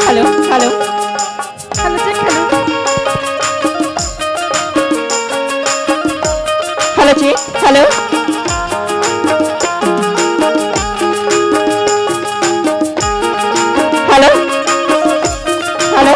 Hello hello hello check hello check hello hello hello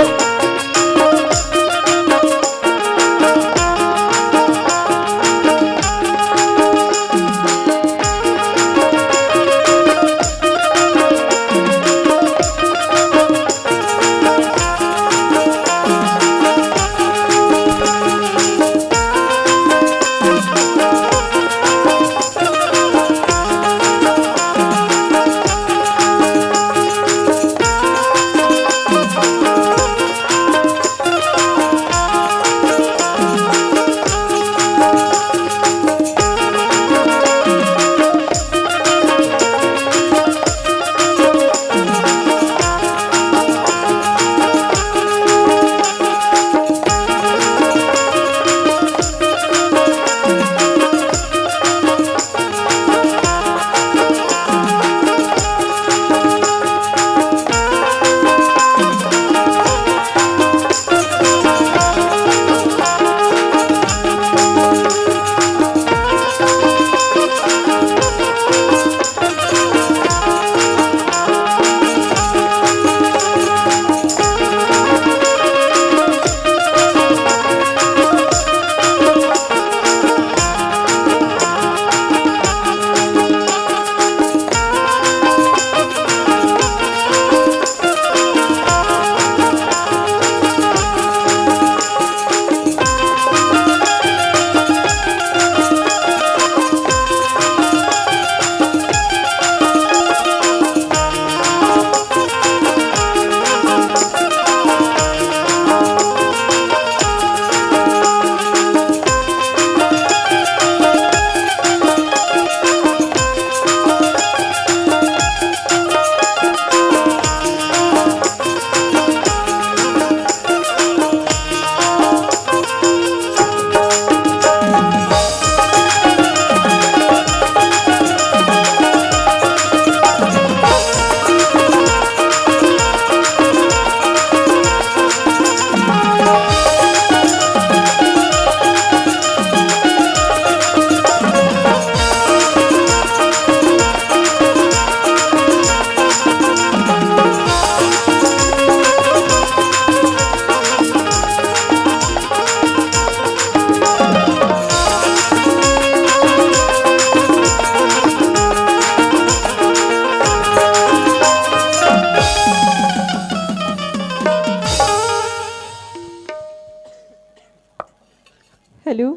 hello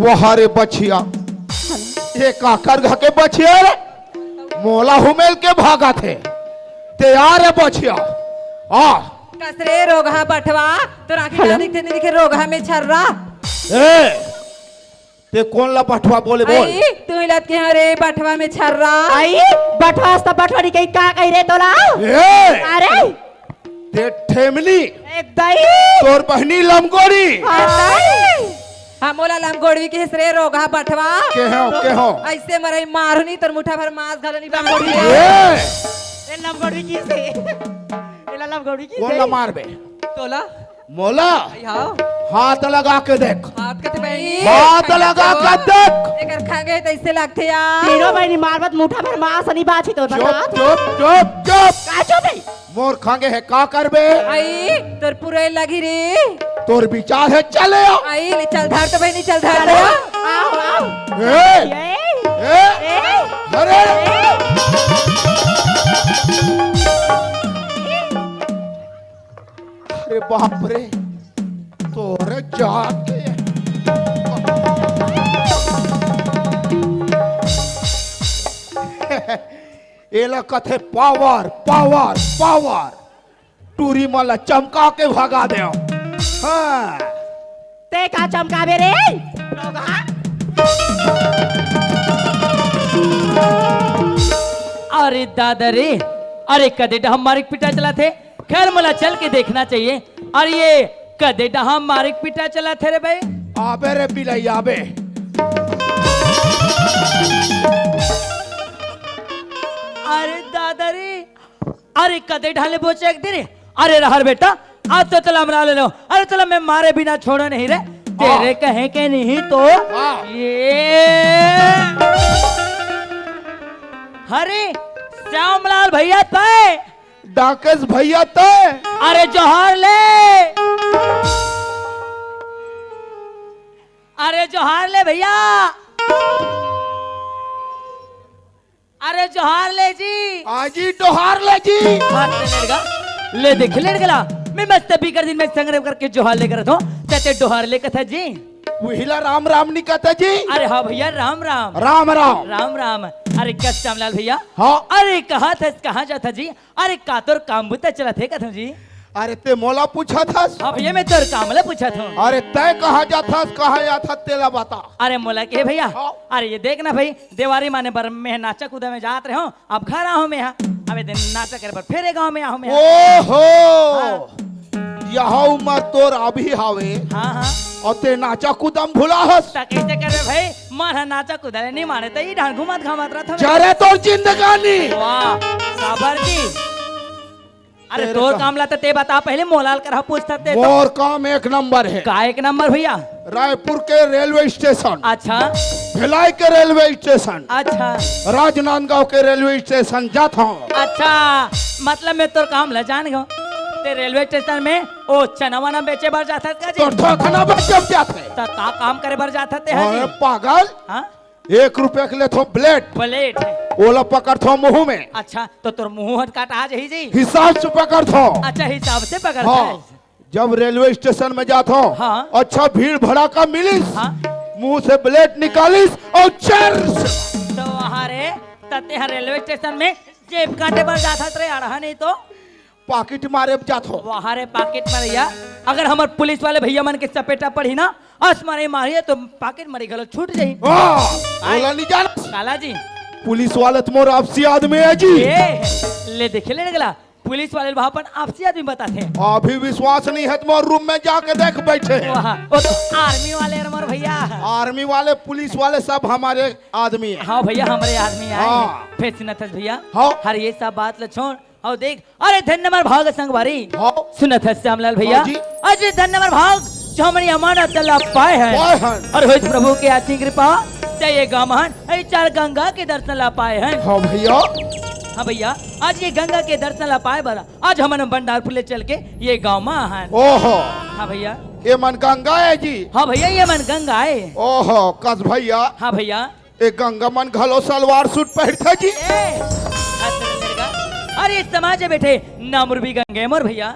वहाँ रे बछिया ये काकर घर के बछिया रे मोला हुमेल के भागा थे ते यार रे बछिया आ कसरे रोगा बटवा तो आंखें क्या दिखते नहीं दिखे रोगा में छर्रा ए ते कौन ला पठवा बोले बोल आई तू लत के रे बटवा में छर्रा आई बटवास्ता बटवारी कहीं का कही रे तोला ए अरे ते ठेमली एक दाई तोर बहनी लमगोरी हम मोला लमगोड़वी के हसरे रोगा बटवा के हो ऐसे मरे मारुनी तोर मुठा भर मांस घलनी लमगोड़ी ए लमगोड़ी की से एला लमगोड़ी की कौन ला मारबे तोला मोला आई हां हाथ लगा के देख हाथ कते बहनी हाथ लगा के देख एकर खागे त ऐसे लागथे यार तीनों बहनी मारबत मुठा भर मांस नहीं बाछी तो बता चुप चुप चुप चुप का चुप है मोर खांगे है का करबे आई तोर पूरे लगी रे तोर विचार है चले आओ आई ले चल धार तो बहनी चल धार आओ आओ ए ए अरे अरे बाप रे तोरे जाके एला कथे पावर पावर पावर टूरी मला चमका के भगा दे हाँ ते का चमकावे रे रोगा अरे दादा रे अरे कदे हम मारिक पिटा चला थे खैर मला चल के देखना चाहिए और ये कदे हम मारिक पिटा चला थे रे भाई आबे रे बिलाई आबे अरे दादा रे, अरे कदे ढाले बोचे एक दिन। अरे रहर बेटा, आज तो तला मरा ले लो। अरे तला मैं मारे बिना छोड़ा नहीं रे, तेरे कहे के नहीं तो ये। अरे श्यामलाल भैया तय, डाकस भैया तय। अरे जोहार ले, अरे जोहार ले भैया, अरे जोहार ले जी। आजी डोहार ले जी। हाथ में लड़गा ले देख लेट गला। मैं मस्त भी कर दिन में संग्रह करके जोहार लेकर तो तते डोहार ले कथा जी। वहीला राम राम नहीं कहते जी। अरे हाँ भैया राम राम राम राम राम राम। अरे क्या श्यामलाल भैया, हाँ। अरे कहाँ थे, कहाँ जाता जी? अरे कातोर काम बुता चला थे कथा जी। अरे ते मोला पूछा था। हाँ भैया मैं तोर कामला पूछा था। अरे तय कहाँ जाता, कहाँ जाता तेला बता। अरे मोला के भैया, हाँ। अरे ये देखना भाई, देवारी माने पर मैं नाचा कूदा में जात रहे हो। अब घर आऊं मैं यहाँ, अबे दिन नाचा करे पर फिर गाँव में आऊं मैं। ओहो, यहाँ उम्र तोर अभी हावे हाँ हाँ, और ते नाचा कूदम भुला हस। ता कैसे करे भाई, मारा नाचा कूदा नहीं माने तो ये ढांड घुमात घामात रहा था। जरे तोर जिंदगानी। वाह साबर जी। अरे तेरे तोर का- काम लाता ते बता पहले, मोलाल कर पूछता ते तो। और काम एक नंबर है। का एक नंबर भैया? रायपुर के रेलवे स्टेशन, अच्छा भिलाई के रेलवे स्टेशन, अच्छा राजनांदगांव के रेलवे स्टेशन जाता हूँ। अच्छा, मतलब मैं तोर काम ला जान गो। ते रेलवे स्टेशन में ओ चना वना बेचे बर जाता का जी? तो ठोकना बच्चे जाते। ता का काम करे बर जाता ते है अरे जी? पागल, हाँ 1 रुपए के लिए थो ब्लेड, प्लेट है। ओला पकड़ थो मुंह में, अच्छा तो तोर मुंह हट काट आज ही जी। हिसाब से पकड़ थो। अच्छा हिसाब से पकड़ता हाँ, है। जब रेलवे स्टेशन में जाता हूँ, हाँ। अच्छा भीड़ भड़ाका मिलिस, हाँ मुंह से ब्लेड निकालिस और चर्स। तो वहाँ रे तते यहाँ रेलवे स्टेशन में जेब काटे बर जाता रे, अड़हा नहीं तो पाकिट मारे जाता हूँ। वहाँ रे पाकेट मरिया। अगर हमार पुलिस वाले भैया मन के चपेटा पड़ी ना, अस मारे मारिए तो पाकेट मरी गलो छूट जाई। बोला नहीं जाना। काला जी पुलिस वाले तुम्हारा आपसी आदमी है जी। ए ले देखे ले गला, पुलिस वाले वहाँ पर आपसी आदमी बताते हैं। अभी विश्वास नहीं है तुम्हारे रूम में जाके देख बैठे हैं। वहाँ वो तो आर्मी वाले हैं हमारे भैया। आर्मी वाले पुलिस वाले सब हमारे आदमी हैं। हाँ भैया हमारे आदमी आए हाँ। हैं। फिर सुनत है भैया, हाँ। हर ये सब बात ल छोड़ और देख। अरे धन्यवाद भाग संगवारी। हाँ। सुनत है श्यामलाल भैया, हाँ जी। अजय धन्यवाद भाग जो हमारी अमानत अल्लाह पाए पाए हैं हैं। और होइत प्रभु के आती कृपा ते ये गामहन ऐ चार गंगा के दर्शन ला पाए हैं। हाँ भैया, हाँ भैया, आज ये गंगा के दर्शन ला पाए बरा, आज हमन भंडारपुर ले चल के ये गाँव में हैं। ओहो, हाँ भैया, ये मन गंगा है जी। हाँ भैया ये मन गंगा है। ओहो कस भैया, हाँ भैया एक गंगा मन घलो सलवार सूट पहनता जी। अरे समाज है बेटे, नाम रूपी गंगा है मोर भैया।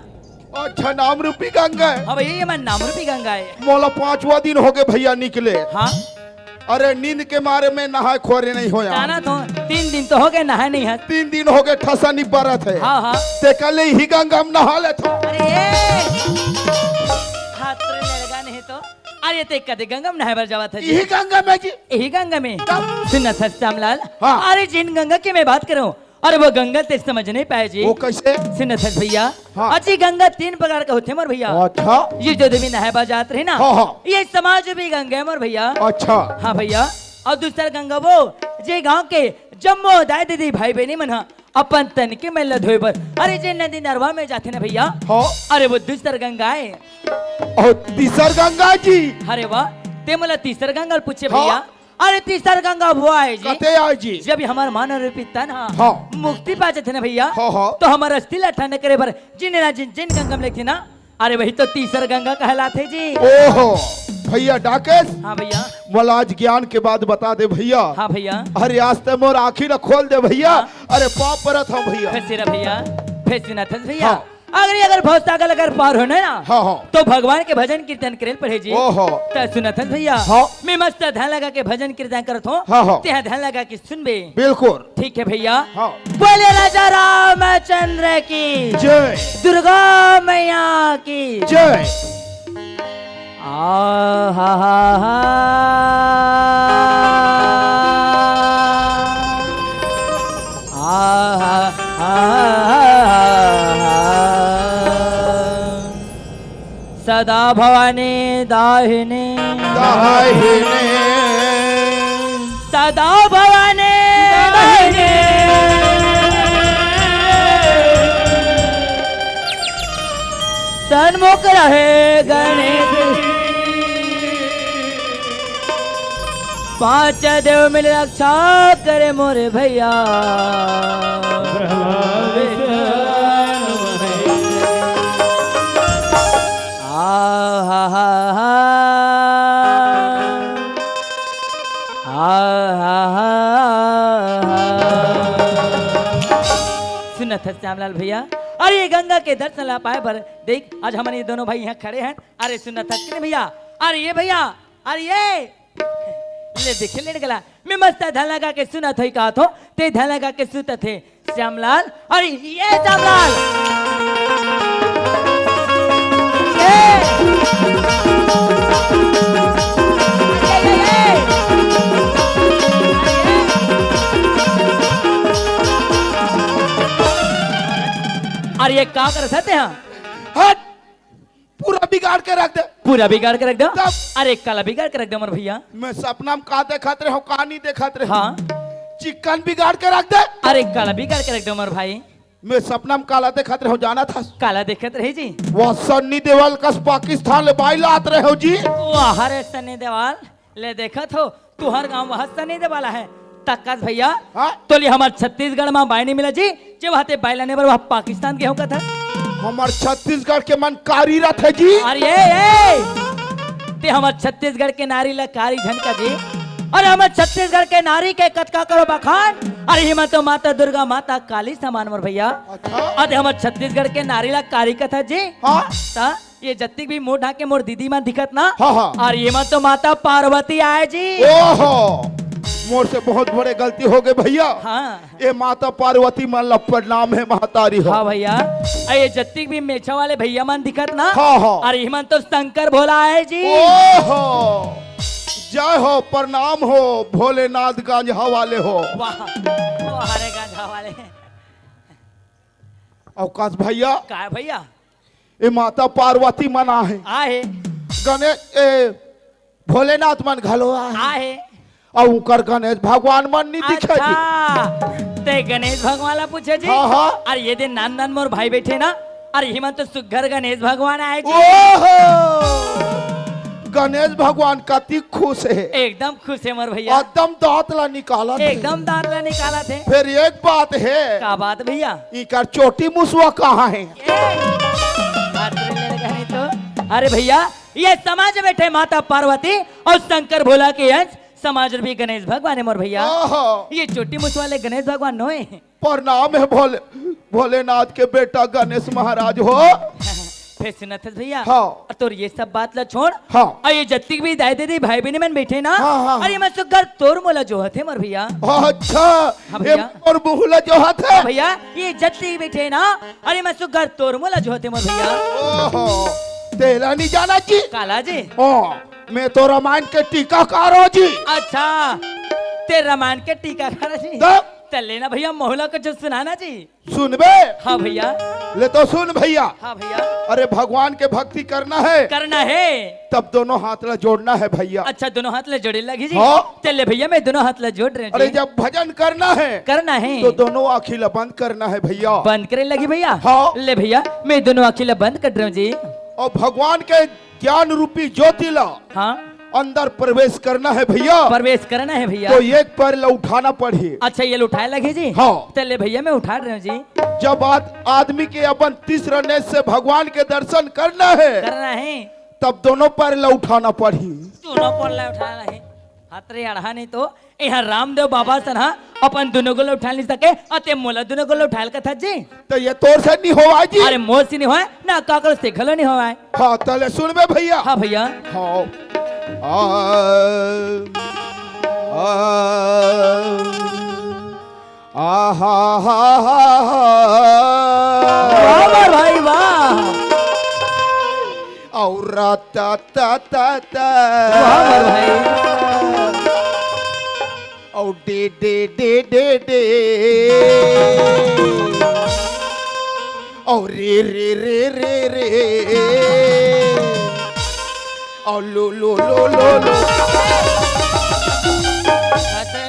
अच्छा नाम रूपी गंगा है। हाँ भैया ये मन नाम रूपी गंगा है। मोला 5वां दिन हो गए भैया निकले। हाँ अरे नींद के मारे में नहाए खोरे नहीं होया। जाना तो 3 दिन तो हो गए नहाए नहीं है। 3 दिन हो गए ठसा नहीं बरत है। हाँ हाँ ते कल ही गंगा में नहा लेता। अरे हाथ रे लगा नहीं तो अरे ते कदे गंगा में नहाए बर जावा था जी। यही गंगा में जी। यही गंगा में सुनना था श्यामलाल। हाँ। अरे जिन गंगा की मैं बात करूं, अरे वो गंगा ते समझ नहीं पाए जी। वो कैसे? सुनना था भैया, हाँ। अच्छी गंगा 3 प्रकार का होते मोर भैया। अच्छा ये जो देवी नहाए बर जात रही ना, हाँ, हाँ। ये समाज भी गंगा है मोर भैया। अच्छा हाँ भैया, और दूसरा गंगा वो जे गांव के जम्मो दाई दीदी भाई बहनी मन हा अपन तन के मैला धोए बर अरे जे नदी नरवा में जाते ना भैया। हाँ। अरे वो दूसरा गंगा है। और तीसर गंगा जी। अरे वाह, ते मोला तीसरा गंगा पूछे हाँ। भैया। अरे तीसरा गंगा वो है जी, कते आई जी। जब हमार मानव रूपी तन हा हाँ। मुक्ति पा जाते ना भैया, हाँ, हाँ। तो हमारा अस्थिला ठंड करे बर जिन ना जिन जिन गंगा में लेते ना, अरे वही तो तीसरा गंगा कहलाते जी। ओहो भैया डाकेश, हाँ भैया। मोला आज ज्ञान के बाद बता दे भैया। हाँ भैया, अरे आज ते मोर आखिर खोल दे भैया। हाँ। अरे पाप परत हम भैया। फैसिरा भैया, फैसिना था भैया। हाँ। अगर भौत सागर अगर पार होना ना, हाँ हाँ। तो भगवान के भजन कीर्तन करे पड़े जी। ओहो तो सुना था भैया, हाँ। मैं मस्त ध्यान लगा के भजन कीर्तन करत हूँ। हाँ, हाँ। ते ध्यान लगा के सुनबे। बिल्कुल। ठीक है भैया। हाँ। बोले राजा रामचंद्र की जय दुर्गा मैया की जय। आ हा हा हा सदा भवानी दाहिनी दाहिने सदा सदा भवानी दाहिने सन्मुख रहे गणेश पांच देव मिल रक्षा करे मोरे भैया सुना था श्यामलाल भैया, अरे ये गंगा के दर्शन ला पाए पर देख आज हमारे ये दोनों भाई यहाँ खड़े हैं। अरे सुना था कि भैया, अरे ये भैया, अरे ये ले देखे लेट गला मैं मस्त ध्यान लगा के सुना था कहा तो ते ध्यान लगा के सुनते थे श्यामलाल। अरे ये श्यामलाल अरे ये क्या कर सकते हैं? हट, पूरा बिगाड़ के रख दे। पूरा बिगाड़ के रख दो। तब- अरे काला बिगाड़ के रख दो अमर भैया। मैं सपना में का देखत रहे हो, कहानी देखत रहे। हाँ चिकन बिगाड़ के रख दे। अरे काला बिगाड़ के रख दो अमर भाई। मैं सपना में काला देखत रहे हो, जाना था काला देखत रही जी। वह सन्नी देओल कस पाकिस्तान ले बाई लात रहे हो जी। वहाँ रे सनी देवाल ले देखत हो तू हर गांव वहाँ सनी देवाला है तक्कास भैया। हाँ? तो ले हमारे छत्तीसगढ़ में बाई नहीं मिला जी जो वहाँ ते बाई लाने पर वहाँ पाकिस्तान के होगा था। हमार छत्तीसगढ़ के मन कारी रथ है जी। अरे ये ते हमारे छत्तीसगढ़ के नारी ला कारी झनका जी। अरे हमारे छत्तीसगढ़ के नारी के कतका करो बखान। अरे हिमा तो माता दुर्गा माता काली समान मोर भैया। अच्छा अरे हमारे छत्तीसगढ़ के नारी ला कारी कथा जी। हाँ ता ये जत्ती भी मोड़ ढाके मोर दीदी मां दिखत ना। हाँ हाँ। और ये मत तो माता पार्वती आए जी। ओहो, मोर से बहुत बड़े गलती हो गए भैया। हाँ ये माता पार्वती मन ला प्रणाम है महतारी हो। हाँ भैया। ये जत्ती भी मेछा वाले भैया मन दिखत ना। हाँ हाँ। और हिमन तो शंकर भोला है जी। ओहो, जय हो, प्रणाम हो, भोलेनाथ गांजा वाले हो। वाह वो हरे गांजा वाले अवकाश भैया, का है भैया? ये माता पार्वती मना है, आहे गणेश भोलेनाथ मन घलो आहे, आहे और उनकर गणेश भगवान मन नहीं दिखे जी। अच्छा ते गणेश भगवान ला पूछे जी। हाँ, हाँ। अरे ये दिन नान नान मोर भाई बैठे ना। अरे हिमन तो सुघर गणेश भगवान आए जी। ओहो, गणेश भगवान कति खुश है, एकदम खुश है मोर भैया। एकदम दांत ला निकाला थे। एकदम दांत ला निकाला थे। फिर एक बात है, का बात भैया? इनका चोटी मुसवा कहाँ है? तो अरे भैया ये समाज में बैठे माता पार्वती और शंकर भोला के अंश समाज भी गणेश भगवान है मोर भैया। ओहो, ये छोटी मुछ वाले गणेश भगवान नो है। प्रणाम है भोलेनाथ के बेटा गणेश महाराज हो। फिर सुनत है भैया। हाँ। तो ये सब बात ला छोड़। हाँ। और ये जत्ती भी दाई दीदी भाई बहन मन बैठे ना। हाँ, हाँ। अरे मैं सुगर तोर मोला जो हथे मोर भैया। अच्छा, हाँ ये भैया। और बुहला जो हाथ है। भैया ये जत्ती बैठे ना। अरे मैं सुगर तोर मोला जो हथे मोर भैया। ओहो, तेला नहीं जाना जी। काला जी। ओ, मैं तो रामायण के टीकाकार हो जी। अच्छा ते रामायण के टीका खरा जी। तब चल ना भैया मोहला को जो सुनाना जी। सुनबे? हाँ भैया। ले तो सुन भैया। हाँ भैया अरे भगवान के भक्ति करना है, करना है। तब दोनों हाथ ला जोड़ना है भैया। अच्छा दोनों हाथ ले जोड़े लगी जी। हाँ। चले भैया मैं दोनों हाथ ले जोड़ रहे अरे जी। जब भजन करना है करना है तो दोनों आँखिला बंद करना है भैया। बंद करे लगी भैया। हाँ। ले भैया मैं दोनों अकेला बंद कर रहा हूँ जी। और भगवान के ज्ञान रूपी ज्योति ला हाँ अंदर प्रवेश करना है भैया। प्रवेश करना है भैया। तो एक पैर ला उठाना पड़े। अच्छा ये उठाए लगे जी। हाँ। चले भैया मैं उठा रहा हूँ जी। जब आदमी के अपन तीसरा नेत्र से भगवान के दर्शन करना है करना है तब दोनों पैर ला उठाना पड़ी। दोनों पल्ला उठाना है। हाथरे अढ़ा नहीं तो यहाँ रामदेव बाबा सन हाँ अपन दोनों को उठा नहीं सके अते मोला दोनों को उठाल का था जी। तो ये तोर से नहीं होवा जी। अरे मोर से नहीं हुआ ना काकड़ से खलो नहीं हुआ है। हाँ तले सुन में भैया। हाँ भैया। हाँ वाह वाह भाई वाह। और ता ता ता ता वाह वाह भाई। और day day day day day और रे रे रे रे रे और लो लो लो लो लो। हाथरे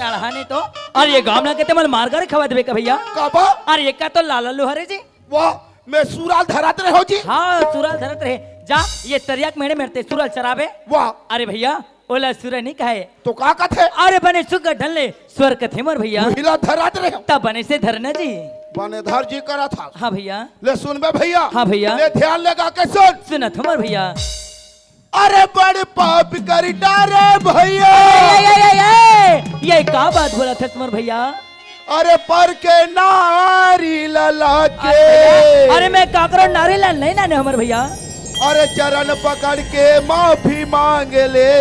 और ये गाँव ना कहते मल मार कर खवा देवे का भैया कब और ये का तो लाला लोहारे जी वाह मैं सूराल धरात रहे हो जी हाँ सूरल धरत रहे जा ये तरियाक मेरे मेरते सूरल चरावे वाह अरे भैया ओला सूर नहीं कहे तो का कथे अरे बने सुख ढलने स्वर कथे मोर भैया महिला धरात रहे हो तब बने से धरना जी बनेधर जी करा था हाँ भैया ले सुन बे भैया हाँ भैया ले ध्यान लगा के सुन सुना थो मोर भैया अरे बड़े पाप कर डारे भैया ये का बात बोला था तुम्हार भैया अरे पर के नारी लला के अरे मैं काकरो नारीलाल नहीं ना हमर भैया अरे चरण पकड़ के माफी मांग ले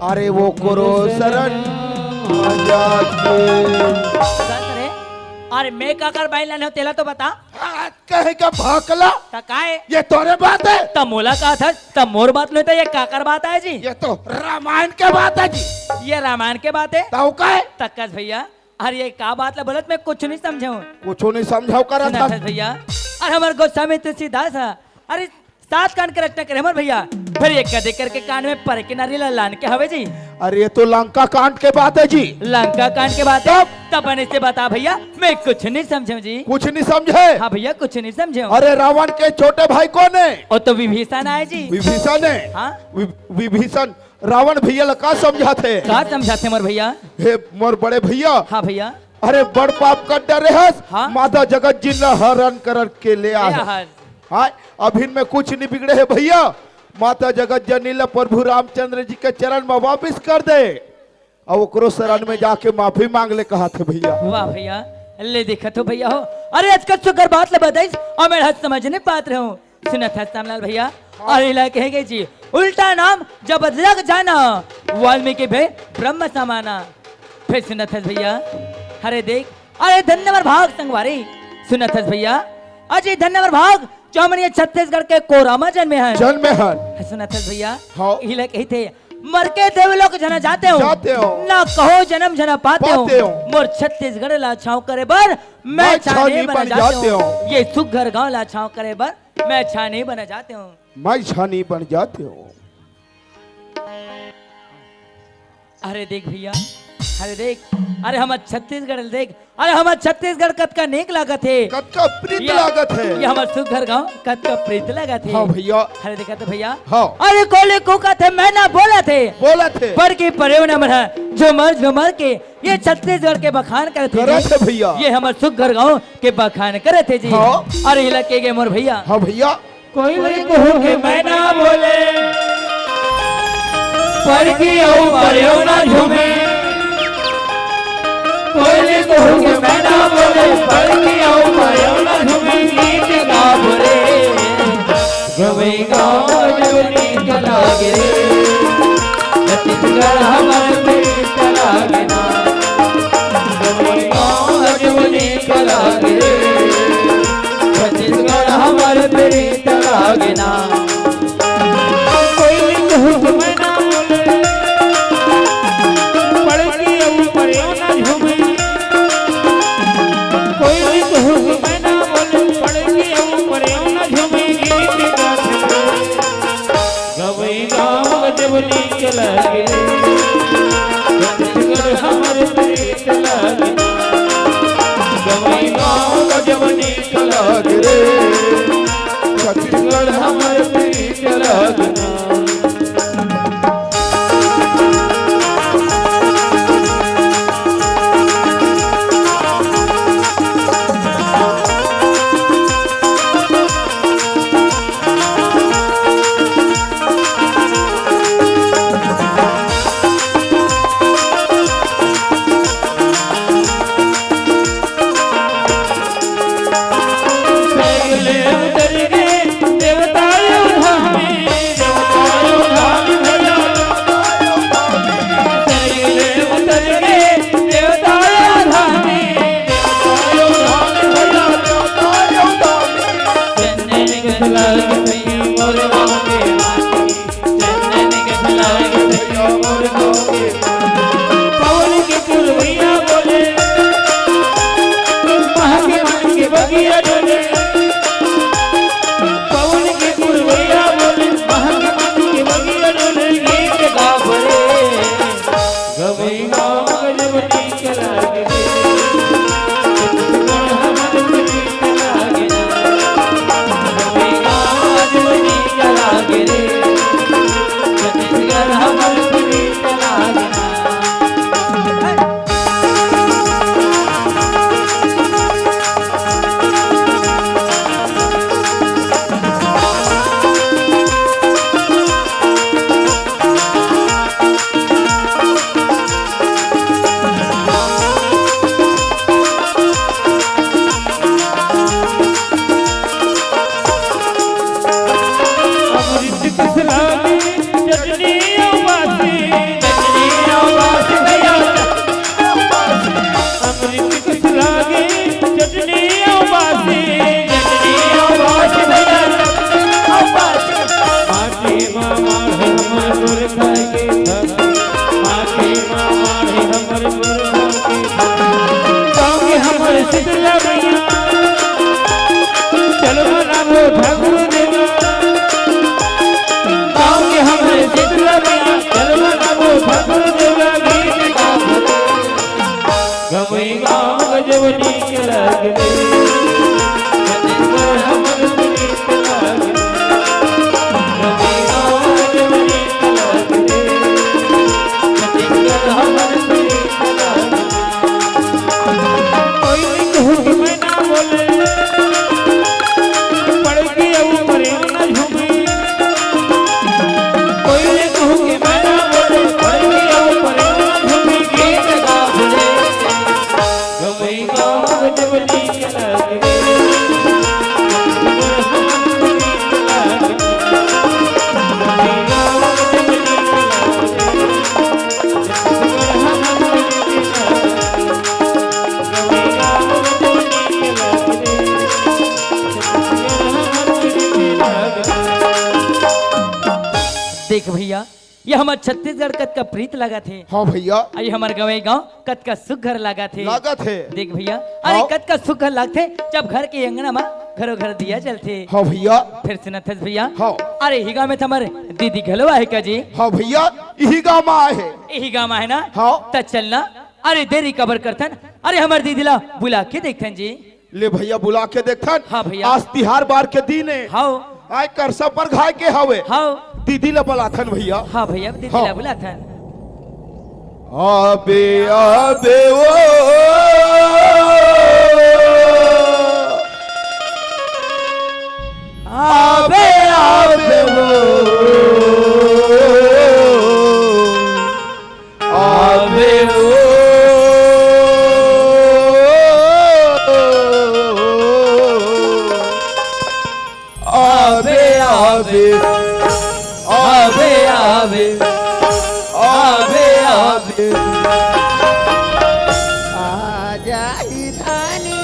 अरे वो करो शरण जाके अरे मैं काकर बाइला नहीं तेला तो बता कहे का भाकला ता काहे ये तोरे बात है तब मोला का था तब मोर बात नहीं था ये काकर बात है जी ये तो रामायण के बात है जी ये रामायण के बात है ताऊ का है तक्कस भैया अरे ये का बात ला बोलत मैं कुछ नहीं समझाऊं कुछ नहीं समझाओ करा था भैया अरे हमारे गोस्सा में तो सीधा था अरे सात कान के रचना करे हमारे भैया फिर एक कदे करके कान में पर के नारी लान के हवे जी अरे ये तो लंका कांड के बात है जी लंका कांड के बात है तब बने से बता भैया मैं कुछ नहीं समझू जी कुछ नहीं समझे हाँ भैया कुछ नहीं समझे अरे रावण के छोटे भाई कौन है और तो विभीषण आए जी विभीषण है हाँ विभीषण रावण भैया का समझाते का समझाते मोर भैया हे मोर बड़े भैया हाँ भैया अरे बड़ पाप कर डरे हस हाँ? माता जगत जी न हरण कर के ले आए हाँ अभी में कुछ नहीं बिगड़े है भैया माता जगत जननी ला प्रभु रामचंद्र जी के चरण में वापिस कर दे और ओकरो शरण में जाके माफी मांग ले कहा थे भैया वाह भैया ले देखा तो भैया हो अरे आज कल सुगर बात ले बताइस और मैं हद समझ नहीं पात रहा हूँ सुना था श्यामलाल भैया और इला कहेंगे जी उल्टा नाम जब जग जाना वाल्मीकि भे ब्रह्म समाना फिर सुना था भैया अरे देख अरे धन्यवाद भाग संगवारी सुना था भैया अजय धन्यवाद भाग जो हमारे छत्तीसगढ़ के कोरामा जन्मे हैं जन्मे हैं सुना था भैया हाँ। इला कही थे मर के देवलोक जना जाते हो ना कहो जन्म जना पाते हो मोर छत्तीसगढ़ लाछाओं करे बर मैं छाने बन जाते हूँ ये सुघर गांव लाछाओं करे बर मैं छाने बन जाते हूँ मैं छानी बन जाते हो अरे देख भैया अरे देख अरे हम छत्तीसगढ़ देख अरे हम छत्तीसगढ़ कत का नेक लागत है कत का प्रीत लागत है ये हमार सुघर गांव कत का प्रीत लागत है हाँ भैया अरे देखा तो भैया हाँ अरे कोले कुका थे मैं ना बोला थे पर की परेव न मरा झुमर के ये छत्तीसगढ़ के बखान करे थे भैया ये हमार सुघर गांव के बखान करे थे जी हाँ। अरे हिला के गए मोर भैया हाँ भैया कोई कहूँ के मैं ना बोले पर की परेव ना झूमे कोई कहूँ के मैं ना बोले पर की परेव ना झूमे गीत गा बोले गवे गाँव जुनी चला गिरे छत्तीसगढ़ हमारे प्रीत लागे ना गवे गाँव जुनी चला गिरे छत्तीसगढ़ हमारे प्रीत लागे ना कोई कहूँ के मैं ना बोले पर की परेव ना झूमे कोई कहूँ के मैं ना बोले पर की परेव ना झूमे गीत गा गवे गाँव जबनी चला गिरे छत्तीसगढ़ हमारे प्रीत लागे गवे गाँव जबनी चला गिरे छत्तीसगढ़ हमारे प्रीत लागे अमृत किस लागे चटनी उबासी भैया अमृत किस लागे चटनी उबासी भैया माटी मामा है हमर गुर खाए माटी मामा है हमर गुर खाए हमर शीतला भैया चलो रामो ठाकुर देवा हमरे शीतला भैया चलो रामो ठाकुर देवा गीत गमई गाँव गजबनी के लगने हमर गीत लगने गमई गाँव गजबनी के लगने हमर गीत लगने कोई नहीं कहूँ कि मैं ना बोले पढ़ के ऊपर न झूमी कोई ने कहूँ कि मैं ना बोले पढ़ के ऊपर न झूमी गीत गा बोले गमई गाँव गजबनी के लगने देख भैया ये हमार छत्तीसगढ़ कत का प्रीत लगा थे हाँ भैया ये हमार गवई गांव कत का सुघर लगा थे लागत है। देख भैया अरे हाँ। कत का सुघर लगते जब घर के अंगना में घरों घर दिया जलते हाँ भैया फिर सुनत भैया हाँ। अरे ही गाँव में हमारे दीदी घलवा है का जी हाँ भैया यही गाँव में आए हैं। यही गाँव है ना हाँ। त चलना अरे देरी कबर करथन अरे हमार दीदी ला बुला के देखथन जी ले भैया बुला के देखथन। हाँ भैया। आज तिहार बार के दिन है। हाँ आय करसा पर घाय के हवे हाँ दीदी ला बुलाथन भैया। हाँ भैया दीदी हाँ। ला बुलाथन आबे आबे ओ आबे आबे ओ आबे ओ आबे आबे आबे आबे आबे आबे आजा ही धानी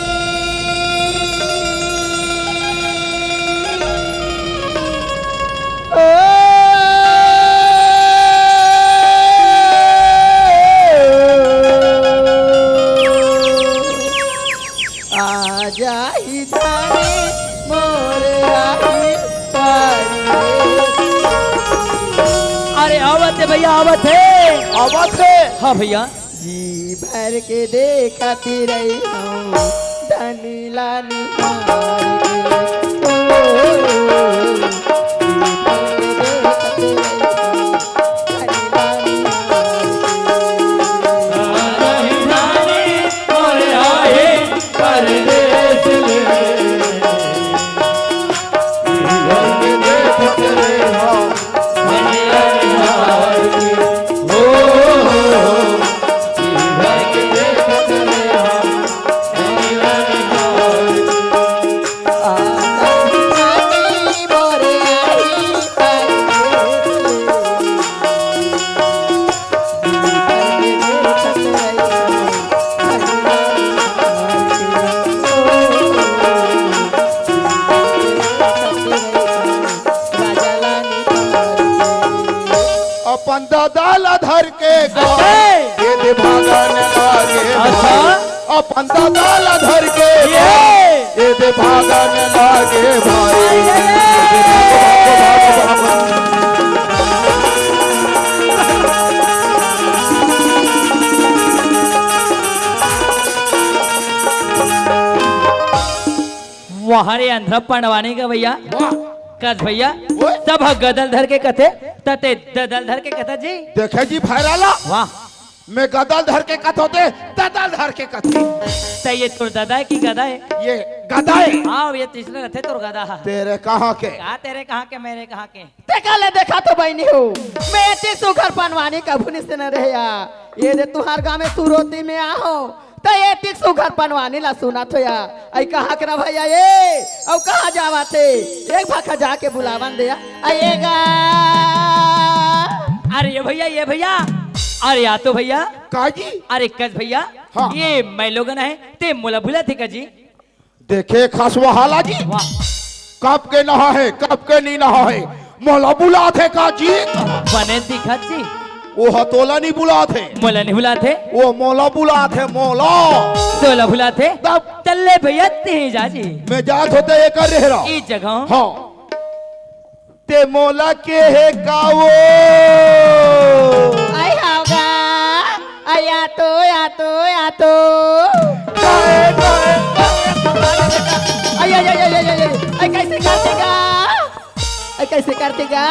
आजा ही धानी मोरे आई अरे आवत है भैया आवत है आवाज है। हाँ भैया जी भर के देखती रही हूँ धनी लानी हार के। ओ, जी भर के देखती रही हूँ धनी लानी अपन दादा धर के ये दे भागन लागे अच्छा। अपन दादा धर के ये दे भागन लागे भाई भाग, भाग, भाग, भाग। वहाँ रे अंधरा पंडवाने का भैया वाह कस भैया ओए। सब गदल धर के कथे तते ददल धर के कथा जी देखे जी भैराला वाह मैं गदल धर के कथ होते ददल धर के कथ तो ये तो दादा है कि गदा है ये गदाए हाँ ये तीसरे रथे तो गदा तेरे कहाँ के कहा तेरे कहाँ के मेरे कहाँ के देखा ले देखा तो बहनी हो मैं इतनी सुगर पनवानी कभू नहीं से न रहे या ये दे तुहार गाँव में सुरोती में आहो तो ये इतनी सुगर पनवानी ला सुना तो या आई कहाँ के ना भैया ये अब कहाँ जावा थे एक भाखा जाके बुलावन दे आएगा अरे ये भैया अरे या तो भैया काजी अरे कज भैया हाँ। ये मैं लोगन है ते मुला भुला थे कजी देखे खासवा हाला जी वाह कब के नहा है कब के नहीं नहा है मोला बुला थे काजी बने दिखत जी वो हतोला नहीं बुला थे मोला नहीं भुला थे वो मोला बुला थे मोला तोला भुला थे तब तल्ले भैया ते जाजी मैं जात होते ये कर रहा ई जगह हाँ ते मोला के है कावो आई होगा आया तो या तो या तो आई कैसे करतेगा आई कैसे करतेगा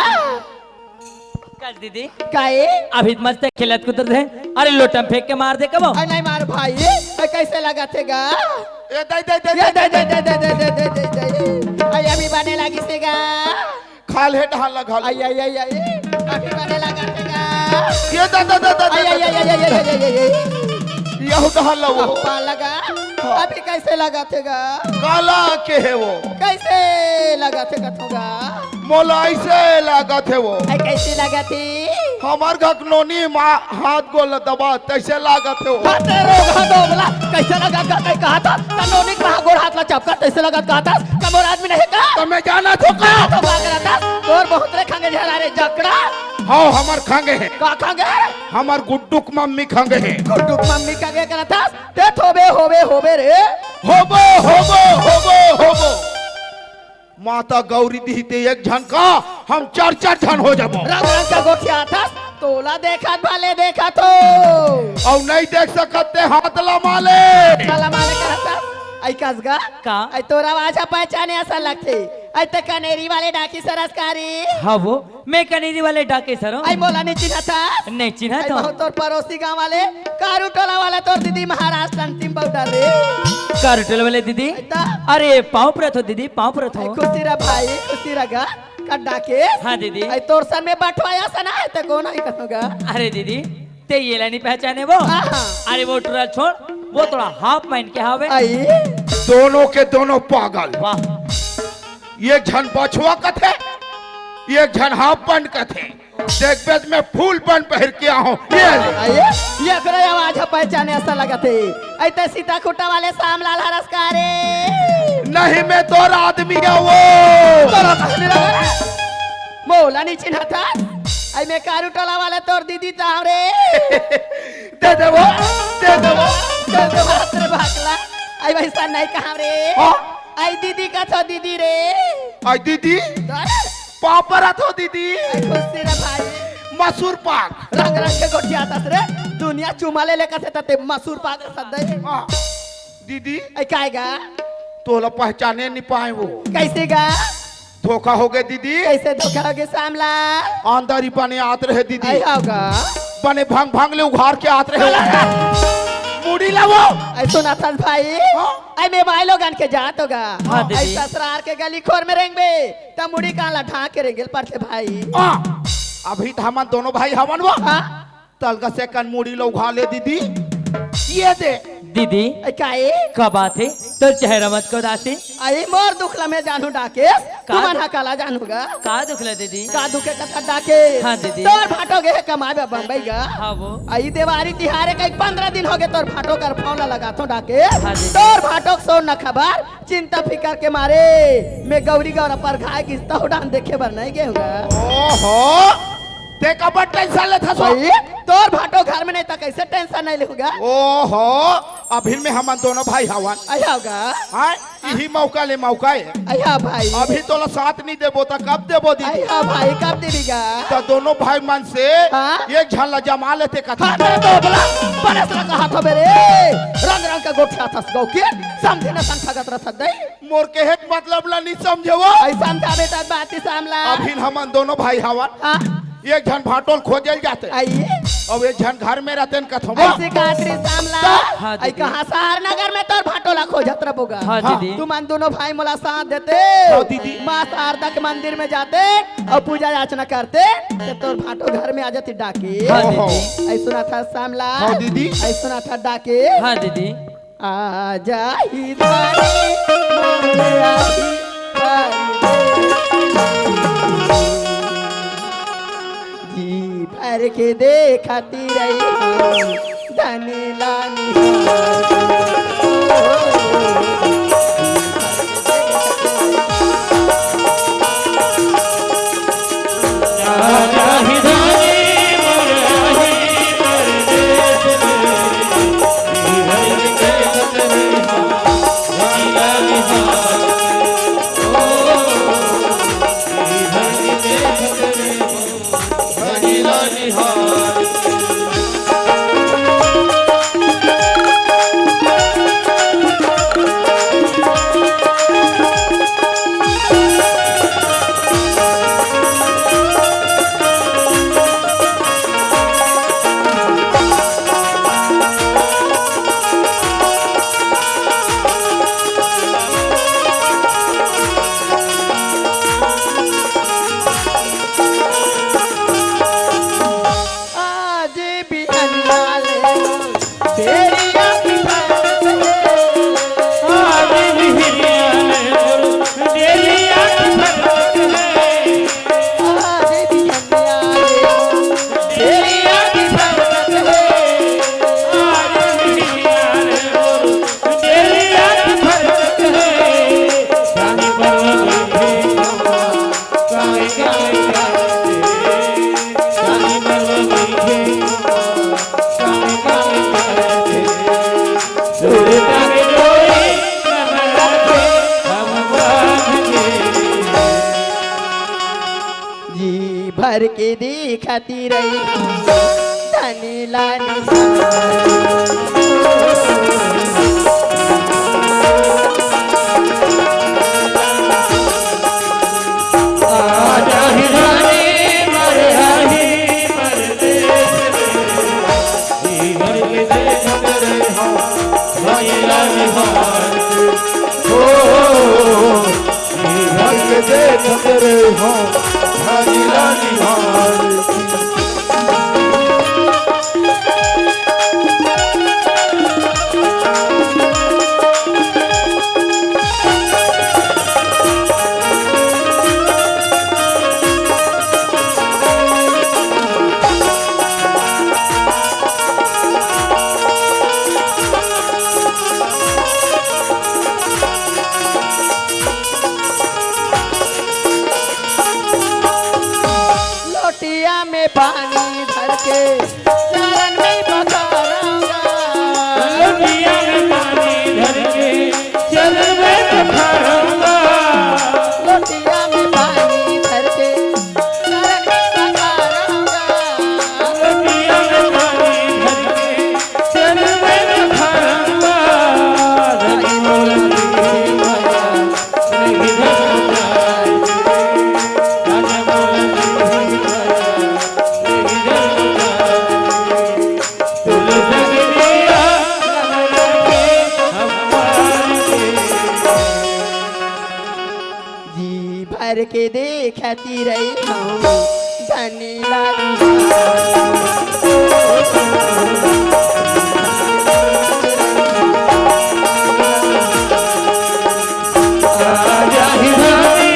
कल दीदी काए अभी मस्त खिलत कुतर थे अरे लोटम फेंक के मार दे कब आई नहीं मार भाई आई कैसे लगातेगा ए दे दे दे दे दे दे दे दे दे दे दे दे दे आई अभी बने लगी सेगा खाल है ढाल लगा आई आई आई आई अभी बने लगातेगा ये दे दे दे आई आई आई आई आई आई यह ढाल वो पा लगा अभी कैसे लगातेगा काला के है वो कैसे लगातेगा होगा मोला ऐसे लगा थे वो आई कैसे लगाती हमार घकनोनी हाथ गोल दबा तैसे लगा थे वो हाथे रोग हाथ बोला कैसे लगा कहीं कहा था कानूनी कहा गोड़ हाथ ला चपका कैसे लगा कहा था कमोर आदमी नहीं का तो मैं जाना तो का तो का करता और बहुत रे खांगे झला रे जकड़ा हाँ हमार खांगे है का खांगे हमार गुड्डुक मम्मी खांगे है गुड्डू मम्मी का के करता ते थोबे होबे रे होबो होबो होबो होबो माता गौरी दी ते एक झन का हम चार चार झन हो जाबो रंग रंग का गोठिया था तोला देखा भाले देखा तो और नहीं देख सकते हाथ ला माले काला माले करता आई कसगा का आई तोरा आवाज पहचाने ऐसा लगते आई ते कनेरी वाले डाकी सरसकारी हाँ वो मैं कनेरी वाले डाके सर आई मोला नहीं चिन्हा था नहीं चिन्हा आई तो बहुत तोर पड़ोसी गांव वाले कारू टोला वाला तोर दीदी महाराष्ट्र अंतिम पाउडर रे कारटल वाले दीदी ऐता अरे पाँव प्रथ हो दीदी पाँव प्रथ आई हो खुशी रा भाई खुशी रगा कड्डा के हाँ दीदी आई तोर सन में बटवाया सना है ते कौन आई कहूंगा अरे दीदी ते ये लानी पहचाने वो आहा। अरे वो टुरा छोड़ वो थोड़ा हाफ माइन के हावे आई दोनों के दोनों पागल वाह एक झन पछुआ कथे एक झन हाफ पैंट कथे देख बेच में फूल पैंट पहन के आओ ये ले। आई ये करे आवाज पहचाने ऐसा लगा थे आई ते सीता खुट्टा वाले शाम लाल हरसकारे नहीं मैं तोर आदमी है वो तोरा कहने लगा मोला नहीं चिन्हा था आई मैं कारू टोला वाले तोर दीदी ताव रे दे दे वो दे दे वो रे भागला आई वैसा नहीं कहा रे हाँ? आई दीदी का तो दीदी रे आई दीदी आई पापरा तो दीदी खुशी रे भाई मसूर पाक रंग रंग के गोटिया आतास रे दुनिया चुमा ले लेकर थे तते मसूर पाक सदै हाँ। दीदी आई काएगा तोला पहचाने नहीं पाए वो कैसे गा धोखा हो गए दीदी कैसे धोखा हो गया सामला अंदर ही बने आते रहे दीदी आई होगा बने भांग भांग ले उघार के आते रहे मुड़ी ला वो आई सुना था भाई आई मैं भाई लोग के जात होगा हाँ, दीदी। आई ससुराल के गली खोर में रहेंगे तब मुड़ी कहाँ ला ढाक के रहेंगे पड़ते भाई हाँ। अभी तो हम दोनों भाई हवन वो हाँ तलका से कन मुड़ी लो उघार ले दीदी ये दे दीदी आई काए कब बात है तो चेहरा मत को दासी आई मोर दुखला में जानू डाके तुमन हकाला जानूगा का दुखला दीदी का दुखे कथा डाके हाँ, दीदी। तोर फाटोगे कमावे बम्बई गा हाँ वो आई देवारी तिहारे का 15 दिन हो गए तोर फाटो कर फौला लगातो डाके हाँ, दीदी। तोर फाटो सो न खबर चिंता फिकर के मारे मैं गौरी गौरा पर खाए किस्ता उड़ान देखे बर नहीं गए होगा ओहो देखा बट टेंशन ले था सो भाई तोर फाटो घर में नहीं था कैसे टेंशन नहीं लेगा ओहो अभी में हम दोनों भाई हवन आया होगा हाँ यही मौका ले मौका है आया भाई अभी तोला साथ नहीं देबो तो कब देबो दीदी आया भाई कब देवीगा तो दोनों भाई मन से हाँ? एक झल्ला जमा लेते कथा हाथ में तो बोला बरस लगा हाथ मेरे रंग रंग का गोठिया था गौ के समझे न संखगत रथ दे मोर के हेत मतलब ला नहीं समझे वो ऐसा समझा बेटा बात ही सामला अभी हम दोनों भाई हवन हाँ एक झन भाटोल खोजल जाते आइए अब एक झन घर में रहते न कथवा ऐसे काटरी सामला हाँ, आई दीदी। कहाँ शहर नगर में तोर भाटोला खोजत रहोगा हाँ दीदी तुम अन दोनों भाई मोला साथ देते हाँ, दीदी। माँ शारदा के मंदिर में जाते और पूजा अर्चना करते तो तोर भाटो घर में आ जाती डाके हाँ ओहो। दीदी ऐ सुना था सामला हाँ, दीदी। ऐ सुना था डाके हाँ दीदी आ जाही धानी मोरे आही परदेसी। जी भर के देखती रही हूँ धनी लानी राही धानी मोर राही परदेस में हरि के खतरे राजा निहार ओ हरि के खतरे हरि निहार आज भी अन्नाले तेरी आँखी भर आज भी हिरियाले देलिया की फरक है आज भी अन्नाले तेरी आँखी भर आज भी हिरियाले देलिया की फरक है रानी परवली काहे काहे काहे रानी परवली काहे काहे काहे सुरता के डोरी हमरा के हम बांध के जी भर के देखती रही धनी लानी आजा ही रानी मर राही परदेस में हर के देखत रहे हो भैया निहार ओ घर के देखते रहे हो हरिला निहार लोटिया में पानी भर के चरण में पखारूंगा लोटिया में पानी धर के चल मैं पखारूंगा लोटिया में पानी भर के चरण में पखारूंगा लोटिया में पानी धर के चल मैं पखारूंगा धनी मोलती भैया नहीं धरता राजा मोलती भैया नहीं धरता तुल संग दिया हमरा के हम पार के जी भर के देखती रही हूँ धनी लानी राजा ही रानी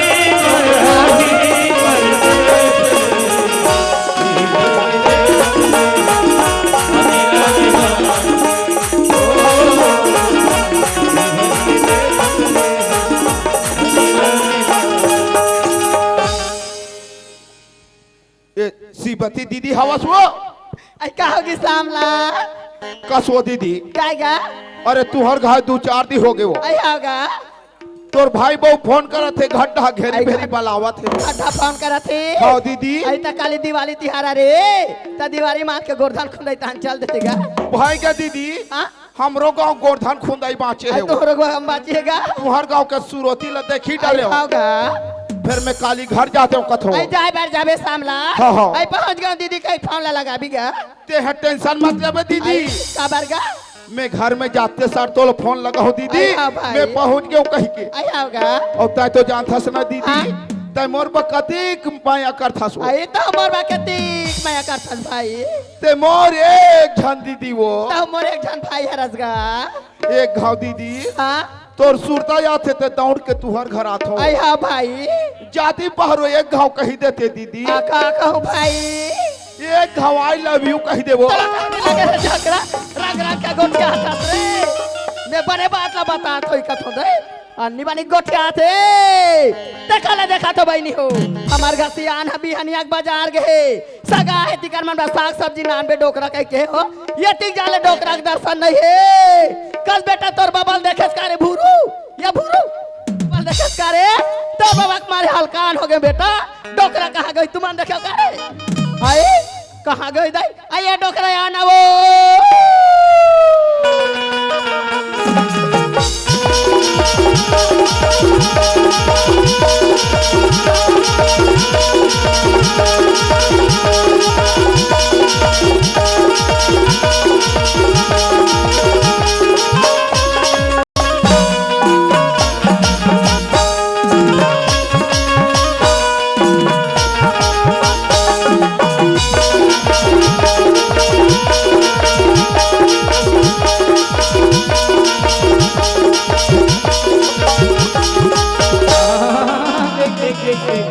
मर राही परदेस ये सीबती दीदी हवस वो आई कहोगी सामला कसो दीदी काएगा अरे तुहर घर 2-4 दिन हो गए वो आई होगा तोर भाई बहु फोन करत थे घंटा घेरी भेरी बलावत थे अड्डा फोन करा थे हाँ दीदी आई त काली दिवाली तिहारा रे त दिवाली मात के गोरधन खुंदाई तहन चल देतेगा भाई का दीदी हाँ हमरो गांव गोरधन खुंदाई बाँचे आई है वो तोहरो को हम बाचिएगा तुहर गांव के सुरोती ल देखी डाले हो होगा फिर मैं काली घर जाते हूँ कथो आई जाए बैठ जाबे सामला हाँ, हाँ। आई पहुंच गया दीदी के फोन लगा भी गया ते है टेंशन मत ले दीदी आई काबर गा मैं घर में जाते सार तो फोन लगा हो दीदी आई हाँ भाई। मैं पहुंच गया हूँ कहीं के आई होगा और तय तो जानता से ना दीदी हाँ। तय मोर बकती पाया कर था सो आई तो मोर बाकती मैं करथस भाई ते मोर एक झन दीदी वो तो मोर एक जन भाई है रसगा एक घाव दीदी हां तोर सुरता याद थे ते दौड़ के तुहर घर आतो आई हाँ भाई जाती पहरो एक घाव कही देते दीदी का कहूं भाई एक घाव आई लव यू कही देवो लगे झगड़ा रग रग के गोटिया हाथ रे मैं बने बात ला बता थोई कथो दे अन्नी बानी गोटिया थे देखा तो बहनी हो हमार घसियान हबी हनिया के बाजार गए सगा है तिकर मन साग सब्जी नानबे डोकरा कह के हो ये टिक जाले डोकरा के दर्शन नहीं है कल बेटा तोर बबल देखेस कारे भूरू या भूरू बबल देखेस कारे तोर बाबा के मारे हलकान हो गए बेटा डोकरा कहाँ गई तुम देखो कारे आए कहाँ गई दाई आइए डोकरा आना वो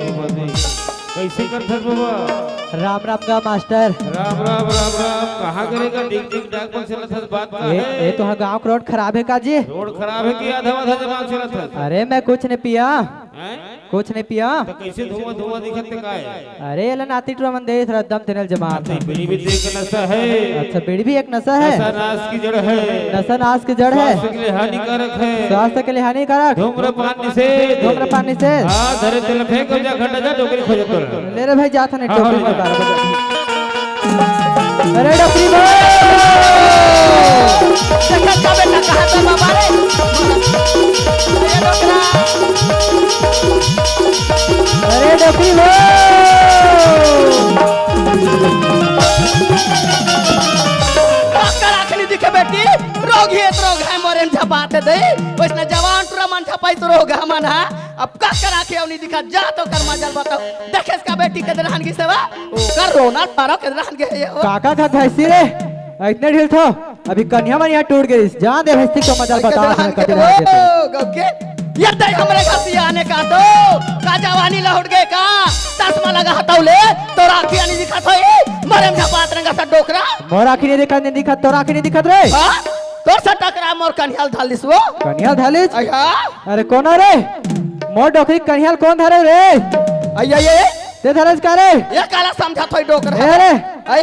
कैसे कर थर बाबा राम राम का मास्टर राम राम राम राम कहाँ करेगा डिग डिग डाक पर चला था बात का है ये तो हाँ गाँव का रोड खराब है काजी रोड खराब है कि आधा आधा जमाल चला था अरे मैं कुछ नहीं पिया हैं कुछ नहीं पिया तो कैसे धुआं धुआं दिखत का है अरे ये नाती टूरा मन दे थोड़ा दम तेनल जमात नहीं बीड़ी भी देख के नशा है अच्छा बीड़ी भी एक नशा है नशा नाश की जड़ है नशा नाश की जड़ है स्वास्थ्य के लिए हानिकारक है स्वास्थ्य के लिए हानिकारक धूम्रपान निषेध धूम्रपान से हाँ धरे तेल फेंक जा खड्डा जा डोकरी खोज तो ले रे भाई जाता नहीं हाँ, टोकरी हाँ, में 12 बजे अरे डॉक्टरी भाई देखा का बेटा कहाँ तो बाबा रे ये डोकरा अरे डॉक्टरी भाई डॉक्टर आखनी दिखे बेटी रोग है मोरे न झपाते दे वैसने जवान टुरा मन झपाई तो रोग है मन है अब का करा के नहीं दिखा जा तो कर मजल बताओ देखे इसका बेटी के दरहन की सेवा ओ कर रोना मारो के दरहन के ये ओ काका का भैंसी रे इतने ढील थो अभी कन्या मन यहाँ टूट गई जा दे भैंसी को मजल बता गके ये दे हमरे घसी आने का तो का जवानी लौट गए का चश्मा लगा हटौले तो राखी नहीं दिखा थई मरे में झपात रंगा सा डोकरा मोर आखिर नहीं दिखत तोर आखिर नहीं दिखत रे हां तोर से टकरा मोर कन्याल धालिस वो कन्या धालिस आया अरे कौन रे मोर डोकरी कन्याल कौन धरे रे आया ये ते धरस का रे ये काला समझा थोई डोकरा ए रे आई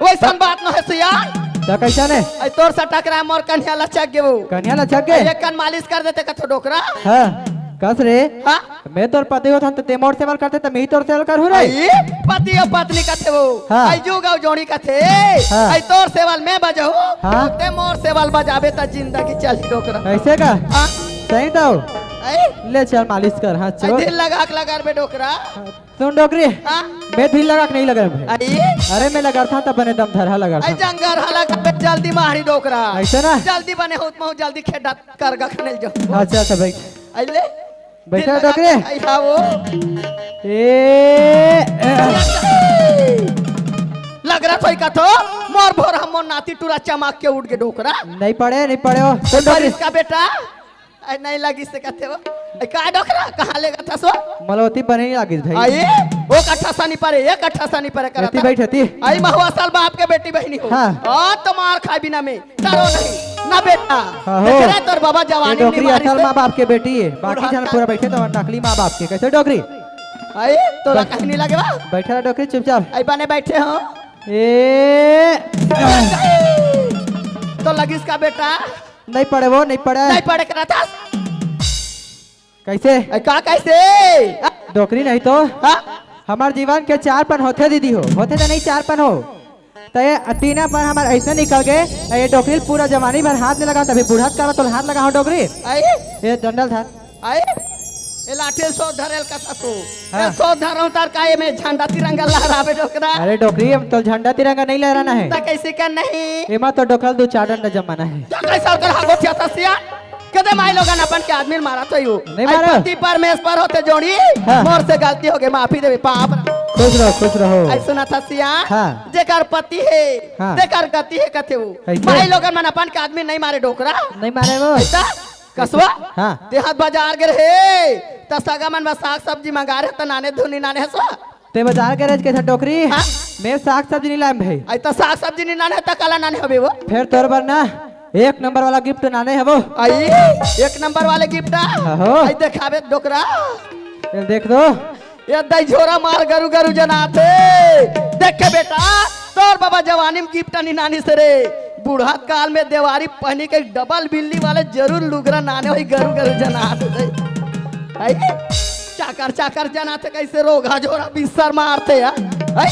वैसन बात न है सियान तो कैसा ने आई तोर से टकरा मोर कन्या लचक गेबो कन्या लचक गे एक कन मालिश कर देते कथो डोकरा हां कस रे हां मैं तोर पति होत हन ते मोर सेवल करते त मैं तोर सेवल करहु रे आई पति और पत्नी कथे वो हाँ। आई जुगाव जोड़ी कथे हाँ। आई तोर सेवल में बजहू हाँ। ते मोर सेवल बजाबे त जिंदगी चली डोकरा ऐसे का हां सही तो आई ले चल मालिश कर हां आई चल दिल लगा के लगा बे डोकरा सुन डोकरी हां मैं दिल लगा के नहीं लगा भाई आई अरे मैं लगा था तब बने दम धरहा लगा आई था जंगर हला के जल्दी मारी डोकरा ऐसे ना जल्दी बने होत महू जल्दी खेड़ा कर गा खने जो अच्छा अच्छा भाई आई ले बैठा दिल लगा डोकरी के- आई हां वो लग रहा था कथो मोर भोर हम मोर नाती टूरा चमक के उठ के डोकरा नहीं पड़े हो तो बारिश का बेटा आई नहीं लगी से कहते हो आई का डोकरा कहां लेगा था सो मलवती बने नहीं लागिस भाई आई वो कट्ठा सानी परे एक कट्ठा सानी परे करा हती बैठती आई महुआ साल बाप के बेटी बहनी हो हाँ। और तुम्हार खाई बिना में डरो नहीं ना बेटा हाँ हो। देख रहा है तोर बाबा ये जवानी डोकरी नहीं मारी असल से माँ बाप के बेटी है बाकी जन पूरा बैठे तो नकली माँ बाप के कैसे डोकरी आई तोरा कहीं नहीं लगे बा बैठा रहा डोकरी चुपचाप आई बने बैठे हो ए तो लगी इसका बेटा नहीं पड़े वो नहीं पड़े नहीं पड़े करा था कैसे आई का कैसे डोकरी नहीं तो हाँ हमार जीवन के 4 पन होते दीदी हो होते तो नहीं 4 पन हो तो ये 3 पन हमारे ऐसे निकल गए ये डोकरी पूरा जवानी भर हाथ में लगा तभी बूढ़ा का तो हाथ लगा हो डोकरी आई ये दंडल था आई ए लाठी सो धरेल का ससु हाँ। ए सो धरो तार काए में झंडा तिरंगा लहरावे डोकरा अरे डोकरी हम तो झंडा तिरंगा नहीं लहराना है ता कैसे कर नहीं एमा तो डोकल दो चार डंडा जमाना है तो कैसा कर हागो थिया तसिया कदे माई लोगन अपन के आदमी मारा तो यू नहीं मारा। पति परमेश्वर होते जोड़ी हाँ। मोर से गलती हो गई माफी देवे पाप खुश रहो आई सुना था सिया हाँ। जेकर पति है हाँ। जेकर गति है कथे वो कैसे? माई लोगन मन अपन के आदमी नहीं मारे डोकरा नहीं मारे वो ऐसा कसवा हाँ। देहात बाजार गे रहे त सगा मन में साग सब्जी मंगा रहे त नाने धुनी नाने हसवा ते बाजार के रेज के था डोकरी हाँ। मैं साग सब्जी नहीं लाए भाई आई त साग सब्जी नहीं नाने त काला नाने हबे वो फिर तोर बर ना एक नंबर वाला गिफ्ट नाने है वो आई एक नंबर वाले गिफ्ट आहो। आई देखावे डोकरा ये देख दो ये दई झोरा मार गरु गरु जनाते देख के बेटा तोर बाबा जवानी में गिफ्ट नहीं नानी से रे बूढ़ा काल में देवारी पहनी के डबल बिल्ली वाले जरूर लुगरा नाने होई गरु गरु जनाते आई चाकर चाकर जनाते कैसे रोगा झोरा बिस्तर मारते यार आई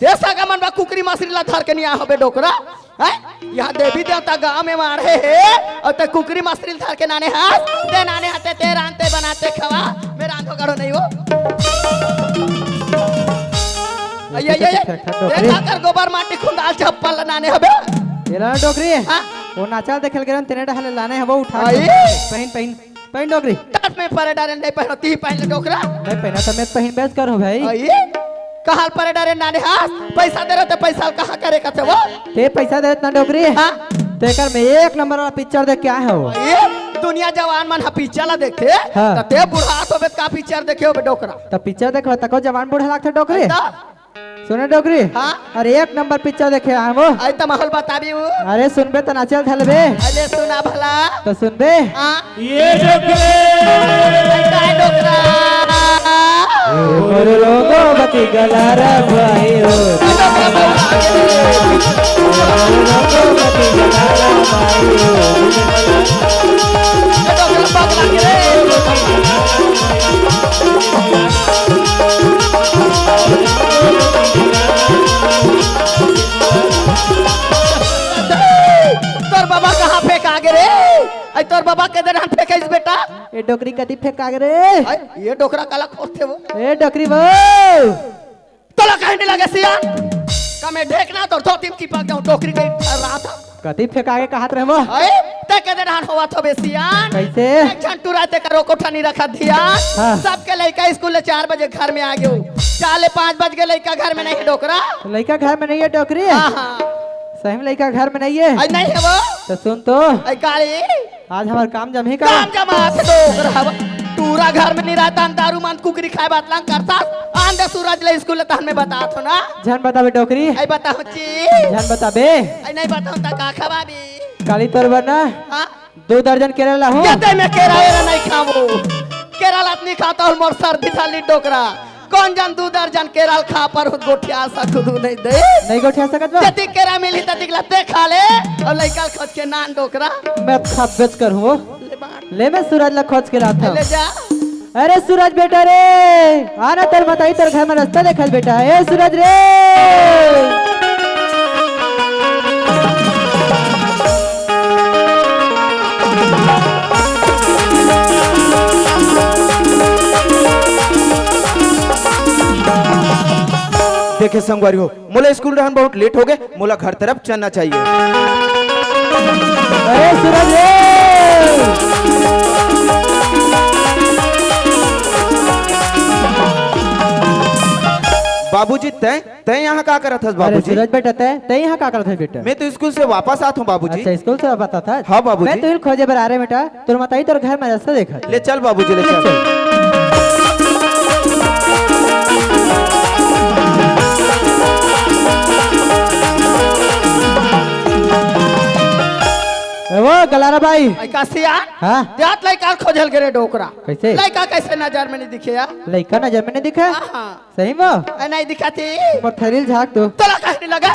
देसा का मन बा कुकरी मछली ला धर के नहीं होबे डोकरा है यहाँ देवी देवता गांव में मारे है और ते कुकरी मछली धर के नाने हाथ ते नाने हाथे ते रांते बनाते खवा मैं रांधो करो नहीं हो ये देखा कर गोबर माटी खुंदाल चप्पल नाने हबे ये ला डोकरी हाँ? वो नाचा देखेल गरन तेने ढाले लाने है वो उठा आई। पहन पहन पहन डोकरी तट में परे डारे नहीं पहनती पहन ले डोकरा नहीं पहना तो मैं पहन बेच कर हूँ भाई आई कहाल परे डारे नाने हाथ पैसा दे रहे तो पैसा कहाँ करे कथे वो ते पैसा दे इतना डोकरी हाँ? तेकर में एक नंबर वाला पिक्चर देख क्या है वो ये दुनिया जवान मन हा पिक्चर ला देखे हाँ। त ते बुढ़ा तो बे का पिक्चर देखे हो बे डोकरा तो पिक्चर देखो तको जवान बूढ़ा लागता डोकरी ता सुने डोकरी हाँ? अरे एक नंबर पिक्चर देखे आए वो आई त माहौल बताबी वो अरे सुनबे तो नाचल ढलबे अरे सुना भला तो सुनबे हाँ ये डोकरे आई काय डोकरा मोर लोगो बती गलारा भाई हो मोर लोगो बती गलारा भाई हो तोर बाबा कहाँ फेंक आगे रे आई तोर बाबा के दर फेंक बेटा ए डोकरी कदी फेंक रे आई ये डोकरा काला खोदते वो ए डोकरी वो तोला कहीं नहीं लगे सिया कमे ढेकना तो दो टीम की पक जाऊं डोकरी के रात कदी फेंक आगे कहात रहे वो आई ते के दर होवा तो बेसियान कैसे एक झंटू राते का रोकोठा नहीं रखा दिया हाँ। सबके लड़का स्कूल ले 4 बजे घर में आ गयो 4-5 बज के लड़का घर में नहीं डोकरा लड़का घर में नहीं है डोकरी हाँ हाँ सही में लड़का घर में नहीं है आई नहीं है वो तो सुन तो आई काली आज हमार काम जम ही का काम जमा से डोकरा पूरा घर में नहीं रहता दारू मान कुकरी खाए बात लांग करता आंधे सूरज ले स्कूल तहन में बता थो ना झन बतावे डोकरी आई बताओ ची झन बताबे आई नहीं बताऊं ता का खवाबी काली तोर बना हां 2 दर्जन केरला हूँ कहते मैं केराला नहीं खाबो केरला नहीं खाता हूं मोर सर्दी थाली डोकरा कौन जान 2 दर्जन केरल खा पर गोठिया सा खुद नहीं दे नहीं गोठिया सकत बा जति केरा मिली तति लते खा ले और लइका खोज के नान डोकरा मैं खा बेच कर हूँ ले बात ले मैं सूरज ला खोज के लाता ले हूँ जा अरे सूरज बेटा रे आना तर बताई तर घर में रास्ता देखल बेटा ए सूरज रे देखे संगवारी हो मोला स्कूल रहन बहुत लेट हो गए मोला घर तरफ चलना चाहिए अरे सूरज रे बाबूजी तय तय यहाँ का करत हस अरे बाबूजी सूरज बेटा तय यहाँ का करत है बेटा मैं तो स्कूल से वापस आत हूँ बाबूजी अच्छा स्कूल से पता था हाँ बाबूजी। मैं तो खोजे बर आ रहे बेटा तोर बताई तोर घर में रास्ता देखा ले चल बाबूजी ले चल वो गलारा भाई आई कासिया हाँ जात लइका खोजल करे डोकरा कैसे? लइका कैसे नजर में नहीं दिखे यार लड़का नजर में नहीं दिखा हाँ सही में आई नहीं दिखाती पत्थरील झाक दो तोला कहने लगा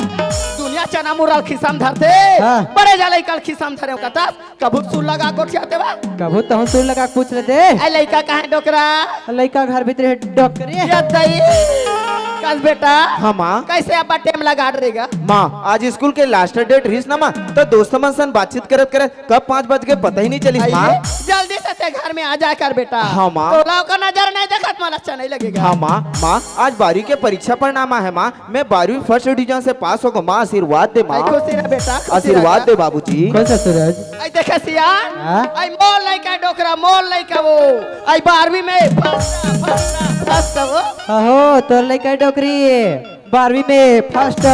दुनिया चना मुरल खिसाम धरते हाँ। बड़े जा लइका खिसाम धरे कता कबू सुन लगा गोठियाते बा कबू तो सुर लगा के पूछ लेते आई लइका कहां डोकरा लड़का घर भीतर है डॉक्टरी ये दई कल बेटा हाँ माँ कैसे अब टेम लगा रहेगा माँ आज स्कूल के लास्ट डेट रहीस ना माँ तो दोस्तों मन सन बातचीत करत करत कब 5 बज गए पता ही नहीं चली माँ आइए जल्दी से ते घर में आ जा कर बेटा। हाँ, माँ। तो लाओ का नजर नहीं देखत माल अच्छा नहीं लगेगा। हाँ माँ, माँ आज 12वीं के परीक्षा परिणाम है माँ, मैं 12वीं फर्स्ट डिवीजन से पास होगा माँ, आशीर्वाद दे माँ, आई खुशी रह बेटा, खुशी आशीर्वाद रह। दे बाबूजी। कौन सा सूरज? आई देखे सियान, हाँ? आई मोल लइका डोकरा, मोल लइका वो, आई 12वीं में फर्स्ट वो। अहो तोर लइका डोकरी 12वीं में फर्स्ट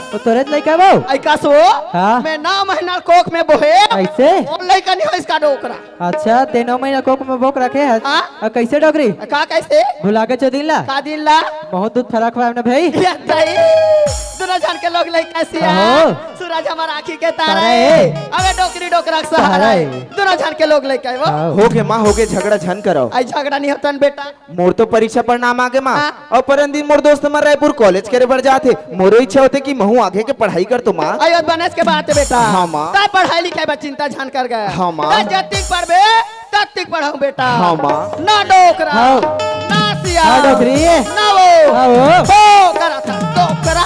वो तोरे लइका वो आई कसो, हाँ? मैं 9 महीना कोख में बोहे, कैसे? मोल लइका नहीं हो इसका डोकरा। अच्छा ते 9 महीना कोक में भोक रखे है। हाँ? और कैसे डोकरी? का कैसे? भुला के चोदिला का दिन ला? बहुत दूध फराक हुआ है ना भाई। ये ताई, दोनों जान के लोग लइका सिया, अहो। सूरज हमारा आँखी के तारा तारा है, है। अबे डोकरी डोकरा का सहारा सहारा है, है। दोनों जान के लोग लइका है वो। हाँ। हो गए माँ, हो गए, झगड़ा झन करो। आई झगड़ा नहीं होता न बेटा। मोर तो परीक्षा परिणाम आगे माँ, हाँ। और परन दिन मोर दोस्त हमारे रायपुर कॉलेज करे बढ़ जाते, मोरो इच्छा होते कि महू आगे के पढ़ाई कर तो माँ। आयो बनस के बात है बेटा। हाँ, माँ। ता पढ़ाई लिखाई बा चिंता जान कर गया। हाँ, माँ। ता जतिक पढ़बे ततिक पढ़ाऊं बेटा। हाँ, माँ। ना डोकरा, हाँ। ना सिया, हाँ, डोकरी। ना वो, हाँ, वो। वो करा था डोकरा।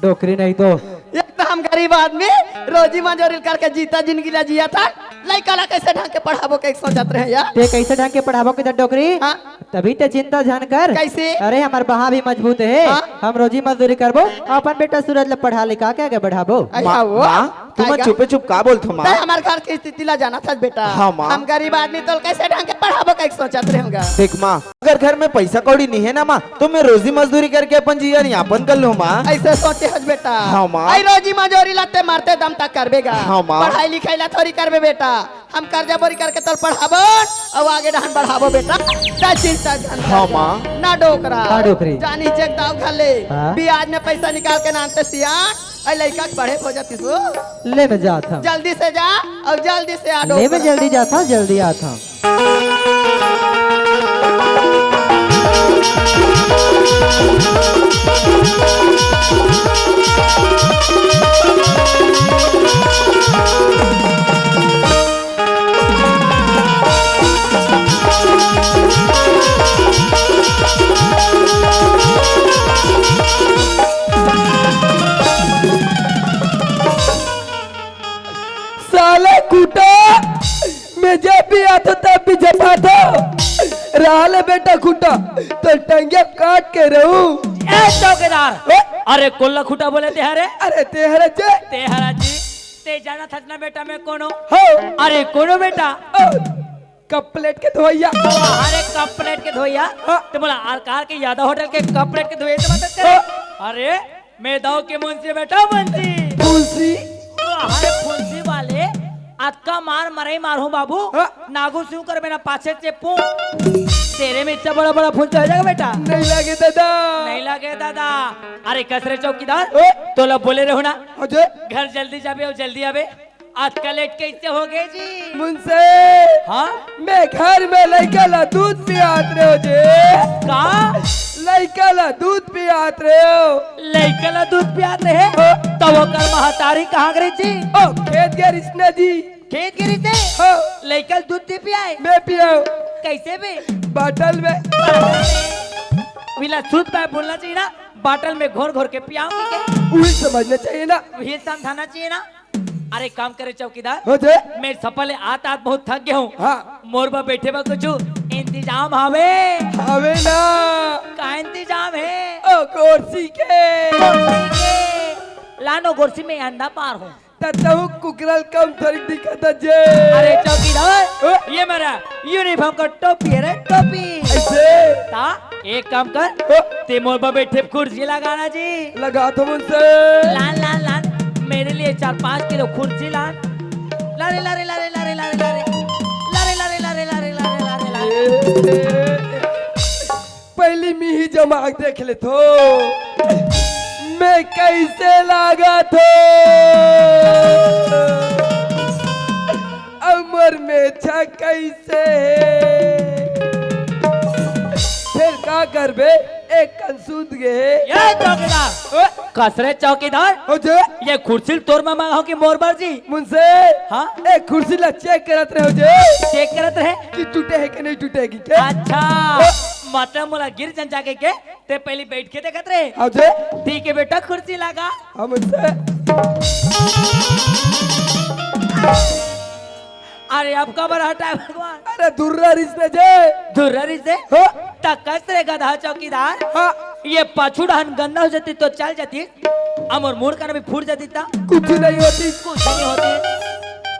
डोकरी नहीं तो एक तो हम गरीब आदमी रोजी मंजूरी करके जीता जिंदगी ला जिया था, लइका ला कैसे ढंग के पढ़ाबो के सोचत रहे यार। ते कैसे ढंग के पढ़ाबो के डोकरी? हाँ? तभी ते चिंता जान कर। कैसे? अरे हमार बहा भी मजबूत है। हाँ? हम रोजी मजदूरी करबो, अपन बेटा सूरज ले पढ़ा लिखा के आगे बढ़ाबो। आई माँ, हाँ वो, माँ तुम टाइगर। चुपे चुप का बोलते हो ते माँ? हमारे घर की स्थिति ला जाना था बेटा। हाँ, माँ। हम गरीब आदमी तो कैसे ढंग के पढ़ाबो के सोचत रहे होगा। देख माँ, अगर घर में पैसा कौड़ी नहीं है ना माँ, तो मैं रोजी मजदूरी करके अपन जीवन यापन कर लूँ माँ। ऐसे सोचे हज बेटा। हाँ, माँ। आई रोजी मजूरी लाते मारते दम तक करबेगा। हाँ, माँ। पढ़ाई लिखाई ला थोड़ी करबे बेटा, हम कर्जा बोरी करके तो पढ़ाबो और आगे ढहन बढ़ाबो बेटा। ता चिंता जान कर हाँ, जा। माँ। ना डोकरा, ना डोकरी। जानी चेक दाव खा ले, हाँ? ब्याज में पैसा निकाल के नानते सियान, आई लइका के पढ़े हो जाती सो। ले मैं जाता हूँ, जल्दी से जा और जल्दी से आ ले मैं डोकरा। जल्दी जाता हूँ, जल्दी आता हूँ। साले कुटा मैं जब भी आता तब भी जपाता रहले बेटा कुटा तो टंगे काट के रहूं। ए चौकीदार, अरे कोल्ला खुटा बोले तेहरे, अरे तेहरे जे तेहरा जी ते जाना था ना बेटा मैं कौन हूँ? हो अरे कोनो बेटा कप प्लेट के धोइया अरे कप प्लेट के धोइया तो बोला आरकार के यादव होटल के कप प्लेट के धोइया तो मत करे। अरे मैं दाव के मुंशी बेटा मुंशी तुलसी अरे फुंसी वाले आज का मार मरे मारू बाबू, हाँ। नागू सिंह कर मेरा पाछे चेपू, तेरे में इतना बड़ा बड़ा फुंसी हो जाएगा बेटा। नहीं लगे दादा नहीं लगे दादा। अरे कसरे चौकीदार हाँ। तो लो बोले रहो ना अजय घर जल्दी जाबे और जल्दी आबे, आज का लेट कैसे हो गए जी? मुझसे हाँ मैं घर में लड़का ला दूध पियात रहे हो जे का लड़का ला दूध पियात रहे हो। लइकला दूध पियात रहे तो वो कर महतारी कहाँ गई जी? ओ खेत गया रिश्ना जी खेत गिरी थे हो लइकल दूध दे पियाए मैं पियाओ कैसे बे? बाटल में विला सूद पे बोलना चाहिए ना, बाटल में घोर घोर के पियाऊंगी क्या? वही समझना चाहिए ना। वही समझाना चाहिए ना। अरे काम करे चौकीदार, हो जे मैं सफल आत आत बहुत थक गया हूँ। हाँ मोरबा बैठे बा कुछ इंतजाम हवे हवे ना का इंतजाम है? ओ कुर्सी के लानो कुर्सी में अंडा पार हो। ततहु कुकरल कम थोड़ी दिखता जे अरे चौकीदार ये मेरा यूनिफॉर्म का टोपी है रे टोपी। ऐसे ता एक काम कर ते मोरबा बैठे कुर्सी लगाना जी। लगा तो मुझसे लान लान लान मेरे लिए 4-5 किलो कुर्सी लान। लारे लारे लारे लारे लारे लारे लारे लारे लारे लारे लारे लारे लारे। पहली मी ही जमा देख ले तो मैं कैसे लागा तो अमर में छा कैसे फिर का कर बे एक कंसूद गए ये चौकीदार कसरे चौकीदार हो जे ये कुर्सी तोर में मांगा हो कि मोरबर जी? मुझसे हाँ एक कुर्सी ला चेक करत रहे हो जे चेक करत रहे। कि टूटे है कि नहीं टूटेगी क्या अच्छा मतलब मोला गिर जन जाके के ते पहले बैठ के देखत रहे। हो जे ठीक है बेटा कुर्सी लगा। हम मुझसे अरे अब कबर हटाए भगवान अरे दुर्रा रिश्ते जे धुर्ररी से हाँ तकस रे गधा चौकीदार हाँ ये पाछू डहन गन्ना हो जाती तो चल जाती अमर मुड़ का भी फूट जाती था कुछ नहीं होती कुछ नहीं होती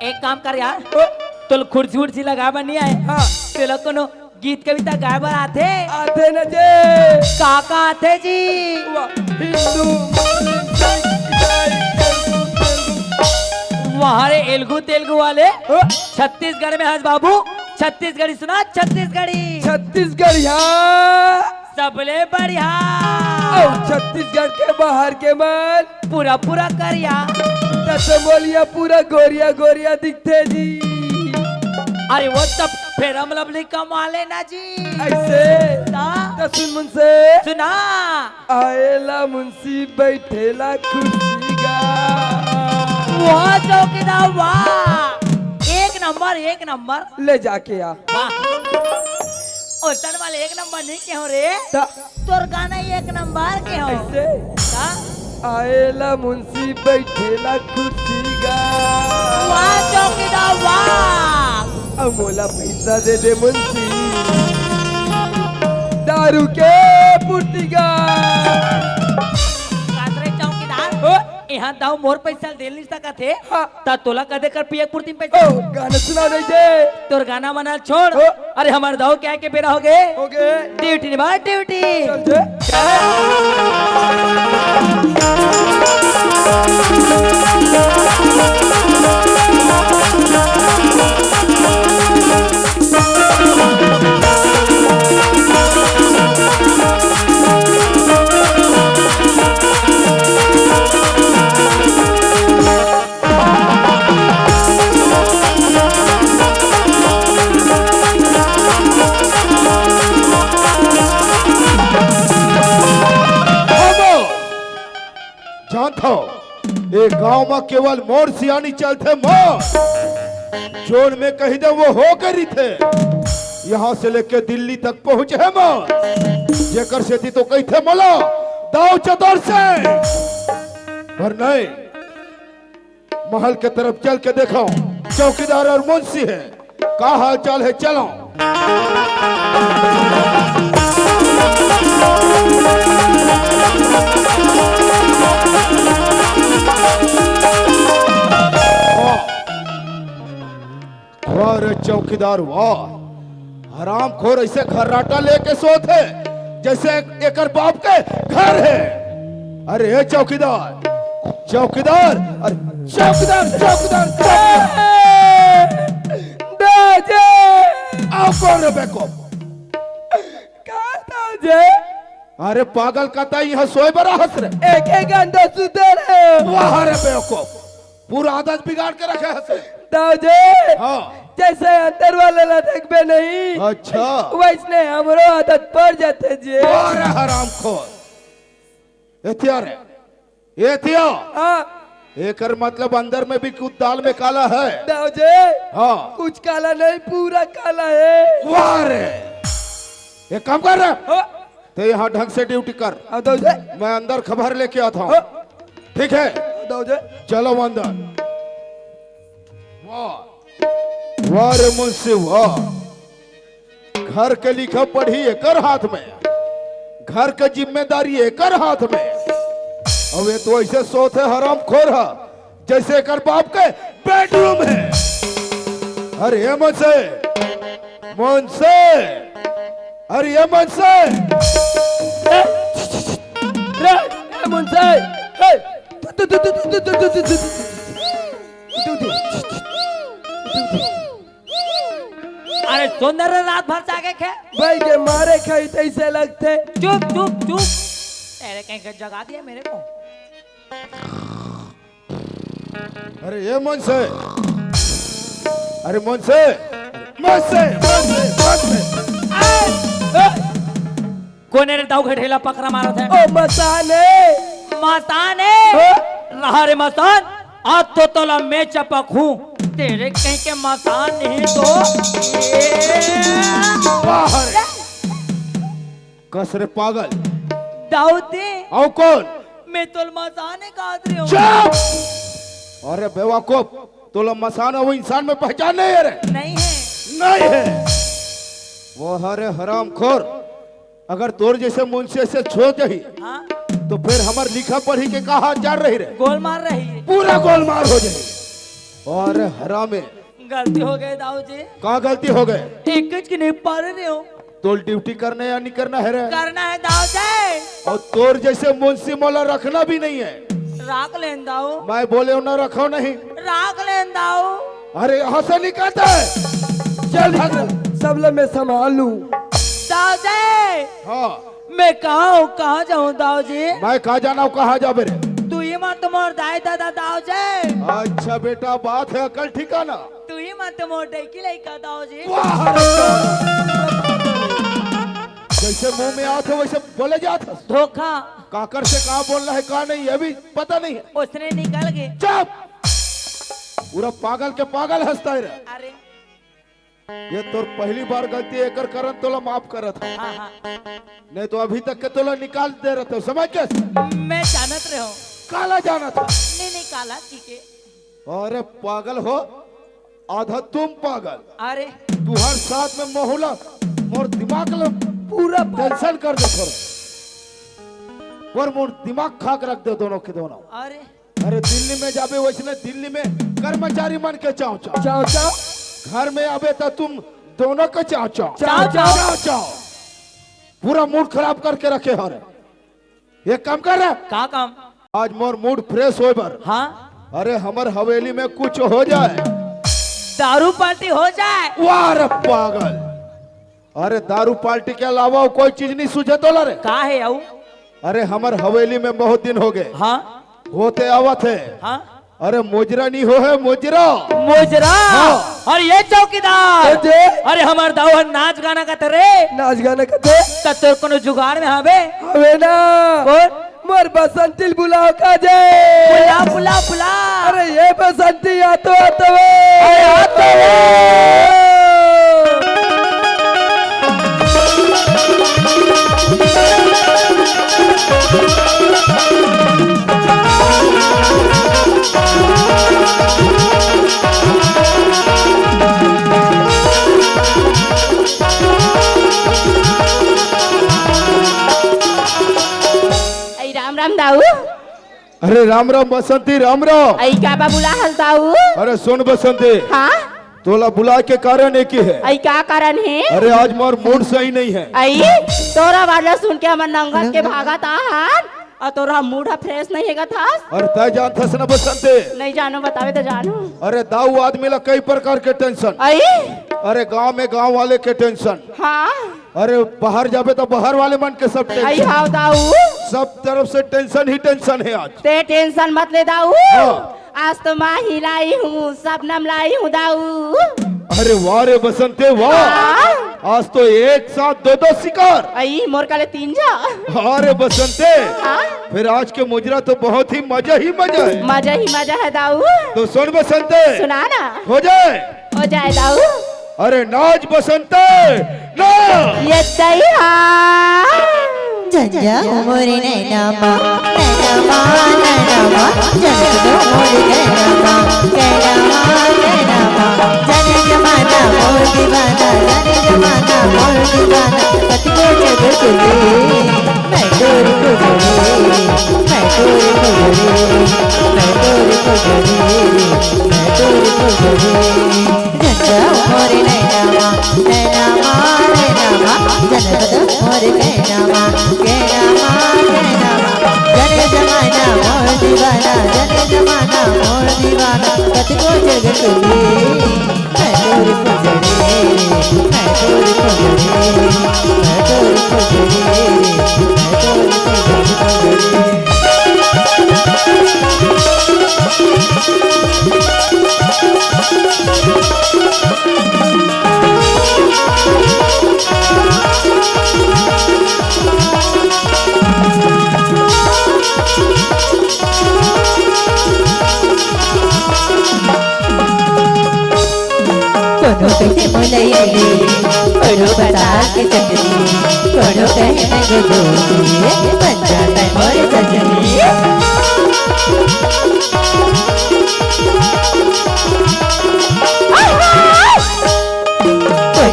एक काम कर यार हाँ, तो कुर्सी उर्सी लगावा नहीं आए हाँ तेलो कोनो गीत कविता गायबर आथे आते न जे काका आथे जी वाह, हिंदू मुस्लिम सिख ईसाई वहाँ रे एलगू तेलगू वाले हाँ, छत्तीसगढ़ में हंस बाबू छत्तीसगढ़ी सुना छत्तीसगढ़ी छत्तीसगढ़ यहाँ सबले बढ़िया और छत्तीसगढ़ के बाहर के मन पूरा पूरा करिया बोलिया पूरा गोरिया गोरिया दिखते जी अरे वो सब फिर हम लवली कमाले ना जी ऐसे ता सुन मुनसे सुना आएला मुंशी बैठेला कुर्सी गा वाह चौकीदार वाह एक नंबर ले जाके आ वाह ओसन वाले एक नंबर नहीं के हो रे ता तोर गाना एक नंबर के हो ऐसे ता आएला मुंशी बैठेला कुर्सी गा वाह चौकीदार वाह अब मोला पैसा दे दे मुंशी दारू के पुर्तिगा कातरे चौकीदार ओ यहाँ दाऊ मोर पैसा दे नहीं सकत थे हाँ ता तोला कदे कर पिए पूर्ति ओ पैसा गाना सुना नहीं दे तोर गाना मना छोड़ ओ। अरे हमारे दाऊ क्या के बेरा हो गए हो गए ड्यूटी निभा ड्यूटी चल जे जानता हो ये गांव में केवल मोर सियानी चलते मोर जोन में कही दे वो हो करी थे यहाँ से लेके दिल्ली तक पहुंचे है मोर जेकर से थी तो कही थे मोला दाव चतुर से पर नहीं महल के तरफ चल के देखो चौकीदार और मुंशी है का हाल चाल है चलो वाह रे चौकीदार वाह हराम खोर ऐसे घर्राटा लेके सोते जैसे एकर बाप के घर है अरे हे चौकीदार चौकीदार अरे चौकीदार चौकीदार दाजे आओ कौन रे बेको का दाजे अरे पागल कहता यहाँ सोए बड़ा हंस रहे एक एक घंटा सुधर है वाह रे बेको पूरा आदत बिगाड़ के रखे हंस रहे दाजे हाँ जैसे अंदर वाले लटक में नहीं अच्छा वैसने हमरो आदत पड़ जाते जे अरे हराम खोर एथिया रे एथिया हाँ एकर मतलब अंदर में भी कुछ दाल में काला है दाजे हाँ कुछ काला नहीं पूरा काला है वाह रे एक काम कर रहा हाँ तो यहाँ ढंग से ड्यूटी कर हाँ दाजे मैं अंदर खबर लेके आता हूँ हाँ ठीक है दाजे चलो अंदर वाह वाह रे मुंशी वाह घर के लिखा पढ़ी एकर हाथ में घर के जिम्मेदारी एकर हाथ में अब ये तो ऐसे सोते हराम खोर है जैसे एकर बाप के बेडरूम है अरे ये मुंशी मुंशी अरे ये मुंशी रे मुंशी हे तू अरे सुंदर रात भर जागे खे भाई के मारे खाई तैसे लगते चुप चुप चुप अरे कहीं का जगा दिया मेरे को अरे ये मुंशी अरे मुंशी मुंशी मुंशी मुंशी कोने रे दाऊ घटेला पकड़ा मारा था ओ मसाने मसाने रहा रे मसान आज तो तोला मैं चपक हूँ तेरे कहीं के मसान नहीं तो बाहर कसरे पागल दाऊदी आओ कौन मैं तो मसाने का आदमी हूँ चुप अरे बेवकूफ तोला मसान वो इंसान में पहचान नहीं है रे? नहीं है। नहीं है। वो हरे हराम खोर, अगर तोर जैसे मुंशी से छो जाही हाँ तो फिर हमार लिखा पढ़ी के कहा जा रही रे? गोल मार रही है। पूरा गोलमाल हो जाए। और हरामे गलती हो गई दाऊ जी। कहाँ गलती हो गए? एक की नहीं पा रहे हो। तो ड्यूटी करना या नहीं करना है रे? करना है दाऊ जी। और तोर जैसे मुंशी मौला रखना भी नहीं है। राख लेन दाऊ। मैं बोले ना रखो नहीं। राख लेन दाऊ। अरे यहाँ से निकलता है, चल भाग। सब लोग मैं संभाल लूं। दाऊ जी हाँ मैं कहाँ हूँ, कहाँ जाऊँ दाऊ जी? मैं कहा जाना हूँ, कहाँ जा बेरे? तू ही मत मोर दाई दादा दाऊ जी। अच्छा बेटा बात है अकल ठिकाना। तू ही मत मोर डेकी लइका दाऊ जी। वाह रे जैसे मुंह में आते वैसे बोले जाता। धोखा काकर से कहाँ बोलना है कहाँ नहीं ये भी पता नहीं है। उसने निकल गए। चुप, पूरा पागल के पागल हंसता है रे। अरे ये तो पहली बार गलती एकर करन तोला माफ करत था, हाँ हाँ नहीं तो अभी तक के तोला निकाल दे रहे थे। समझ के मैं जानत रहे हो। काला जाना था। नहीं निकाला ठीक है। अरे पागल हो, आधा तुम पागल। अरे तू हर साथ में मोहला मोर दिमाग लो पूरा टेंशन कर दे थोड़ा, और मोर दिमाग खाक रख दे दोनों के दोनों। अरे अरे दिल्ली में जाबे वैसने दिल्ली में कर्मचारी मन के चाव चाव, चाओ चाओ घर में आबे तो तुम दोनों के चाव चाव चाओ चाओ। चाव, पूरा मूड खराब करके रखे हो रे। ये काम कर रहा, का काम? आज मोर मूड फ्रेश हो बर। हाँ अरे हमर हवेली में कुछ हो जाए, दारू पार्टी हो जाए। वाह रे पागल। अरे दारू पार्टी के अलावा कोई चीज नहीं सूझे तो रे? का है आऊ? अरे हमर हवेली में बहुत दिन हो गए हाँ होते आवत है। हाँ अरे मुजरा नहीं हो है, मुजरा मुजरा। हाँ। और ये चौकीदार। दे अरे हमार दाऊ नाच गाना का रे। नाच गाना का दे तोर कोनो जुगाड़ में हवे? हवे ना बोल। मोर बसंती बुलाओ का जे। बुला बुला बुला। अरे ये बसंती आतो आतो अरे आतो राम राम दाऊ। अरे राम राम बसंती, राम राम। आई का बा बुला हल दाऊ? अरे सुन बसंती, हाँ तोला बुला के कारण एक ही है। आई का कारण है? अरे आज मोर मूड सही नहीं है। आई तोरा वाला सुन के हमर नंगत के भागत आहन और तोरा मूड फ्रेश नहीं हैगा था। और तय जानथस ना बसंती? नहीं जानो, बतावे तो जानो। अरे दाऊ आदमी ला कई प्रकार के टेंशन। आई अरे गांव में गांव वाले के टेंशन, हाँ अरे बाहर जाबे तो बाहर वाले मन के सब आई टेंशन। हाउ दाऊ। सब तरफ से टेंशन ही टेंशन है आज। ते टेंशन मत ले दाऊ। हाँ। आज तो माँ ही लाई हूँ, सबनम लाई हूँ दाऊ। अरे वाह रे बसंते वाह, हाँ। आज तो एक साथ दो दो शिकार। आई मोर काले तीन जा। अरे बसंते, हाँ फिर आज के मुजरा तो बहुत ही मजा है। मजा ही मजा है दाऊ। तो सुन बसंते, सुना ना। हो जाए। हो जाए दाऊ। अरे नाच बसंते नाच। ये दया जंजा मोरे नैनामा नैनामा नैनामा जंजा मोरे नैनामा नैनामा नैनामा जाने जमाना मोर दीवाना, जाने जमाना मोर दीवाना। कति को जगह तुझे मैं डोर को जड़े, मैं डोर को जड़े, मैं डोर को जड़े, मैं डोर को जड़े। जंजा मोरे नैनामा नैनामा नैनामा जनपद मोरे नैनामा नैनामा नैनामा जने जमाना मोर दीवाना, जने जमाना मोर दीवाना। कति को जगह तुझे मैं डोर को जड़े, मैं डोर को जड़े, मैं डोर को जड़े, मैं डोर को जड़े। कोनो कहे मुलैली, कोनो बतास के चटनी, कोनो कहे मैं गोदोली, बन जाता मोर सजनी।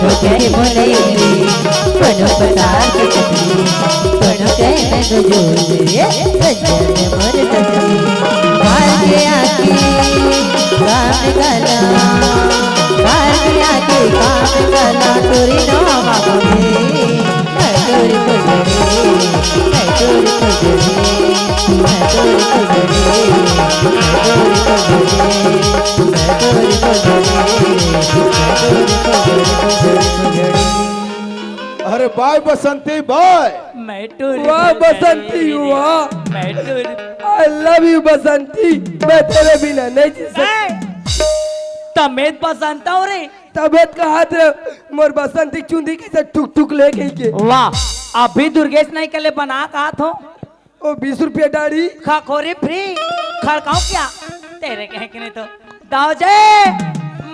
कोनो कहे मोले कोनो पतार के चकली कोनो कहे मैं गजोले रंजन मोर तकली भाग्य आके काम गला भाग्य आके काम गला तोरी नो मांगे मैं तोरी को जड़े मैं तोरी को जड़े मैं तोरी को जड़े मैं तोरी को जड़े अरे बाय बसंती बाय। मैं टूरी वाह बसंती वाह, मैं टूरी आई लव यू बसंती, मैं तेरे बिना नहीं जी सकता। तमें पसंद था रे। तबियत का हाथ रे मोर बसंती चुंदी के टुक टुक ले गई के। वाह अभी दुर्गेश नहीं के लिए बना कहा थो ओ 20 रुपया डाड़ी खाखोरी फ्री खड़काऊ क्या तेरे कहे कि नहीं तो दाओ जे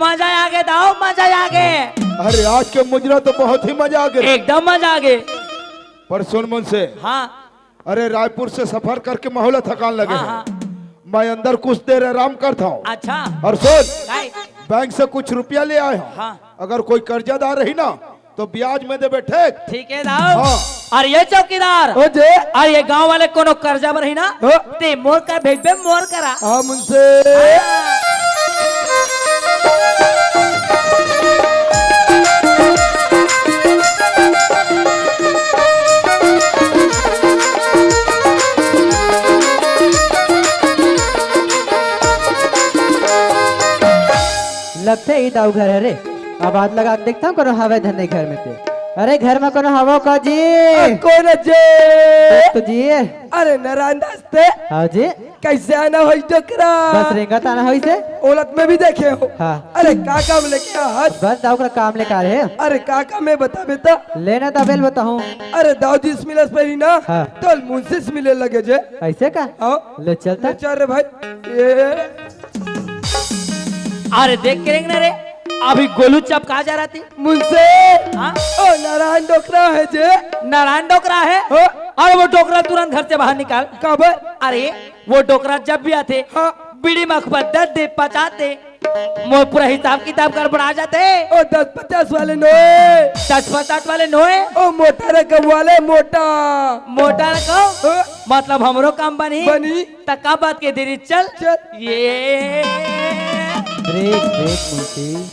मजा आ गए दाओ मजा आ गए। अरे आज के मुजरा तो बहुत ही मजा आ गया। एकदम मजा आ गए। पर सुन मुझसे, हाँ अरे रायपुर से सफर करके माहौल थकान लगे हाँ, हैं। हाँ। मैं अंदर कुछ देर आराम करता हूँ। अच्छा और सुन, काय? बैंक से कुछ रुपया ले आया हूँ। हाँ। अगर कोई कर्जादार रही ना तो ब्याज में दे बैठे। ठीक है दाओ। हाँ। और ये चौकीदार ओ जे और ये गांव वाले कोनो कर्जा में रही ना हाँ। ते मोर का भेज दे मोर करा। हाँ मुझसे लगते ही दाऊ घर है रे। अब हाथ लगा के देखता हूँ कोनो हवा धंधे घर में पे। अरे घर में कोनो हवा का जी कौन जे तो जी अरे नारायण दास्ते हाँ जी कैसे आना हो टकरा बस रेंगा ताना हो इसे औलत में भी देखे हो। हाँ। अरे काका में लेके हाथ बस दाऊ का काम लेकर है। अरे काका में बता बेटा लेना था बेल बताऊँ अरे दाऊदी मिलस पे ही ना हाँ। तो मुंसिस मिले लगे जे ऐसे का आओ ले चलता चल रे भाई ये अरे देख के रेंगना रे अभी गोलू चपका जा रहा थी मुंसे हाँ? ओ नारायण डोकरा है जे नारायण डोकरा है हो और वो डोकरा तुरंत घर से बाहर निकाल। कब अरे वो डोकरा जब भी आते हाँ बीड़ी मखबत 10 दे 50 दे मोर पूरा हिसाब किताब गड़बड़ा जाते। ओ 10-50 वाले नोए 10-50 वाले नोए ओ मोटा रकम वाले मोटा मोटा रखो हाँ। मतलब हमरो काम बनी बनी। तका बात के देरी चल चल ये ब्रेक ब्रेक मुंशी।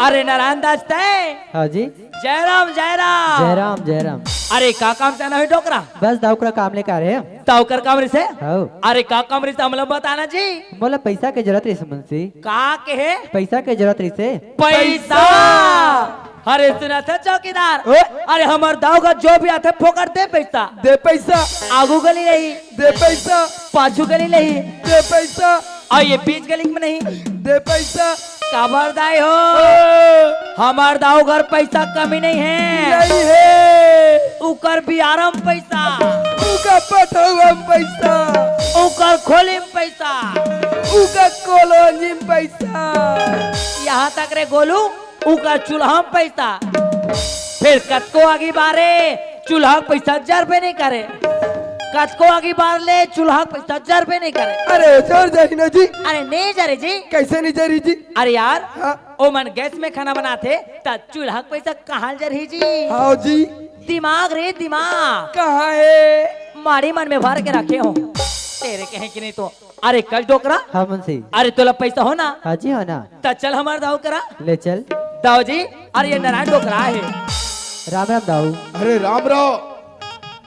अरे नारायण दास है हाँ जी जयराम जयराम जयराम जयराम। अरे का काम से ना हुई डोकरा बस दाऊ का काम लेकर है। ताउकर कामरी से हाँ अरे का कामरी से हमला बताना जी बोला पैसा के जरूरत रही मुंशी। का के है पैसा के जरूरत रही से पैसा। अरे सुना था चौकीदार ओए। अरे हमार दाव का जो भी आता फोकट दे पैसा दे पैसा आगू गली नहीं दे पैसा पाछू गली नहीं दे पैसा और ये बीच गली में नहीं दे पैसा खबरदार हो हमार दाव घर पैसा कमी नहीं है नहीं है उकर बिहारम पैसा उका पठौआ पैसा उकर खोली में पैसा उका कॉलोनी में पैसा यहाँ तक रे गोलू उकर चूल्हा में पैसा फिर कतको आगे बारे चूल्हा के पैसा 1000 रुपए नहीं करे कतको आगे बार ले चूल्हा के पैसा 1000 रुपए नहीं करे। अरे जोर जाही ना जी अरे नहीं जा रे जी कैसे नहीं जा रही जी अरे यार हाँ। ओ मन गैस में खाना बनाते तब चूल्हा के पैसा कहाँ जा रही जी हाँ जी दिमाग रे दिमाग कहाँ है मारी मन में भर के रखे हो तेरे कहे कि नहीं तो अरे कल डोकरा हाँ मुंशी। अरे तोला पैसा हो ना हाँ जी हो ना तो चल हमारा दाव करा ले चल। दाव जी अरे ये नारायण डोकरा है राम राम दाऊ। अरे राम राव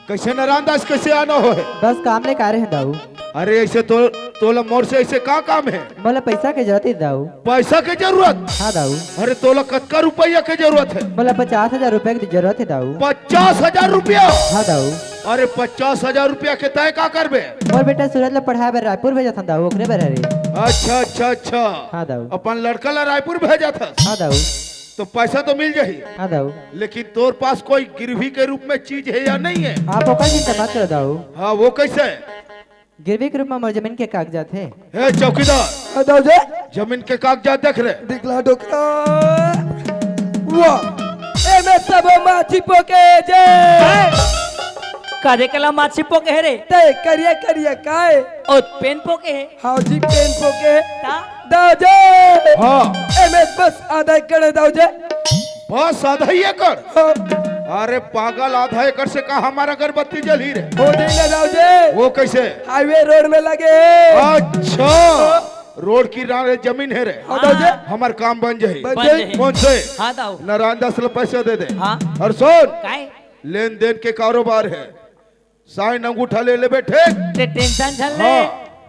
कैसे नारायण दास कैसे आना हो है? बस काम लेकर आ रहे हैं दाऊ। अरे ऐसे तोला मोर से ऐसे का काम है? बोला पैसा के जरूरत है दाऊ। पैसा की जरूरत? हाँ दाऊ। अरे तोला कतका रुपया की जरूरत है? बोला 50,000 रुपए की जरूरत है दाऊ। 50,000 रुपया? हाँ दाऊ। अरे 50,000 रुपया के तय का करबे? और बेटा सूरत में पढ़ाए बार रायपुर भेजा था दाऊ ओकरे बार रे। अच्छा अच्छा अच्छा हाँ दाऊ। अपन लड़का ला रायपुर भेजा था हाँ दाऊ। तो पैसा तो मिल जाही हाँ दाऊ। लेकिन तोर पास कोई गिरवी के रूप में चीज है या नहीं है? आप ओकर चिंता मत करो दाऊ। हाँ वो कैसे? गिरवी के रूप में हमारे जमीन के कागजात है। हे चौकीदार हाँ दाऊ जी जमीन के कागजात देख रहे? दिखला डोकरा वाह ए मैं सब माछी पोके जे कादे कला माछी पोके है रे ते करिए करिए काय और पेन पोके है हाँ जी पेन पोके ता दाऊ जी हाँ ए मैं बस आधा करे दाऊ जी बस आधा ही एकड़। अरे पागल, आधा एकड़ से कहा हमारा अगरबत्ती जल ही रे। हो देगा दाऊ जी, वो कैसे? हाईवे रोड में लगे। अच्छा, रोड की जमीन है रे। दाऊ जी, हमार काम बन जाए। बन जाए। कौन से? हाँ दाऊ। नारायण दास ले पैसे दे दे। हाँ। और सुन, काय लेन देन के कारोबार है, साइन अंगूठा ले ले बैठे। ते टेंशन झल ले।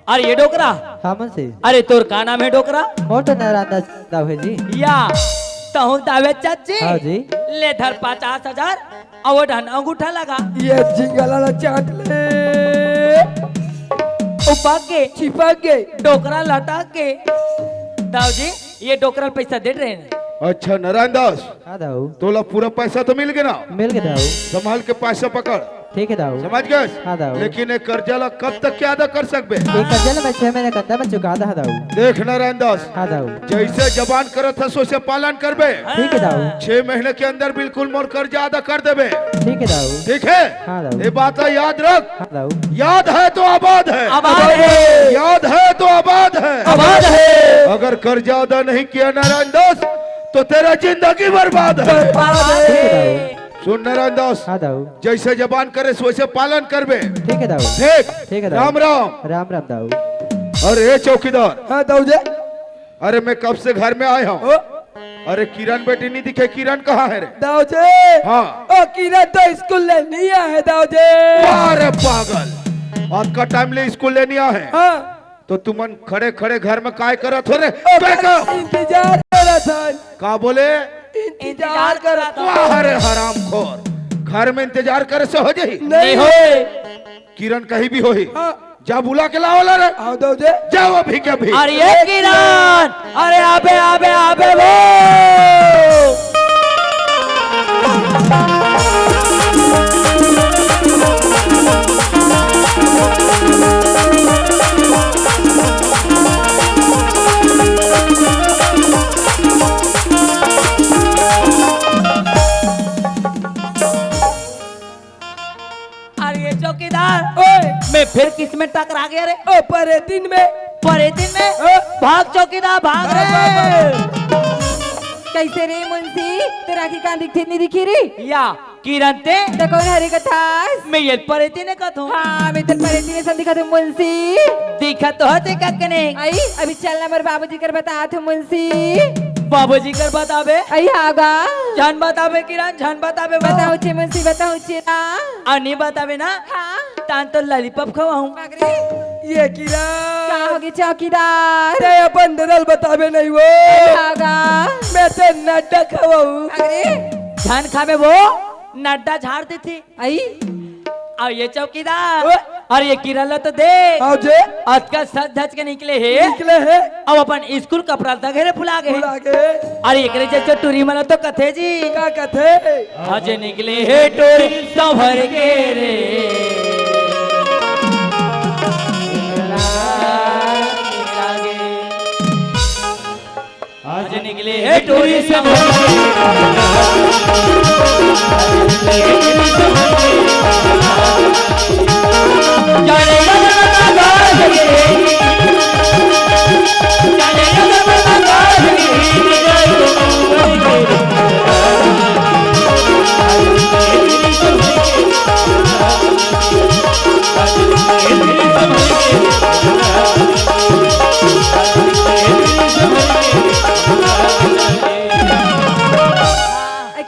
अरे ये डोकरा, हाँ मुंशी, अरे तोर का नाम है डोकरा? मोटो नारायण दाऊ है जी। या तहु दावे चाची। हाँ जी। ले धर 50,000 और ढन अंगूठा लगा। ये जिंगला चाट ले, उपक के चिपक गए। डोकरा लटा के। दाऊ जी, ये डोकरा पैसा दे रहे हैं। अच्छा नारायण दास, हाँ दाऊ, तोला पूरा पैसा तो मिल गया ना? मिल गया दाऊ। संभाल के पैसा पकड़, ठीक है दाऊ। समझ गए? हाँ दाऊ। लेकिन एक कर्जा ला कब तक क्या अदा कर सकबे? एक कर्जा में 6 महीने करता मैं चुका था दाऊ। देख नारायण दास, हाँ दाऊ, जैसे जबान करत है सोचे पालन करबे। ठीक है दाऊ। 6 महीने के अंदर बिल्कुल मोर कर्जा अदा कर देबे। ठीक है दाऊ। ठीक है? हाँ दाऊ। ये बात याद रख। हाँ दाऊ। याद है तो आबाद है। आबाद है। याद है तो आबाद है। आबाद है। अगर कर्जा अदा नहीं किया नारायण दास तो तेरा जिंदगी बर्बाद है। ठीक है दाऊ। सुन नारायण दास, हाँ दाऊ। जैसे जबान करे वैसे पालन करबे। ठीक है दाऊ। देख, ठीक है दाऊ। राम राम। राम राम दाऊ। अरे चौकीदार, हाँ दाऊ जी, अरे मैं कब से घर में आया हूँ। अरे किरण बेटी नहीं दिखे, किरण कहाँ है रे? दाऊ जी। हाँ। ओ किरण तो स्कूल ले नहीं आए दाऊ जी। अरे पागल, आज का टाइम ले स्कूल लेने आ है। हाँ, तो तुमन खड़े खड़े घर में काय करत हो रे? इंतजार कर रहा था। का बोले? इंतजार कर रहा था। अरे हरामखोर, घर में इंतजार करे से हो जाही? नहीं हो। किरण कहीं भी होही, हाँ, जा बुला के लाओ ला रे। आओ दाऊ जी। जाओ अभी के अभी। अरे ये किरण, अरे आबे आबे आबे वो। अरे ये चौकीदार, ओए, मैं फिर किस में टकरा गया रे? ओ परे दिन में। परे दिन में भाग चौकीदार, भाग रे। कैसे रे मुंशी, तेरा की कान दिखती नहीं दिखी रे? या किरण ते तो कौन हरी कथास? मैं ये परे दिन का तू। हाँ, मैं तो परे दिन से दिखा तू मुंशी। दिखा तो है का कने? आई अभी चलना मेरे बाबूजी कर बता तू मुंशी। बाबूजी कर बतावे। आई आगा जान बतावे किरण, जान बतावे। बताओ चे मुंशी, बताओ चे ना। अनि बतावे ना, हाँ, तान तो लॉलीपॉप खवाऊं। मगरे ये क्या किरण होगी चौकीदार? ते अपन दरल बतावे नहीं वो। आगा मैं ते नाटक खवाऊं। मगरे धान खावे वो नड्डा झाड़ दी थी। आई और ये चौकीदार, और ये किरण तो देख, आओ जे, आज का सच धज के निकले है। निकले है। अब अपन स्कूल कपड़ा तक घेरे फुला गए। बुला के अरे एकरे जैसे टूरी मला तो कथे जी। का कथे? आज निकले है टोरी संभर के रे। आज निकले है टोरी संभर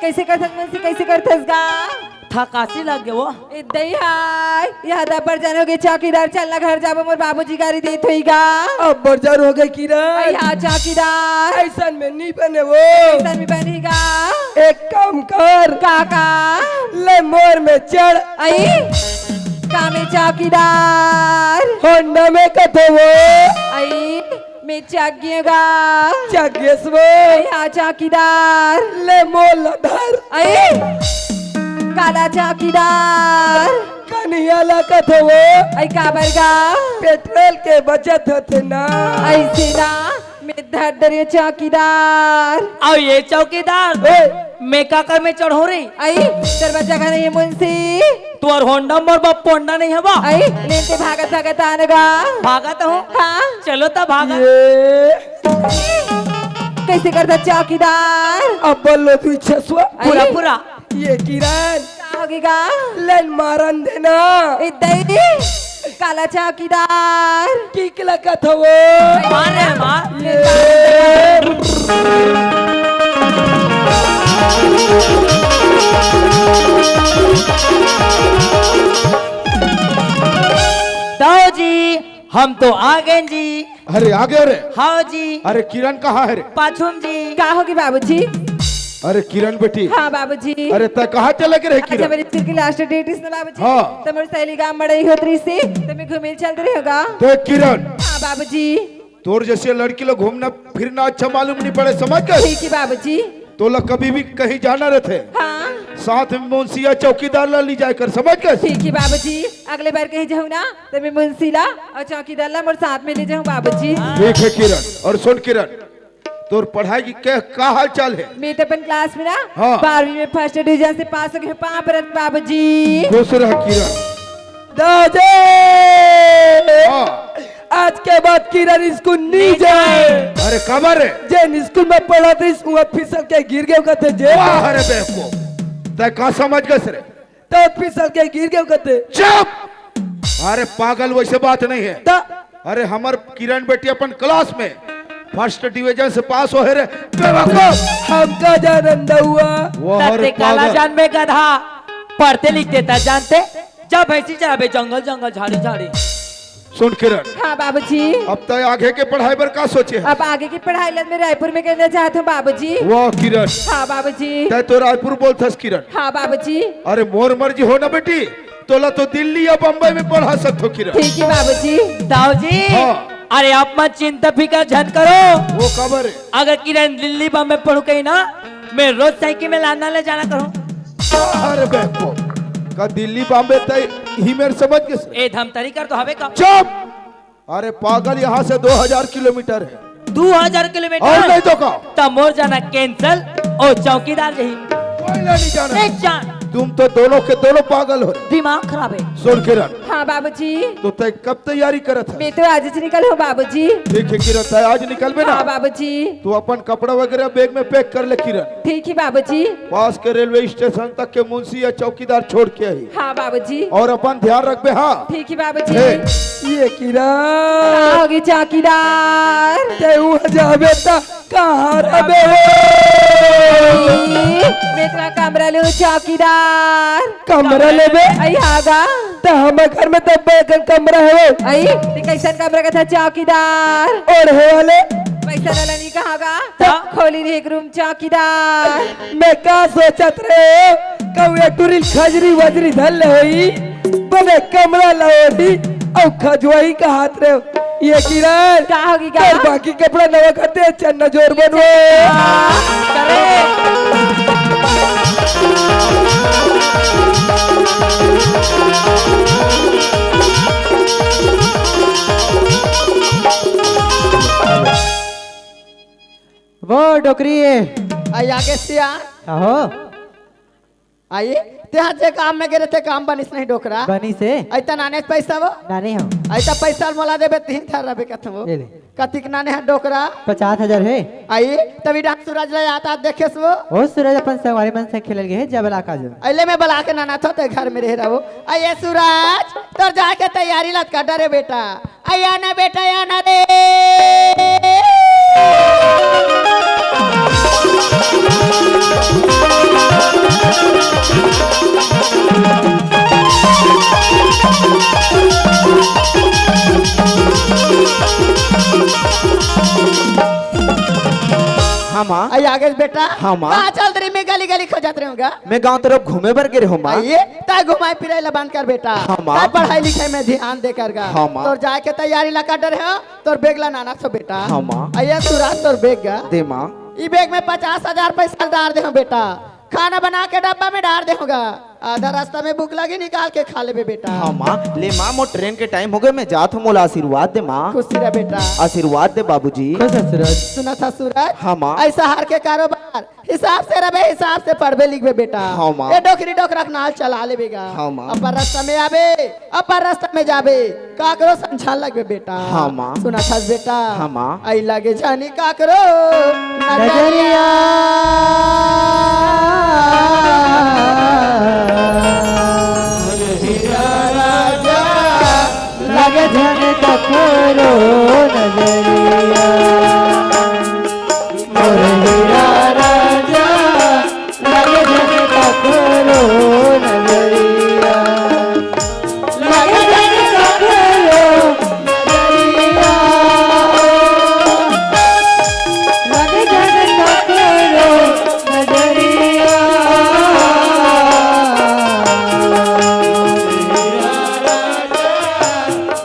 कैसे कर सकते मुंशी, कैसे करथस गा? थकासी लग गए वो। इद्दई हाय यह दबर जानोगे चौकीदार, चलना घर जाबो मोर बाबूजी गाड़ी देत होईगा। अब बर्जर हो गए किरण। आई हाँ चौकीदार, ऐसा में नहीं बने वो। ऐसा भी बनेगा। एक काम कर, काका ले मोर में चढ़। आई कामे चौकीदार, होंडा में कथे वो। आई मैं चगिएगा। चगेस वो। आई हाँ चौकीदार, ले मोल धर। आई काला चौकीदार, कन्हैया ला कथे वो। आई काबरगा पेट्रोल के बचत होते ना। ऐसे ना मैं धर दरियो चौकीदार। और ये चौकीदार मैं काकर में चढ़ो रही। आई तेरे बच्चा का नहीं है मुंशी। तुअर होंडा मोर बाप पोंडा नहीं है बा। आई लेते भागत भागत आनेगा। भागा तो हूँ। हाँ चलो तो भागा। कैसे करता चौकीदार? अब बोलो तू छसुआ पूरा पूरा ये किरण क्या होगेगा? लाइन मारन देना इतनी काला चौकीदार की लगा था वो मारे मार दाऊ जी हम तो आ गए जी। अरे आगे रे। हाँ जी। अरे किरण कहाँ है रे? पाछुम जी। क्या होगी बाबूजी? अरे किरण बेटी। हाँ बाबूजी। अरे तय कहाँ चले गए रे अच्छा किरण? मेरी स्कूल की लास्ट डेट इस ना बाबूजी। हाँ। तो मेरी सहेली गांव मड़ई होतरी से तो मैं घूमे चल रही होगा। देख किरण, हाँ बाबूजी। तोर जैसे लड़की लोग घूमना फिरना अच्छा मालूम नहीं पड़े, समझ गए? ठीक है बाबूजी। तो लोग कभी भी कहीं जाना रहते हाँ साथ में मुंशिया चौकीदार ला ली जाकर, समझ गए? ठीक है बाबूजी। अगले बार कहीं जाऊँ ना तो मैं मुंशीला और चौकीदार ला मोर साथ में ले जाऊँ बाबूजी। ठीक है किरण। और सुन किरण, तोर पढ़ाई की क्या हाल चाल है? मैं तो अपन क्लास में ना हाँ। 12वीं में फर्स्ट डिवीजन से पास हो गए पापरत बाबूजी। खुश रह किरण। दादा हाँ। आज के बाद किरण स्कूल नहीं जाए। अरे कमर है जे स्कूल में पढ़ा थे वहाँ फिसल के गिर गए कहते जे अरे बेवकूफ, तय कहाँ समझ गए रे? तो फिसल के गिर गए कहते चुप। अरे पागल, वैसे बात नहीं है। ता अरे हमार किरण बेटी अपन क्लास में फर्स्ट डिवीजन से पास हो रे बेवकूफ। हमका जानंदा हुआ वो और तते काला पागल। जान में गधा पढ़ते लिखते था जानते जब भैंसी चराबे जंगल जंगल झाड़ी झाड़ी। सुन किरण, हाँ बाबूजी। अब तय आगे के पढ़ाई पर क्या सोचे है? अब आगे की पढ़ाई लग मैं रायपुर में करना चाहता हूँ बाबूजी। वाह किरण, हाँ बाबूजी। तय तो रायपुर बोलथस किरण। हाँ बाबूजी। अरे मोर मर्जी हो ना बेटी, तोला तो दिल्ली या बम्बई में पढ़ा सकते हो किरण। ठीक है बाबूजी। दाऊ जी हाँ। अरे आप मत चिंता फिकर झन करो। वो खबर है। अगर किरण दिल्ली बम्बई पढ़ू कहीं ना मैं रोज साइकिल में लाना ले जाना करूँ। अरे बेवकूफ, का दिल्ली बॉम्बे तय ही मेरे समझ के ए धमतरी कर तो हवे का चुप। अरे पागल, यहाँ से 2000 किलोमीटर है। 2000 और किलोमीटर नहीं तो का तब मोर जाना कैंसल और चौकीदार यही कोई नहीं जाना। नहीं जान तुम तो दोनों के दोनों पागल हो रहे। दिमाग खराब है। सुन किरण, हाँ बाबूजी। तो तय कब तैयारी करत है? मैं तो आज से निकल हूँ बाबूजी। ठीक है किरण, तय आज निकल में हाँ ना। बाबूजी। तू अपन कपड़ा वगैरह बैग में पैक कर ले किरण। ठीक है बाबूजी। पास के रेलवे स्टेशन तक के मुंशी या चौकीदार छोड़ के आई। हाँ बाबूजी। और अपन ध्यान रखबे। हाँ ठीक है बाबूजी। हे। ये किरण होगी चौकीदार। ते वहाँ जाबे ता कहाँ रबे मैं तुम्हारा कमरा लूँ चौकीदार। कमरा लेबे आई आगा तो हमारे घर में तो बेगन कमरा है आई ते कैसन कमरा का था चौकीदार। और है वाले पैसा वाला नहीं कहागा तो खोली रही एक रूम चौकीदार। मैं का सोचत रे कौए टुरिल खजरी वजरी धल होई बने कमरा लाओडी और खजवाई का हाथ रे ये किरण क्या होगी कर क्या बाकी कपड़ा नवा करते चन्ना जोर बनवे वो डोकरी है आई आगे सिया आहो आई तेहा जे काम में गिरे थे काम बनिस नहीं डोकरा। बनी से ऐता नाने से पैसा वो नानी हो ऐसा पैसा मोला देबे 3 थार रबे कथम वो ये ले कतिक नाने है डोकरा। 50,000 है। आई तभी डांस सूरज ले आता देखे वो ओ सूरज अपन संगवारी मन से खेलल गए जबला का जो अले में बुला के नाना था ते घर में रह रहो। आइए सूरज तोर जाके तैयारी लत कर डरे बेटा। आया ना बेटा या ना रे। हाँ माँ। आई आगे बेटा। हाँ, माँ। कहाँ चल रही मैं गली गली खोजत रहूंगा। मैं गांव तरफ घूमे बर गिरे हूँ माँ। आइए ताय घुमाई फिराई ला बंद कर बेटा। हाँ, माँ। ताय पढ़ाई लिखाई में ध्यान दे कर गा। हाँ, माँ। तोर जाके तैयारी ला कर डरे हो तोर बैग ला नाना सो बेटा। हाँ, माँ। आइए सूरज तोर बैग गा दे माँ। ई बैग में 50,000 पैसा डाल दे हो बेटा। खाना बना के डब्बा में डाल दे होगा। आधा रास्ता में भूख लगी निकाल के खा ले बेटा। हाँ माँ, ले माँ मो ट्रेन के टाइम हो गए, मैं जात हूँ, मोला आशीर्वाद दे माँ। खुशी रह बेटा। आशीर्वाद दे बाबूजी। खुश है सूरज। सुना था सूरज? हाँ माँ। ऐसा हार के कारोबार हिसाब से रहे, हिसाब से पढ़बे लिखबे बेटा। हाँ माँ। ये डोकरी डोकरा नाल चला ले बेगा। हाँ माँ। अपर रास्ता में आबे, अपर रास्ता में जाबे, काकरो समझा लगबे बेटा। हाँ माँ। सुना था बेटा? हाँ माँ। आई लगे जानी काकरो नजरिया। लगे जाने का खोरो नजरिया, मोरे हीरा राजा, लगे जाने का खोरो नजरिया, लगे जाने का खोरो नजरिया, लगे जाने का खोरो नजरिया।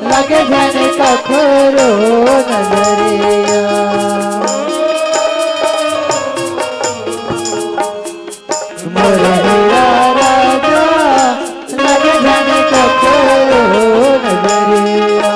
लगे जाने का खोरो नजरिया, मोरे हीरा राजा, लगे जाने का खोरो नजरिया।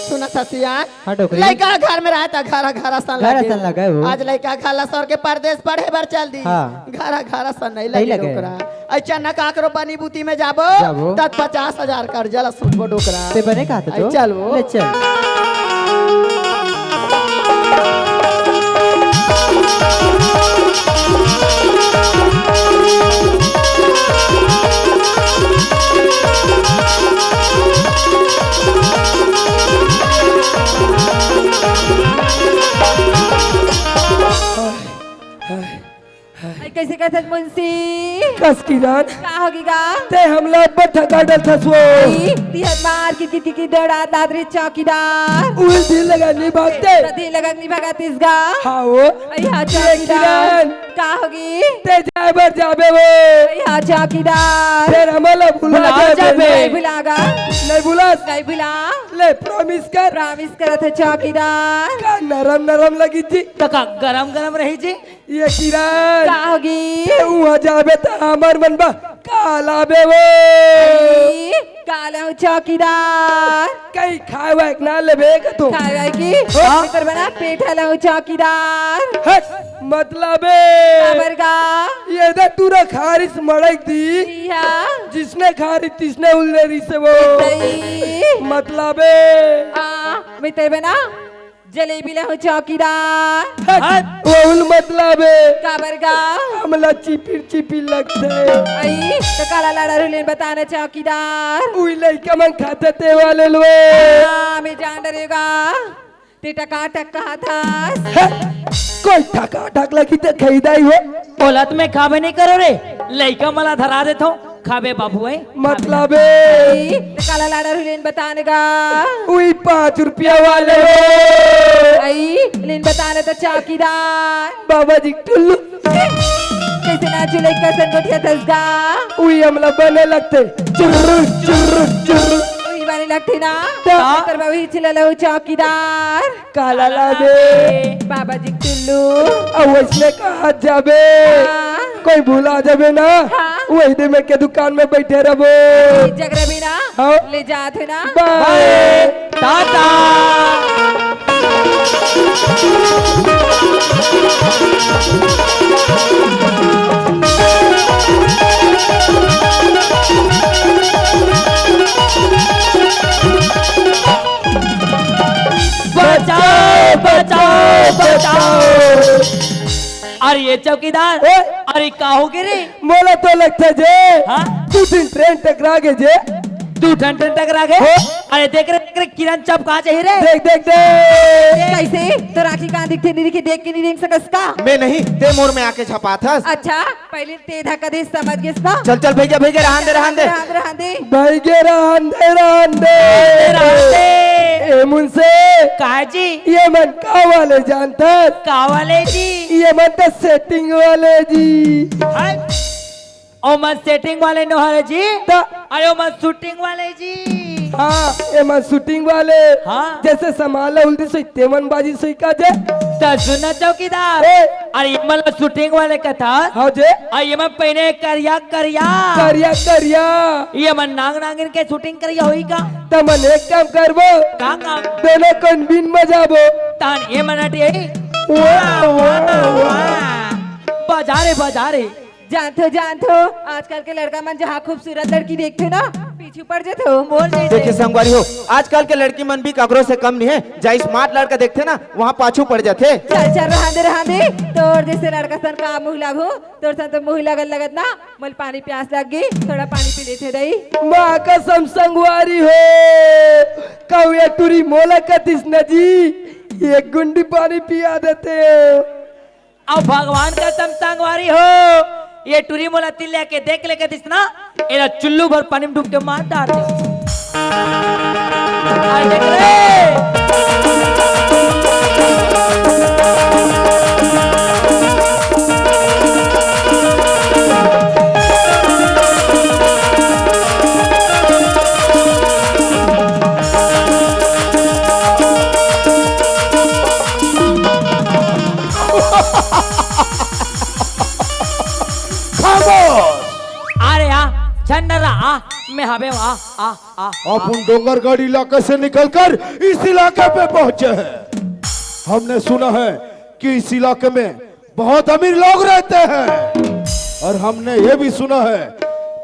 सुना था सियान? हाँ, डोकरी। लड़का घर में रहता, घर घर सन घर असन लगे हो। आज लड़का खाला सर के परदेश पढ़े बर चल दी। हाँ। घर सन नहीं नहीं लगे लगे। डोकरा। अचानक काकरो बनी बूती में जाबो जाबो। तब 50,000 कर्जा ला सुटबो डोकरा। ते बने कहा था तो? चल वो। ले चल। कैसे कैसे मुंशी कस की रान का होगी गा ते हमला बठा गाडल थसवो तिहर मार की दौड़ा दादरी चौकीदार उल दिल लगा नहीं भागते। रधी लगनी भगा तिसगा हाँ वो अया चौकीदार का होगी ते जाबर जाबे वो अया चौकीदार फिर हमला भुला जाबे नहीं भुलागा नहीं भुलास नहीं भुला ले प्रॉमिस कर प्रॉमिस करत है चौकीदार का नरम नरम लगी थी तका गरम गरम रही जी। ये किरण का होगी वहाँ जाबे तो हमार मनबा काला बे वो काला हूँ चौकीदार कहीं खाए वाए ना लेबे का तू खाए की मित्र बना पेट हला हूँ चौकीदार हट मतलब खबर का ये दे तूरा खारिश मड़क दी जिया जिसने खारिश तिसने उल्ले रही से वो सही मतलब मित्र बना जलेबी ला हूँ चौकीदार वो उल मतलब खबर का हमला चिपिर चिपिर लगते आई तो काला लाड़ा रुलेन बताना चौकीदार उई लइका मन खाते ते वाले लो मैं जान डरेगा ते टका टक कहा था कोई ठका ठक लगी ते खरीदाई हो औलत में खाबे नहीं करो रे, लइका मला धरा देतो खाबे बाबू है मतलब तो काला लाड़ा रुलेन बताने का उई 5 रुपया वाले हो आई लेन बताने तो चौकीदार बाबा जी टुल्लू कैसे ना चुले कैसे गोठिया तसगा उई हमला बने लगते चुर्रु चुर्रु चुर्रु वही वाली लगती ना तो कर वही चिल्ला लो चौकीदार काला लाबे बाबा जी टुल्लू अब इसने कहा जाबे कोई भूला जाबे ना वही दे में के दुकान में बैठे रहो जगरे भी ना हाँ। ले जाते ना बाय टाटा। बचाओ बचाओ बचाओ। अरे ये चौकीदार अरे काहो के रे मोला तो लगता जे हाँ? तू दिन ट्रेन टकरा के जे तू ठन टकरा गए। अरे देख रे किरण चप कहाँ चाहिए रे। देख देख देख कैसे तो राखी कहाँ दिखते नहीं दिखे देख के नहीं देख सकस का मैं नहीं ते मोर में आके छपा था। अच्छा पहले ते धक्का दे समझ गए इसका चल चल भैया भैया रहन दे रहन दे रहा दे भाई के रहन दे ए मुनसे कहा जी ये मन का वाले जानता का वाले जी ये मन तो सेटिंग वाले जी ओ मन सेटिंग वाले नो हरे जी ता अरे ओ मन शूटिंग वाले जी हाँ ये मन शूटिंग वाले हाँ। जैसे समाला उल्टी सोई तेमन बाजी सोई का जे तो सुना चौकीदार ए। अरे ये मतलब शूटिंग वाले का था हाँ जे और ये मैं पहने करिया करिया करिया करिया ये मन नाग नागिन के शूटिंग करिया होई का तमन एक काम करबो का काम दोनों कौन बिन बजाबो तान ये मनाटी है वाह वाह वाह बाजारे जानथो आजकल के लड़का मन जहाँ खूबसूरत लड़की देखते ना पीछे पड़ जाते हो बोल नहीं देखिए संगवारी हो आजकल के लड़की मन भी कगरों से कम नहीं है जहाँ स्मार्ट लड़का देखते ना वहाँ पाछू पड़ जाते। चल रहा दे तोर जैसे लड़का सन का मुँह लागो तोर सन तो मुँह लगत ना मल पानी प्यास लग गई थोड़ा पानी पी लेते दही माँ कसम संगवारी हो कौया टूरी मोला कतिस न जी एक गुंडी पानी पिया देते हो अब भगवान का तम संगवारी हो ये टूरी मोला तिल लेके देख लेके दिसना एला चुल्लू भर पानी में डूब के मार डाल दे आ देख रे अरे झंडरा मैं हवे आ अपन डोंगरगढ़ इलाके से निकलकर इस इलाके पे पहुंचे हैं। हमने सुना है कि इस इलाके में बहुत अमीर लोग रहते हैं और हमने ये भी सुना है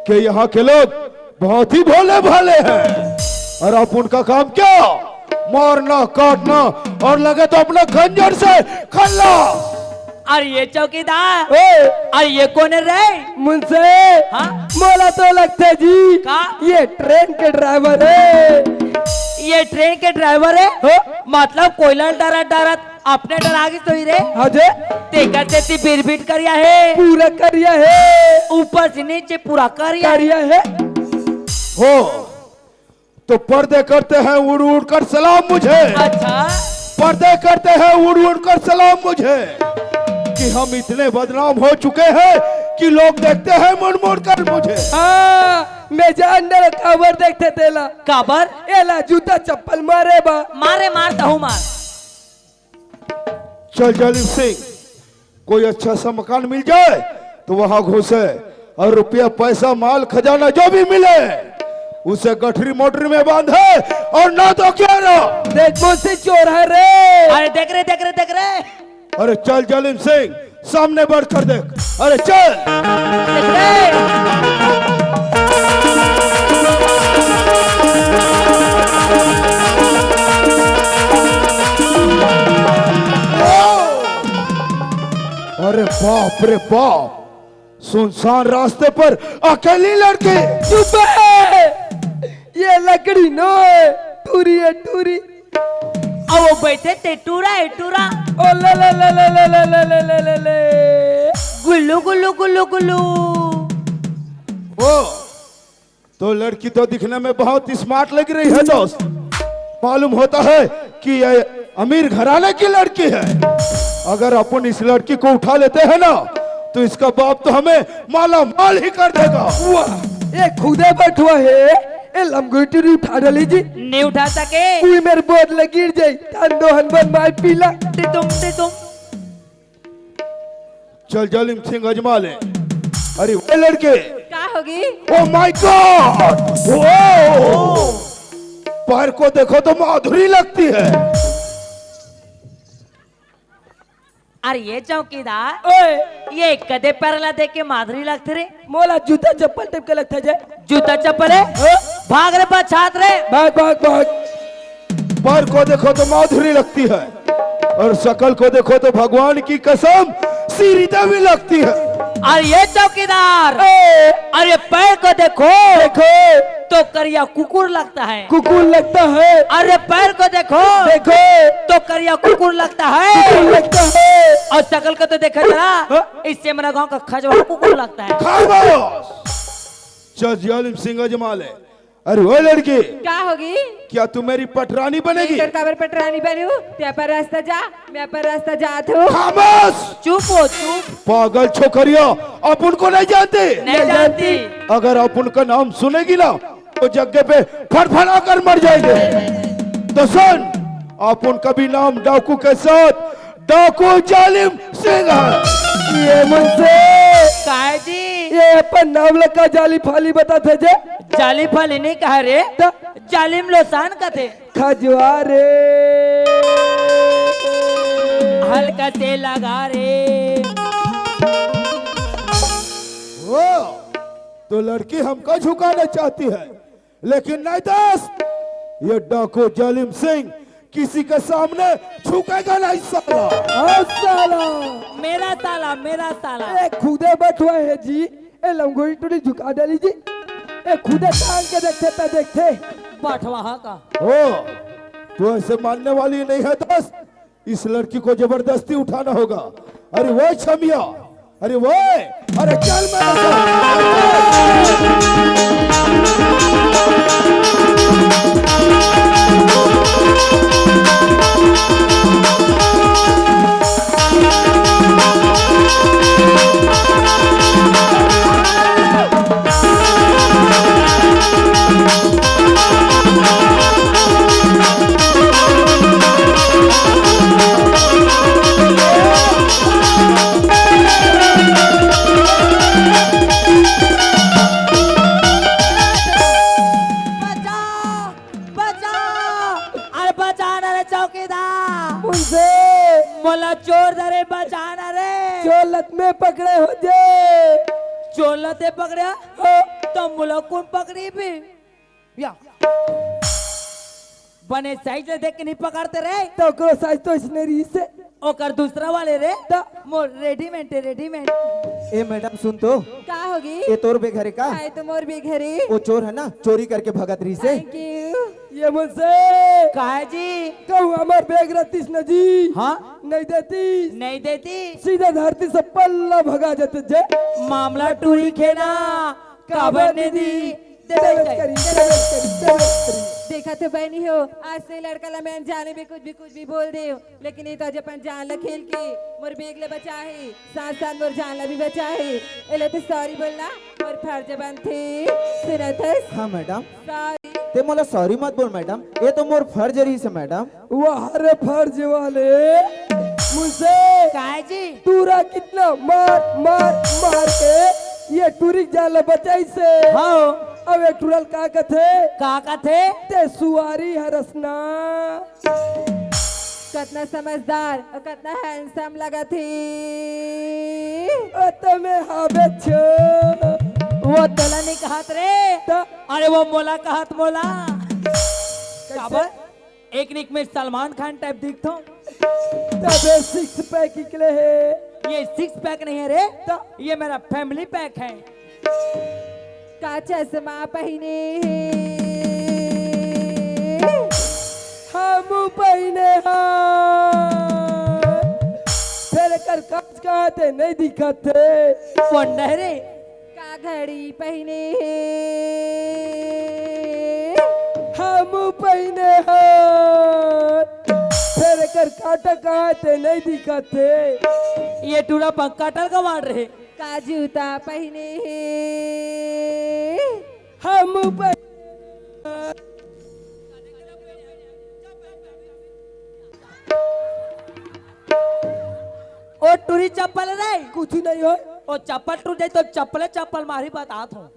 कि यहाँ के लोग बहुत ही भोले भाले हैं और आप उनका काम क्या मारना काटना और लगे तो अपना खंजर से खल्ला। अरे ये चौकीदार ए अरे ये कौन है रे मुझसे हाँ मोला तो लगता जी का ये ट्रेन के ड्राइवर है ये ट्रेन के ड्राइवर है मतलब कोयला डरत अपने डरागी तो ही रे हाँ जे तेकर से ती बिरबिट करिया है पूरा करिया है ऊपर से नीचे पूरा करिया करिया है हो तो पर्दे करते हैं उड़ उड़ कर सलाम मुझे। अच्छा पर्दे करते हैं उड़ उड़ कर सलाम मुझे कि हम इतने बदनाम हो चुके हैं कि लोग देखते हैं मुड़ मुड़ कर मुझे। हाँ मैं जान डर खबर देखते तेला काबर एला जूता चप्पल मारे बा मारे मारता हूँ मार चल जालिम सिंह कोई अच्छा सा मकान मिल जाए तो वहां घुसे और रुपया पैसा माल खजाना जो भी मिले उसे गठरी मोटरी में बांधे और ना तो क्या ना देख मुझसे चोर है रे अरे देख रहे अरे चल जालिम सिंह सामने बढ़ कर देख अरे चल देख रहे अरे बाप रे बाप सुनसान रास्ते पर अकेली लड़की चुप है ये लकड़ी नो है टूरी है टूरी अब वो बैठे थे टूरा ओ ले ले ले ले ले ले ले ले ले ले ले गुल्लू गुल्लू गुल्लू गुल्लू ओ तो लड़की तो दिखने में बहुत स्मार्ट लग रही है दोस्त मालूम होता है कि ये अमीर घराने की लड़की है अगर अपन इस लड़की को उठा लेते हैं ना तो इसका बाप तो हमें माला माल ही कर देगा। वाह ये खुदे बैठवा है ए लमगुटी उठा डाली जी नहीं उठा सके कोई मेरे बोर्ड ले गिर जाई तान दो हनबन मार पीला तुम चल जालिम सिंह अजमा ले अरे वो लड़के क्या होगी ओ माय गॉड ओ पैर को देखो तो माधुरी लगती है। अरे ये चौकीदार ओए ये कदे पैरला देख के माधुरी लगते रे मोला जूता चप्पल टेप के लगता जाए जूता चप्पल है भाग रे बा छात्र रे भाग भाग भाग पैर को देखो तो माधुरी लगती है और शकल को देखो तो भगवान की कसम सीरीता भी लगती है। अरे ये चौकीदार अरे पैर को देखो देखो तो करिया कुकुर लगता है कुकुर लगता है अरे पैर को देखो देखो तो करिया कुकुर लगता कुकुर है लगता है और शकल को तो देखा जरा इससे मेरा गांव का खजवा कुकुर लगता है खामोश चल जालिम सिंह अजमा ले अरे वो लड़की क्या होगी क्या तू मेरी पटरानी बनेगी? खबर पटरानी बनू त्या पर रास्ता जा मैं पर रास्ता जात हूँ खामोश चुप हो चुप पागल छोकरिया आप उनको नहीं जानते नहीं जानती अगर आप उनका नाम सुनेगी ना तो जगह पे फड़फड़ा कर मर जाएंगे। तो सुन आप उनका भी नाम डाकू के साथ डाकू जालिम सिंह है। ये मुझसे काय जी ये अपन नाम लगा जाली फाली बता थे जे जाली फली नहीं कहा रे जालिम लोसान कथे खजवारे हल्का से लगा रे। वो तो लड़की हमको झुकाना चाहती है, लेकिन नहीं दोस्त, ये डाकू जालिम सिंह किसी के सामने झुकेगा नहीं साला। हाँ साला मेरा ताला मेरा ताला। ए खुदे बैठवा है जी, ए लंगोटी टोली झुका डाली जी, ए खुदे टांग के देखते पे देखते बटवा का ओ तो ऐसे मानने वाली नहीं है दोस्त, इस लड़की को जबरदस्ती उठाना होगा। अरे वो छमिया, अरे वो, अरे चल मुझसे मोला चोर धरे बचाना रे। चोलत में पकड़े हो जे चोलते पकड़या तो मोला कौन पकड़ी भी या बने साइज देख के नहीं पकड़ते रे तो करो साइज तो इसने री से ओकर दूसरा वाले रे मोर रेडीमेड है रेडीमेड। ए मैडम सुन तो, का होगी ये तोर बे घरे का आए तो मोर भी घरे। वो चोर है ना, चोरी करके भगत रही से। Thank you. ये मुझसे काहे जी कहूँ हमार बैग रतीस न जी हाँ नहीं देती, नहीं देती सीधा धरती से पल्ला भगा जाते जे मामला टूरी खेना काबर ने दी देवत करी, देवत करी, देवत करी। देखा तो बहनी हो, आज से लड़का ला मैं जाने भी कुछ भी बोल दे, लेकिन ये तो आज अपन जान ला खेल के मोर बेग ले बचा है, साथ साथ मोर जान ला भी बचा है। एले तो सॉरी बोलना मोर फर्ज बनथे सुनत हस। हाँ मैडम, सॉरी ते मोला सॉरी मत बोल मैडम, ये तो मोर फर्ज रही से मैडम। वो हरे फर्ज वाले मुझसे काहे जी तूरा कितना मार मार मार के ये टूरी जाला बचाई से। हाँ अब एक टूरल का का थे ते सुवारी हरसना कितना समझदार और कितना हैंडसम लगा थी। तुम्हें हावे छो वो तला नहीं कहत रे अरे वो मोला कहत मोला काबर एक निक में सलमान खान टाइप दिखतो तबे सिक्स पैक निकले है। ये सिक्स पैक नहीं है रे ये मेरा फैमिली पैक है। का चश्मा पहने हम पहने फिर कर काज कहते नहीं दिखते कौन रे का घड़ी पहने हम पहने फिर कर काटा कहते नहीं दिखते। ये टूरा पंखा टल का मार रहे का जूता पहने हम ओ टूरी चप्पल रे कुछ नहीं हो। ओ चप्पल टूट जाए तो चप्पल चप्पल मारी बात हूँ।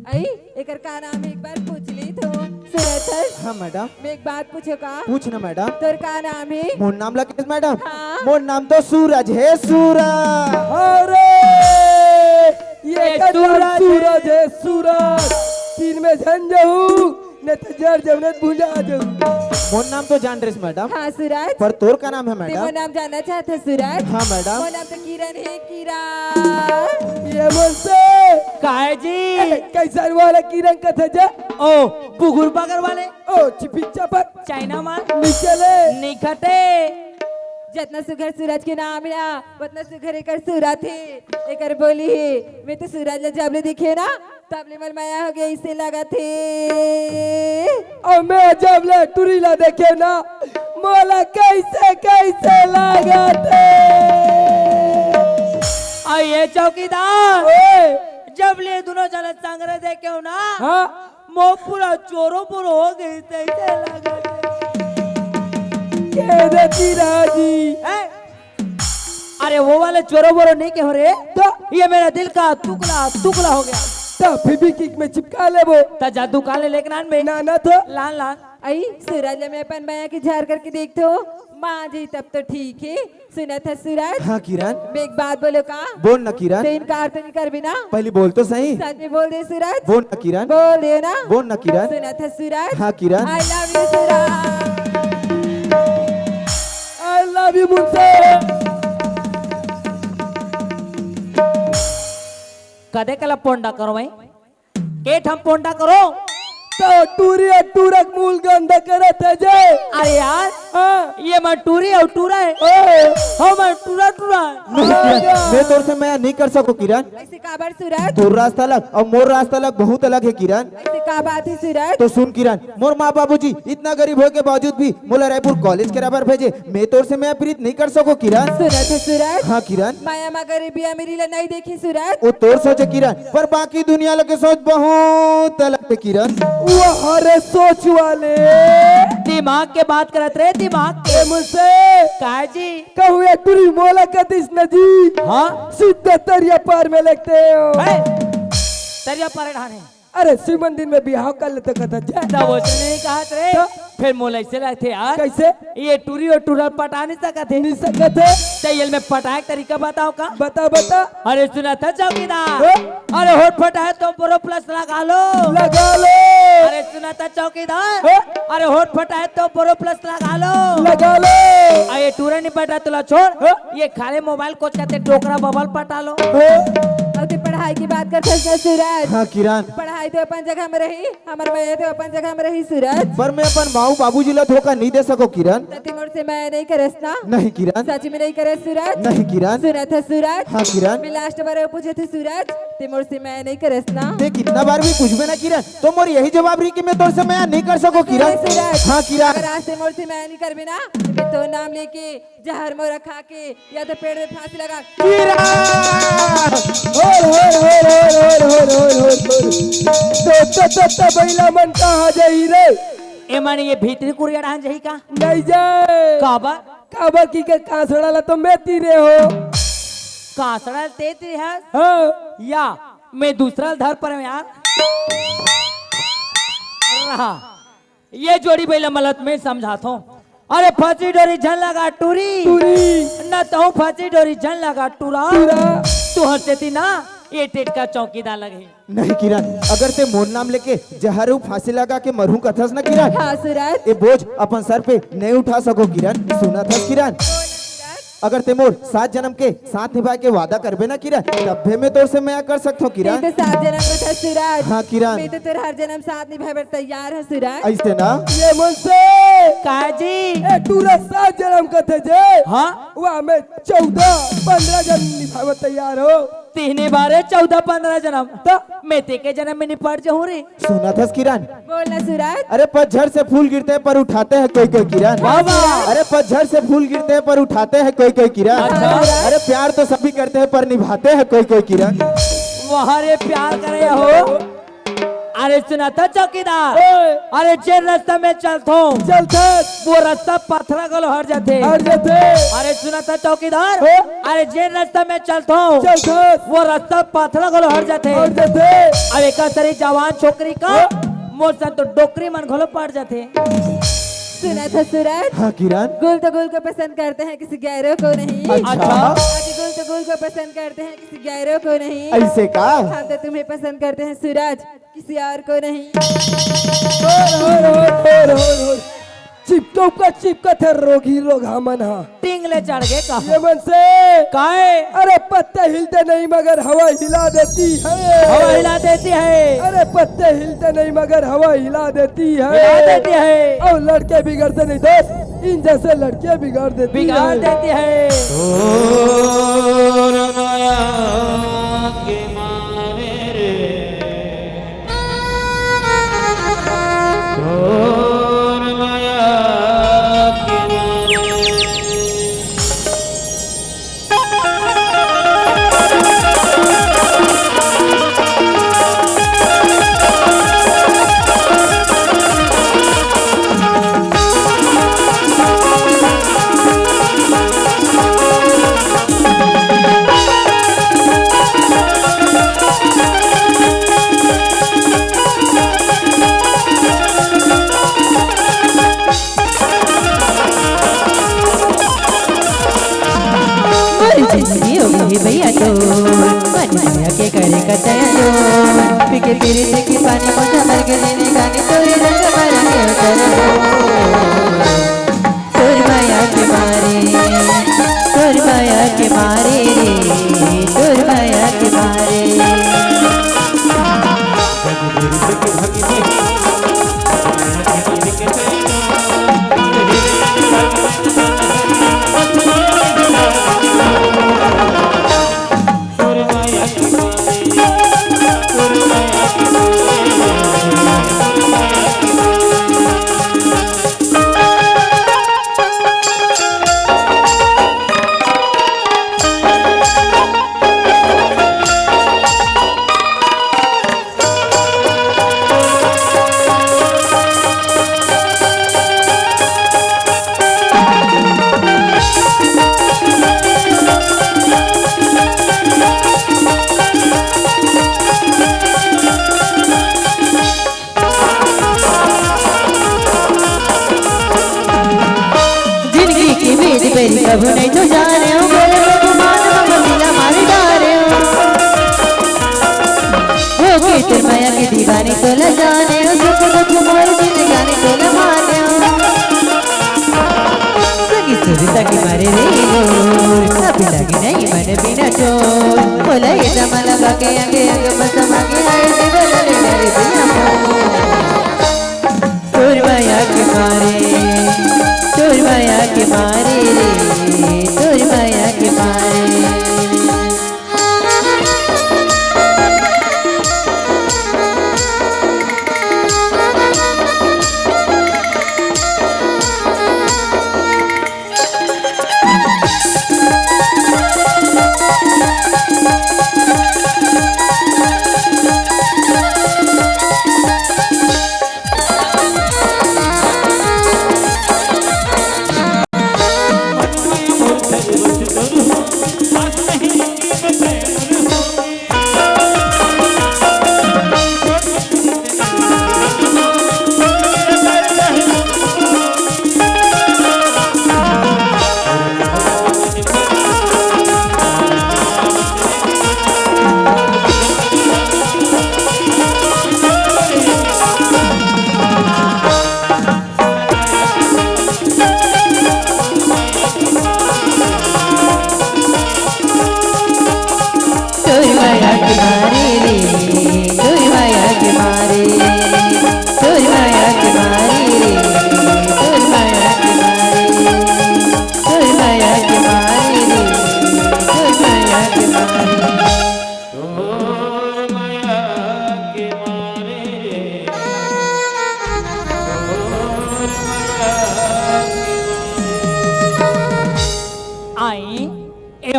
आई एकर का नाम एक बार पूछ ली तो सुरत। हाँ मैडम, मैं एक बात पूछो का पूछ ना मैडम। तोर का नाम है? मोर नाम लगे मैडम? हाँ। मोर नाम तो सूरज है, सूरज। अरे ये सूरज है सूरज, तीन में झन जाऊं नहीं तो जड़ जमने भूंजा आ जाऊं। मोर नाम तो जान रही मैडम, हाँ सूरज। पर तोर का नाम है तेरा मैडम? नाम जानना चाहते सूरज? हाँ मैडम। मोर नाम तो किरण है, किरण। ये मुझसे काहे जी कैसा वाला किरण का था जा? ओ बुगुर बगर वाले ओ चिपिचा पर चाइना माल निकले निकटे जितना सुघर सूरज के नाम है उतना सुघर एकर सूरत है। एकर बोली है मैं तो सूरज ले जब ले दिखे ना तब ले मल माया हो गया इसे लगा थे। और मैं जब ले टुरीला देखे ना मोला कैसे कैसे लगा थे। ये चौकीदार जब ले दोनों जन संग्रह देखे हो ना हाँ मो पूरा चोरो पुरो हो गई तैसे लगा कह देती राजी। अरे वो वाले चोरो बोरो नहीं के हो रे, तो ये मेरा दिल का टुकड़ा टुकड़ा हो गया। तो फिर भी किक में चिपका ले वो। ता जादू काले लेकिन आन में ना ना तो लान लान आई सूरज में अपन माया की झाड़ करके देखते हो माँ जी, तब तो ठीक है। सुना था सूरज? हाँ किरण, मैं एक बात बोलो का? बोल ना किरण, तो इनकार तो नहीं कर भी ना? पहले बोल तो सही। सच में बोल दे सूरज? बोल ना किरण, बोल दे ना? बोल ना किरण। सुना था सूरज? हाँ Kiran, I love you Suraj. I love you मुझसे। कदे कला पोंडा करो भाई, केठ हम पोंडा करो। तो टूरिया टूरक मूल गंदा करत है जे। अरे यार हाँ ये मैं टूरी और टूरा है, हाँ मैं टूरा टूरा नहीं किरण, मैं तोर से मैं नहीं कर सकूं किरण। ऐसे का बात सूरज? तोर रास्ता अलग और मोर रास्ता अलग बहुत अलग है किरण। ऐसे का बात है सूरज? तो सुन किरण, मोर माँ बाबूजी इतना गरीब हो के बावजूद भी मोला रायपुर कॉलेज के बराबर भेजे, मैं तोर से मैं प्रीत नहीं कर सकूं किरण। सुना था सूरज? हाँ किरण, माया माँ गरीबी अमीरी ला नहीं देखी सूरज। वो तोर सोचे किरण, पर बाकी दुनिया लगे सोच बहुत अलग है किरण। वो हरे सोच वाले दिमाग के बात करत रे, दिमाग के। ए मुझसे काय जी? कहूँ एक टूरी मोला कतिस नजी। हाँ सीधा तरिया पार में लगते हो। तरिया पारे ढाने अरे सिमन दिन में बिहाव कर लेते कथा जा। तब वो नहीं कहा रे, तो? फिर मोला ऐसे रहते यार। कैसे? ये टूरी और टूरा पटा नहीं सकते, नहीं सकत है। तेल में पटाए तरीका बताओ का? बता बता। अरे सुना था चौकीदार, हाँ? अरे होठ फटाए तो बोरो प्लस लगा लो। लगा लो अरे सुना था चौकीदार, हाँ? अरे होठ फटाए तो बोरो प्लस लगा लो। लगा लो। ये टूरा नहीं पटा तुला छोड़, ये खाली मोबाइल कोच कहते डोकरा बबल पटा लो। अब तो पढ़ाई की बात करते हैं सूरज। हाँ किरण, पढ़ाई तो अपन जगह में रही, हमारे माया तो अपन जगह में रही सूरज। पर मैं अपन माऊ बाबूजी ला धोखा नहीं दे सको किरण। तिमोर से मैं नहीं करस ना? नहीं किरण, सच में नहीं करे सूरज? नहीं किरण। सुना था सूरज? हाँ किरण, मैं लास्ट बार पूछे थे सूरज, तिमोर से मैं नहीं करस ना? ते कितना बार भी कुछ भी ना किरण, तो मोर यही जवाब रही कि मैं तोर से मैं नहीं कर सको किरण। सूरज, हाँ किरण, अगर आज तिमोर से मैं नहीं कर भी ना, मैं तो नाम लेके जहर मोरा खा के या तो पेड़ में फांसी लगा। तो बैला मन कहाँ जाई रे? ए माने ये भीतरी कुरिया ढान जही का? नहीं जाए। काबा काबा की के कांसड़ा ला तो मैं तीरे हो। कासड़ा तेतरी है हाँ या मैं दूसरा धर पर हूं यार। रहा ये जोड़ी बैला मलत में समझाता हूँ। अरे फंसी डोरी झन लगा टूरी, टूरी न तो फंसी डोरी झन लगा टूरा। टूरा। तू हंसते थी ना, ये टेट का चौकीदार लगे। नहीं किरण, अगर ते मोर नाम लेके जहरू फांसी लगा के मरहू कथस ना किरण, हाँ सूरज। ये बोझ अपन सर पे नहीं उठा सको किरण। सुना था किरण, अगर ते मोर 7 जन्म के साथ निभा के वादा करबे ना किरण, तब भी मैं तोर से मैं कर सकता हूँ मैं किरण। तो 7 जन्म का था सूरज। हाँ किरण, मैं तो तेरा हर जन्म साथ निभाए बर तैयार है सूरज। ऐसे ना ये मुझसे काजी ए टूरा 7 जन्म का थे जे। हाँ वह मैं 14-15 जन्म निभावे तैयार हो। तीन बारे 14-15 जन्म, तो मैं ते के जन्म में निपट जाऊं रे। सुना था किरण, बोलना सूरज। अरे पतझड़ से फूल गिरते हैं पर उठाते हैं कोई कोई किरण। बाबा। अरे पतझड़ से फूल गिरते हैं पर उठाते हैं कोई कोई किरण। अच्छा। अरे प्यार तो सभी करते हैं पर निभाते हैं कोई कोई किरण। वहाँ रे प्यार करे हो। अरे सुना था चौकीदार, अरे जे रास्ता में चलता हूँ चलता वो रास्ता पत्थरा गलो हर जाते। हर जाते। अरे सुना था चौकीदार, अरे जे रास्ता में चलता हूँ चलता वो रास्ता पत्थरा गलो हर जाते। हर जाते। अरे का सरी जवान छोकरी का मोर सा तो डोकरी मन घोलो पड़ जाते। सुना था सूरज। हाँ किरण, गुल तो गुल को पसंद करते हैं, किसी गैरों को नहीं। अच्छा। आगे गुल तो गुल को पसंद करते हैं, किसी गैरों को नहीं। ऐसे का? हम तो तुम्हें पसंद करते हैं सूरज, किसी और को नहीं। चिपको का चिपका थे रोगी रोग हमन हा। टिंगले चढ़ गए का ये मन से काहे? अरे पत्ते हिलते नहीं मगर हवा हिला देती है। हवा हिला देती है, अरे पत्ते हिलते नहीं मगर हवा हिला देती है। हिला देती है, और लड़के बिगड़ते नहीं दोस्त, इन जैसे लड़के बिगाड़ देती बिगाड़ है। देती है। और माया के मारे रे, और माया के मारे। भैया तो मन भैया के करे कतया तो पीके तेरे से की पानी मोटा भर के देने गाने तोरे रंग भरेंगे उतर तोर माया के मारे तोर माया के मारे रे तोर माया के मारे मेरी कभी नहीं तो जाने हो मेरे मान ममिला मारे डारे हो के तेरे माया की दीवानी तो ल जाने हो सुख दुख मोर दिल गाने तो ल माने हो सगी सुरता की मारे रे गोर अभी लगी नहीं मन बिना चोर बोला ये जमाला बाके आगे आगे बस मांगे आए थे बोला ले मेरे बिना तोर माया के मारे तोर माया के मारे रे तोर माया के मारे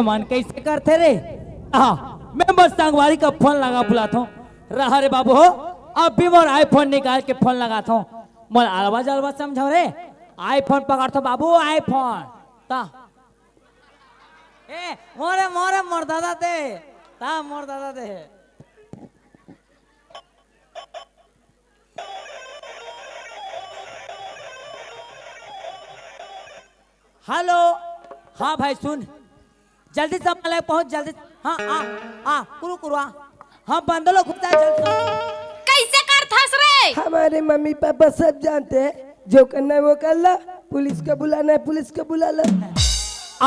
मन कैसे करते रे मैं बस संगवारी का फोन लगा बुलाता हूँ रहा रे बाबू हो अब भी मोर आईफोन निकाल के फोन लगाता हूँ मोर आवाज आवाज समझो रे आईफोन पकड़ता बाबू आईफोन ता ए मोरे मोरे मोर दादा दे ता मोर दादा दे हेलो हाँ भाई सुन जल्दी से हमारे पहुंच जल्दी हाँ कुरु कुरु हाँ बंदलो खुदा जल्दी कैसे करथस रे हमारे मम्मी पापा सब जानते हैं जो करना है वो कर ला पुलिस का बुलाना है पुलिस का बुला ला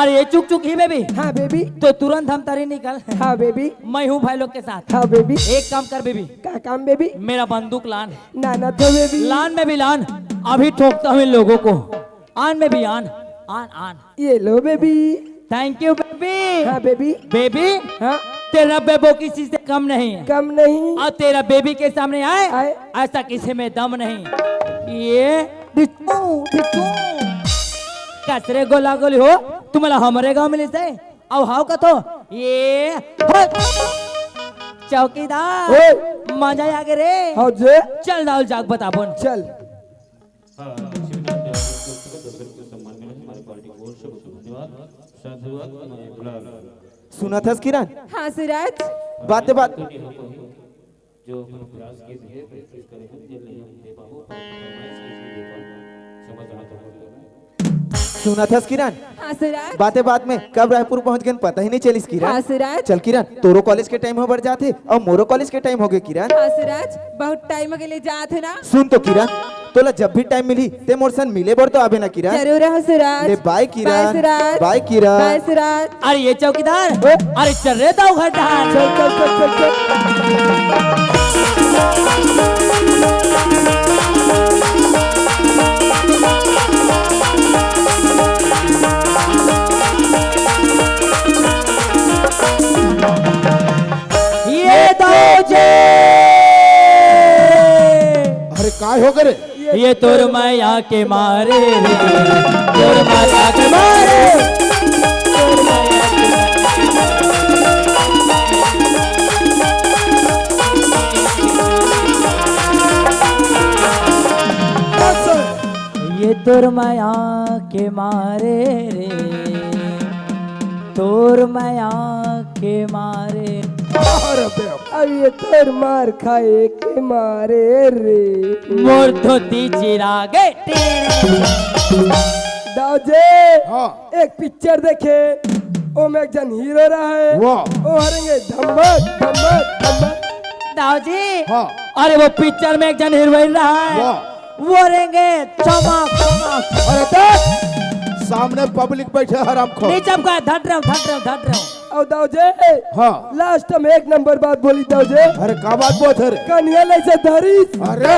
अरे ये चुक चुक ही बेबी हाँ बेबी तो तुरंत हम तारी निकल हाँ बेबी मैं हूँ भाई लोग के साथ हाँ बेबी एक काम कर बेबी क्या काम बेबी मेरा बंदूक लान नाना तो बेबी लान में भी लान अभी ठोकता हूँ इन लोगों को आन में भी आन आन आन ये लो बेबी थैंक यू बेबी हाँ बेबी बेबी हाँ तेरा बेबो किसी से कम नहीं है कम नहीं और तेरा बेबी के सामने आए आए। ऐसा किसी में दम नहीं ये बिट्टू बिट्टू कसरे गोला गोली हो तुम्हारा हमारे गांव में ले अब हाउ का तो ये चौकीदार मजा आ गए रे हाँ जे चल दाल जाग बता बोन चल सुना था किरण हाँ सूरज बातें बात जो प्रयास किए थे कोशिश करें हम ये नहीं हम दे पाओ फरमाइश किसी दे पाओ समझ रहा था सुना था किरण हाँ सूरज बातें बात में कब रायपुर पहुंच गए पता ही नहीं चलिस हाँ किरण। सूरज चल किरण, तोरो कॉलेज के टाइम हो बढ़ जाते और मोरो कॉलेज के टाइम हो गए किरण। हाँ सूरज बहुत टाइम के लिए जात हो ना। सुन तो किरण, तोला जब भी टाइम मिली ते मोर सन मिले बर तो आबे ना किरण। जरूर है सूरज। ले बाय बाय किरण, सूरज। बाय किरण। बाय सूरज। अरे ये चौकीदार, अरे चल रे दाऊ घाट ढाल। चल चल चल चल चल ये दाऊ जे, अरे काय हो गए रे? ये तोर माया के मारे रे, तोर माया के मारे, तोर माया के मारे। ये तोर माया के मारे रे, तोर माया के मारे। अरे बे, अब ये तर मार खाए के मारे रे। मोर धोती चिरा गए दाऊजे हाँ एक पिक्चर देखे, ओ में एक जन हीरो रहा है, वाह। ओ हरेंगे धमक धमक धमक। दाऊ जी, हाँ अरे वो पिक्चर में एक जन हीरोइन रहा है, वाह। वो रहेंगे चमक चमक। अरे तो सामने पब्लिक बैठे हराम खो। नहीं चमका, धट रहा हूँ धट रहा हूँ धट रहा हूँ। और दाऊजे हाँ लास्ट में एक नंबर बात बोली दाऊजे, अरे का बात बोल रे? कन्या से धरिस अरे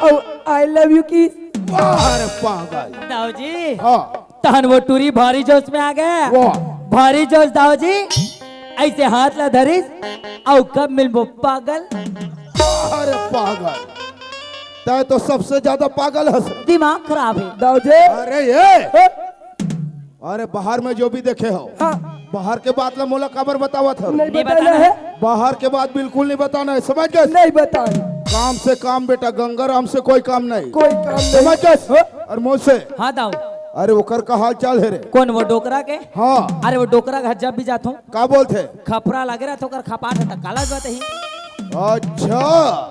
और आई लव यू की। वाह, अरे पागल। दाऊ जी, हाँ तहन वो टूरी भारी जोश में आ गए, वाह। भारी जोश दाऊ जी, ऐसे हाथ ला धरिस और कब मिलबो पागल। अरे पागल, तय तो सबसे ज्यादा पागल हंस। दिमाग खराब है। दाऊजे अरे ये, अरे बाहर में जो भी देखे हो, हाँ बाहर के बात ला मोला खबर बतावा था। नहीं नहीं बताना बताना है, बाहर के बात बिल्कुल नहीं बताना है, समझ गए? नहीं बताना, काम से काम बेटा, गंगाराम से कोई काम नहीं, कोई काम समझ नहीं। गए? और मुझसे हाँ दाऊ, अरे ओकर का हाल चाल है रे? कौन वो डोकरा के? हाँ अरे वो डोकरा घर जब भी जाता हूँ का बोलते? खपरा लगे रहा तो कर खपाट है तो काला बात ही। अच्छा,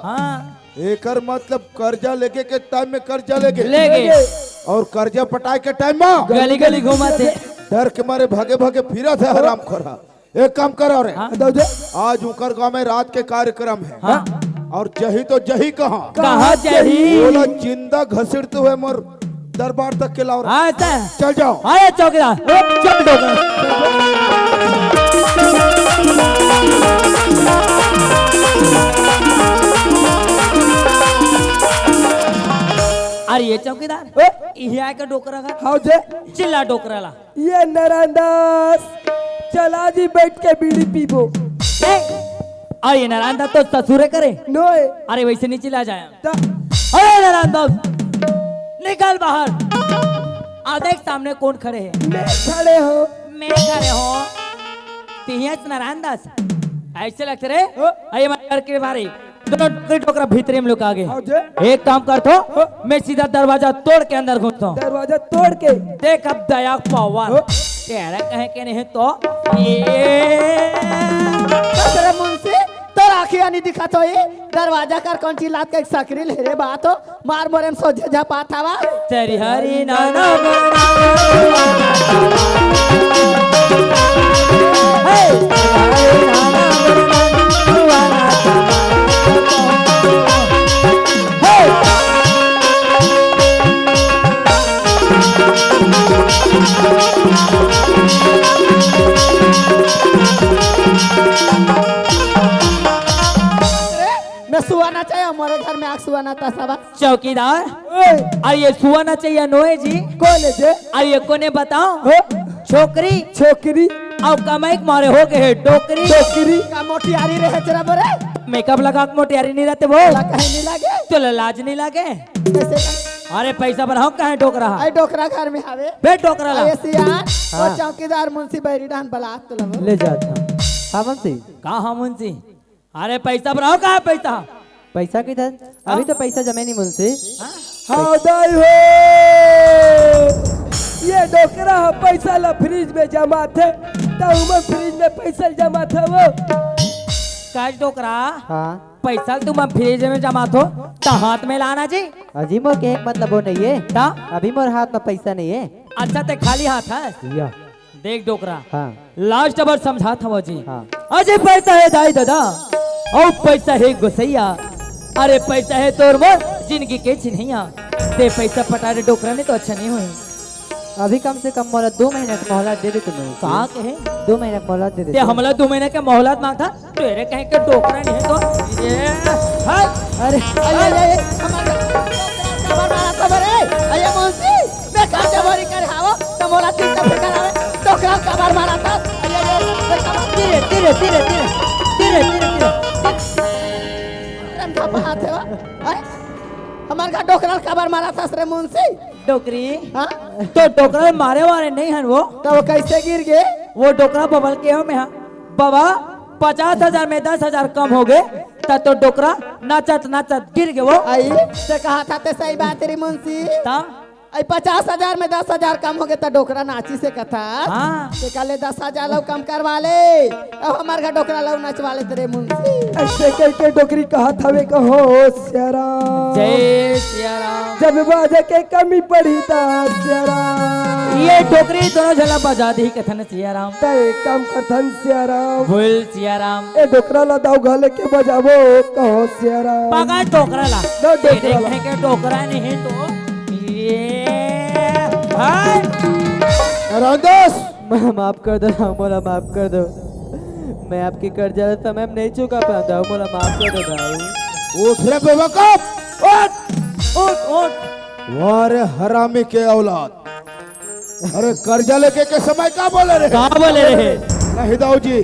हाँ एकर मतलब कर्जा लेके के टाइम में कर्जा लेके ले गए और कर्जा पटाए के टाइम में गली गली घूमा थे। डर के मारे भागे भागे फिरा थे हराम खोरा। एक काम करो रे, हाँ? दाऊजे आज उकर गांव में रात के कार्यक्रम है, हाँ और जही तो जही कहाँ कहाँ चाहिए? बोला जिंदा घसीटते हुए मोर दरबार तक के लाओ रे। हाँ सर, चल जाओ। हाँ ये चौकीदार, चल डोकरा। अरे ये चौकीदार, ये आए का डोकरा का हाँ जे चिल्ला डोकरा ला। ये नारायणदास चला जी बैठ के बीड़ी पीबो। ए, और ये नारायण तो ससुरे करे। नोए अरे वैसे नहीं चिल्ला जाए। ता अरे नारायण निकल बाहर। आ देख सामने कौन खड़े हैं? मैं खड़े हो, मैं खड़े हो। तिहियाच नारायण दास ऐसे लगते रे। अरे मैं के बारे दोनों टोकरा भीतरे में लोग आगे। हाँ जे एक काम करतो, मैं सीधा दरवाजा तोड़ के अंदर घुसता हूँ। दरवाजा तोड़ के देख अब दया पवार तेरा कहे के नहीं तो ये तेरे मुंशी तो राखिया नहीं दिखा तो ये दरवाजा कर कौन ची लात का एक सकरी ले रे बात हो मार मोरे में सोझे झपा था वा। तेरी हरी नाना मैं सुहाना चाहिए हमारे घर में आग सुहाना था सब। चौकीदार, अरे ये सुहाना चाहिए नोए जी। कौन है जे अरे ये कोने बताओ हो छोकरी छोकरी और कमाई मारे हो गए डोकरी छोकरी का मोटियारी रहे तेरा बोरे मेकअप लगा के मोटियारी नहीं रहते वो कहीं नहीं लगे तो लाज नहीं लगे। कैसे अरे पैसा बढ़ाओ कहे डोकरा आई डोकरा घर में आवे बे डोकरा ला। आए सियान और चौकीदार मुंशी बैरी डान बलात तो लगो ले जाता। हाँ मुंशी, कहा मुंशी? अरे पैसा बढ़ाओ कहा पैसा? पैसा किधर? अभी तो पैसा जमे नहीं मुंशी। हाँ दाई हो, ये डोकरा हो पैसा ला फ्रिज में जमा थे तो उमर फ्रिज में पैसा जमा था वो। काज डोकरा हाँ पैसा तुम फ्रिज में जमा थो तो हाथ में लाना जी। अजी मोर के एक मतलब वो नहीं है, ता अभी मोर हाथ में पैसा नहीं है। अच्छा ते खाली हाथ है या देख डोकरा हाँ लास्ट बार समझा था वो जी हाँ अजय पैसा है दाई दादा और पैसा है गुसैया अरे पैसा है तोर मोर जिंदगी के चिन्हैया ते पैसा पटारे डोकरा ने तो अच्छा नहीं हुई अभी कम से कम मोहलत 2 महीने की मोहलत दे दे तुम्हें कहा कहे 2 महीने की मोहलत दे ते दे हमला 2 महीने के मोहलत मांगता तेरे कहे के डोकरा नहीं है तो ये हाय अरे अरे हमारा कबर मारा कबर है अरे मुंशी मैं खर्चा भरी कर हावो तो मोला चिंता फिकर आवे टोकरा कबर मारा था अरे तेरे तेरे तेरे तेरे तेरे तेरे रन का बात है वा हमार का डोकरा कबर मारा था रे मुंशी डोकरी हां तो डोकरा मारे वाले नहीं है वो तो वो कैसे गिर गए वो डोकरा बबल के हो में हाँ बाबा 50,000 में 10,000 कम हो गए तब तो डोकरा नाचत नाचत गिर गए वो आई से कहा था ते सही बात रे मुंशी ता आई 50,000 में 10,000 कम हो गए तो डोकरा नाची से कथा हाँ ते काले 10,000 लो कम करवा ले अब हमार का डोकरा लो नचवा ले तेरे मुंशी ऐसे करके डोकरी कहा था वे कहो श्यारा जय सिया राम जब बाजा के कमी पड़ी था श्यारा ये डोकरी दोनों झला बजा दी कथन सिया राम तय काम कथन श्यारा बोल सिया राम ए डोकरा ला दाव घाले के बजावो कहो श्यारा पका डोकरा ला लो डोकरा ला। देखने के डोकरा नहीं तो ये हाय रामदास माफ कर दो राम मोला माफ कर दो मैं आपकी कर्जा समय में नहीं चुका पाता हूँ मोला माफ कर दो भाई उठ रे बेवकूफ उठ उठ वारे हरामी के औलाद अरे कर्जा लेके के समय क्या बोले रहे कहाँ बोले रहे नहीं दाऊ जी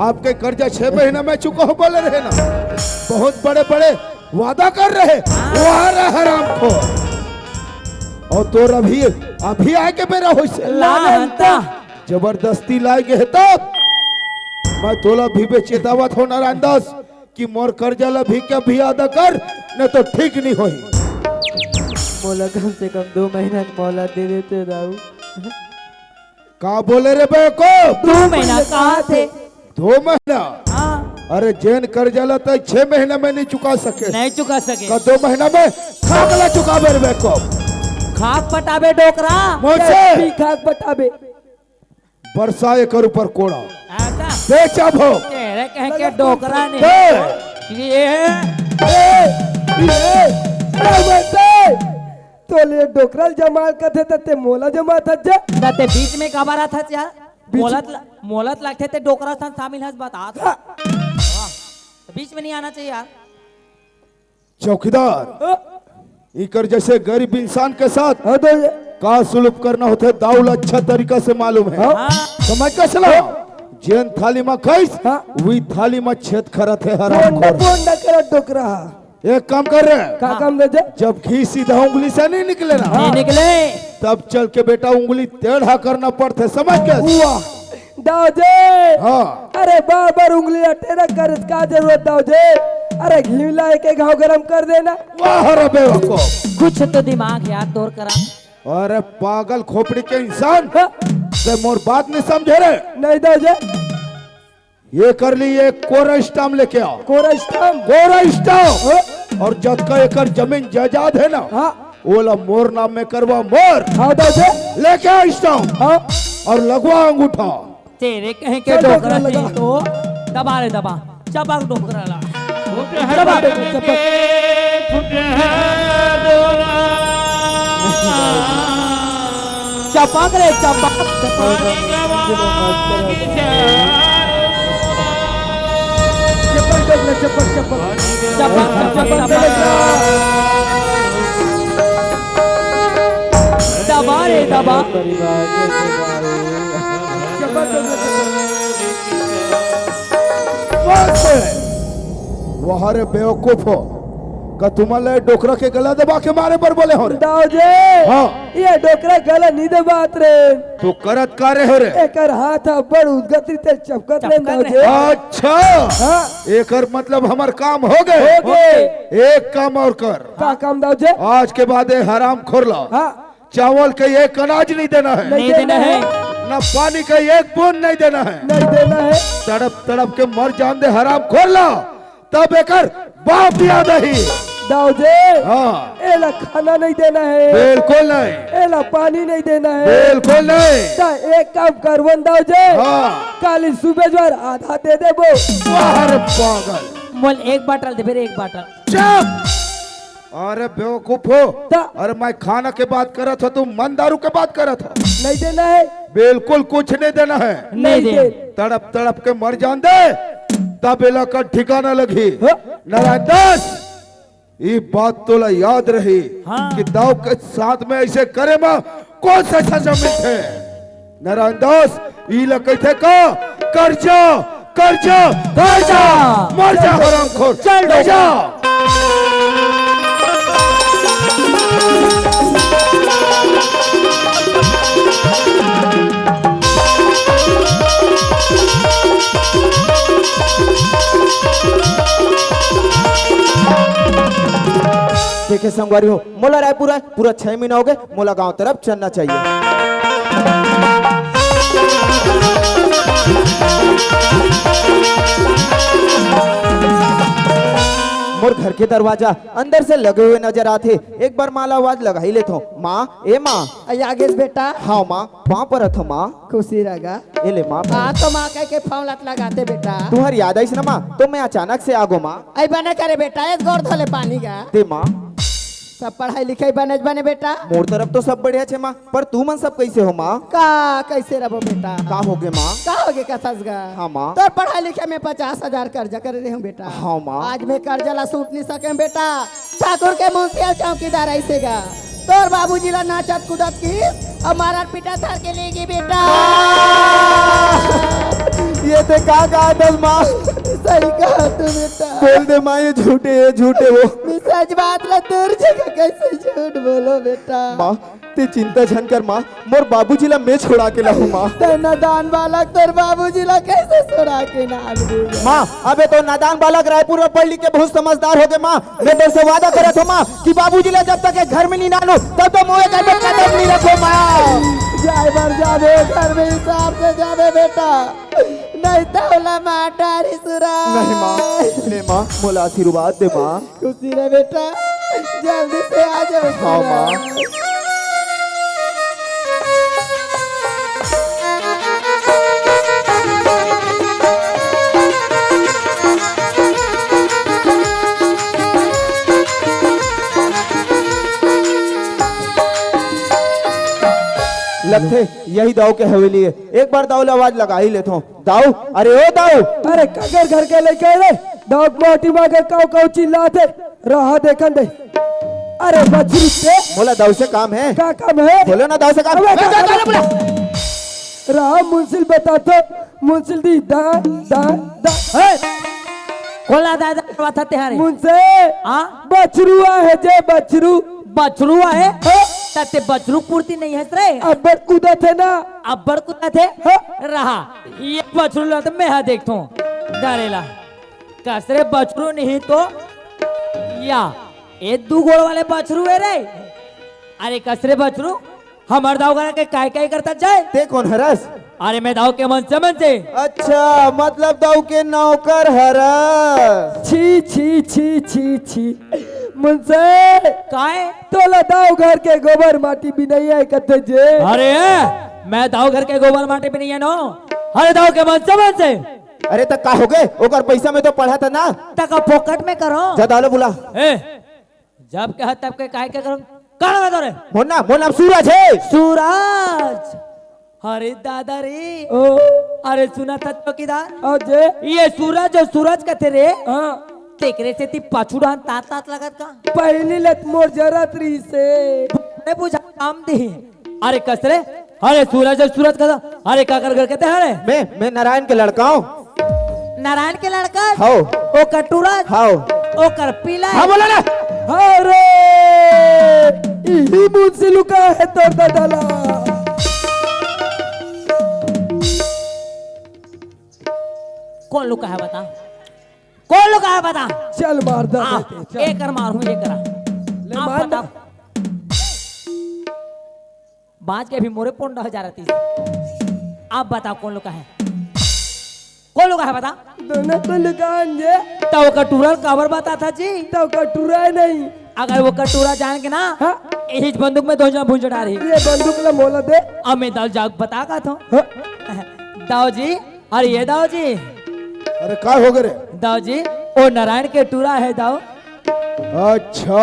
आपके कर्जा 6 महीने में चुका हो बोले रहे ना बहुत बड़े बड़े वादा कर रहे वारे हराम को और तो अभी अभी आए के मेरा हो लानता जबरदस्ती लाए गए तो मैं तोला भी बेचेतावत हो नारायणदास कि मोर कर्जा ला भी क्या भी अदा कर न तो ठीक नहीं होई मोला कम से कम 2 महीना की मोहलत दे देते दाऊ का बोले रे बेको 2 महीना कहाँ थे 2 महीना हाँ अरे जैन कर्जा ला तो 6 महीने में नहीं चुका सके नहीं चुका सके का 2 महीना में खागला चुका बेर बेको खाक पटाबे डोकरा मुझसे खाक पटाबे बरसा एकर ऊपर कोड़ा ऐसा बेचा भो तेरे कह के डोकरा ने दे। ये तो ले डोकरल जमाल कथे तते मोला जमा था जा ते बीच में कबारा था यार मोलत लगते थे डोकरा सन शामिल है बता था तो बीच में नहीं आना चाहिए यार चौकीदार इकर जैसे गरीब इंसान के साथ हाँ तो का सुलभ करना होता है दाऊल अच्छा तरीका से मालूम है हाँ समझ के चला जैन थाली में कैस वही थाली में छेद खरत है हराम खोर फोन न करो डोकरा एक काम कर रहे हैं का काम दे जा जब घी सीधा उंगली से नहीं निकले ना नहीं निकले तब चल के बेटा उंगली टेढ़ा करना पड़ता है समझ के दाऊजे हाँ अरे बार बार उंगली टेढ़ा कर का जरूरत दाऊजे अरे घी लाए के घाव गरम कर देना वाह रे बेवकूफ कुछ तो दिमाग यार तोड़ करा अरे पागल खोपड़ी के इंसान से मोर बात नहीं समझे रे नहीं दाऊजे ये कर ली ये कोरा स्टाम लेके आओ कोरा स्टाम कोरा स्टाम और जब का एकर जमीन जायदाद है ना हाँ ओला मोर नाम में करवा मोर हाँ दाऊजे लेके आओ स्टाम हाँ और लगवा अंगूठा तेरे कहे के चल डोकरा डोकरा लगा। नहीं तो दबा रे दबा चबाक डोकरा ला चपाक रे चपाक चप्पल चप्पल चप्पल चपाक दबा रे दबा वहां रे बेवकूफ हो का तुम्हारे डोकरा के गला दबा के मारे पर बोले हो रे दाऊजे हाँ ये डोकरा गला नहीं दे बात रे तू करत कार्य हो रे एकर हाथ बड़ उदगति ते चपकत रे दाऊजे अच्छा हाँ एकर मतलब हमार काम हो गए हो गए। एक काम और कर का काम दाऊजे आज के बाद ये हराम खोरला हाँ चावल का एक अनाज नहीं देना है नहीं देना है ना पानी का एक बूंद नहीं देना है नहीं देना है तड़प तड़प के मर जान दे हराम खोरला तब एकर बाप याद ही दाऊ जे हाँ एला खाना नहीं देना है, बिल्कुल नहीं, एला पानी नहीं देना है। बिल्कुल नहीं। ता एक काम करवन दाऊ जे हाँ काली सुबह ज्वार आधा दे दे वो। बाहर पागल, मोल एक बाटल दे फिर एक बाटल। चुप। अरे बेवकूफ हो, ता अरे मैं खाना के बात कर रहा था, तुम मन दारू के बात कर रहा था। नहीं देना है, बिल्कुल कुछ नहीं देना है, नहीं दे। तड़प तड़प के मर जान दे तब इलाका ठिकाना लगी। हाँ। नारायण दास ये बात तो याद रही हाँ। कि दाव के साथ में ऐसे करे मां कौन सा सजा मिलते। नारायण दास ये कैसे का कर जा कर जा कर जा मर जा हरामखोर, चल ले जा। देखे संगवारी हो, मोला रायपुर है पूरा 6 महीना हो गए, मोला गांव तरफ चलना चाहिए। मोर घर के दरवाजा अंदर से लगे हुए नजर आते, एक बार माला आवाज लगा ही लेता हूँ, माँ ए माँ। आगे बेटा हाँ माँ वहाँ पर रखो माँ। खुशी रहेगा। ए ले माँ, हाँ तो माँ कह के फोन लत लगाते बेटा। तुम्हारी याद आई ना माँ, तो मैं अचानक से आगो माँ। आई बने करे बेटा, इस गौर धोले पानी का दे माँ। सब पढ़ाई लिखाई बने बने बेटा। मोर तरफ तो सब बढ़िया छे माँ, पर तू मन सब कैसे हो माँ? का कैसे रहो बेटा? का हो गए माँ? का हो गए कससगा? हाँ माँ। तो पढ़ाई लिखाई में 50,000 कर्जा कर रही हूँ बेटा। हाँ माँ। आज मैं कर्जा ला सूट नहीं सके बेटा। ठाकुर के मुंशिया चौकीदार ऐसेगा तोर बाबूजी ला नाचत कूदत की और मारत पीटा धर के लेगी बेटा। ये ते का कहा था माँ? सही कहा तू बेटा। बोल दे माँ, ये झूठे वो। मैं सच बात ला तोर जगह कैसे झूठ बोलो बेटा। माँ ते चिंता झन कर माँ, मोर बाबूजी ला मैं छोड़ा के लाऊं माँ। तो नादान बालक तोर बाबूजी ला कैसे छोड़ा के ना दूंगा? माँ अबे तो नादान बालक रायपुर में पढ़ लिख के बहुत समझदार हो गए माँ। मैं तेरे से वादा करे था माँ कि बाबूजी ला जब तक घर में नहीं डालू तब तो मुँह घर में कदम नहीं रखो माँ। जाए बर जावे घर में हिसाब से जावे बेटा, नहीं तो ला माटारी सुरा। नहीं माँ, ले माँ मोला आशीर्वाद दे माँ। खुशी रे बेटा, जल्दी से आ जाओ। हाँ माँ। लगते यही दाऊ के हवेली है, एक बार दाऊ आवाज लगा ही लेता हूँ। दाऊ, अरे ओ दाऊ। अरे कगर घर के लेके रे डॉग मोटी मागे काऊ चिल्लाते रहा देखन दे। अरे बजरी पे बोला दाऊ से काम है? क्या काम है? बोलो ना दाऊ से काम। रहा मुंसिल बताते मुंसिल दी दा दा दा कोला दादा बात तेहारे मुंसे हाँ बछरुआ है जे बछरू बछरुआ है तते बछरू पूर्ति नहीं है रे। अब्बर कूदा थे ना, अब्बर कुत्ता थे रहा ये बछरू ला तो मैं देखता हूँ डारेला कसरे बछरू नहीं तो या ये दू गोड़ वाले बछरू है रे। अरे कसरे बछरू हमार दाव करा के काय करता जाए। ते कौन हरस? अरे मैं दाव के मन से अच्छा मतलब दाऊ के नौकर हरस। छी छी छी छी छी मुंसे काय तोला दाव घर के गोबर माटी भी नहीं है कते जे। अरे मैं दाव घर के गोबर माटी भी नहीं है नो। अरे दाव के मन से अरे तक का हो गए? ओकर पैसा में तो पढ़ा था ना, तक फोकट में करो। जदालो बुला। जब कहा तब के काय के करो कहाँ में रे? मोर नाम सूरज है। सूरज। अरे दादा रे ओ अरे सुना था चौकीदार और जे ये सूरज और सूरज का थे रे हाँ तेकरे से ती पाछुड़ान तात लगत का पहली लत मोर जरत री से ने पूछा काम दी। अरे कसरे अरे सूरज और सूरज का अरे का कर कहते हैं? मैं नारायण के लड़का हूँ। नारायण के लड़का हाओ ओ कटूरज हाओ ओ कर पीला हाँ बोला ना। अरे यही मुंशी लुका है तोर दादाला। कौन लुका है बता, कौन लुका है बता। चल मार दे चल। एक कर मारू ये करा ले आप मार बताओ। बाज के भी मोरे पोंडा हो जा रही। आप बताओ कौन लुका है? कौन लोग है बता? दोनों को लगान जे तो वो कटोरा काबर बता था जी? तो कटोरा नहीं। अगर वो कटोरा जान के ना हाँ? यही बंदूक में दो जना भूंज डाली। ये बंदूक ला मोला दे। अब मैं दाऊ जाग बता का था हाँ? दाऊ जी। अरे ये दाऊ जी, अरे का हो गए रे? दाऊ जी वो नारायण के टूरा है दाऊ। अच्छा,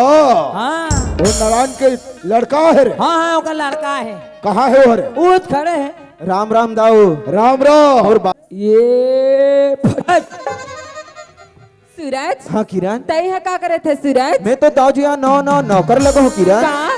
हाँ वो नारायण के लड़का है रे? हाँ हाँ, उसका लड़का है। कहाँ है वो रे? वो खड़े हैं। राम राम दाऊ। राम राम। और ये सूरज, हाँ किरण, तई है का करे थे सूरज? मैं तो दाऊ जी यहाँ नौकर लगो हूँ किरण। का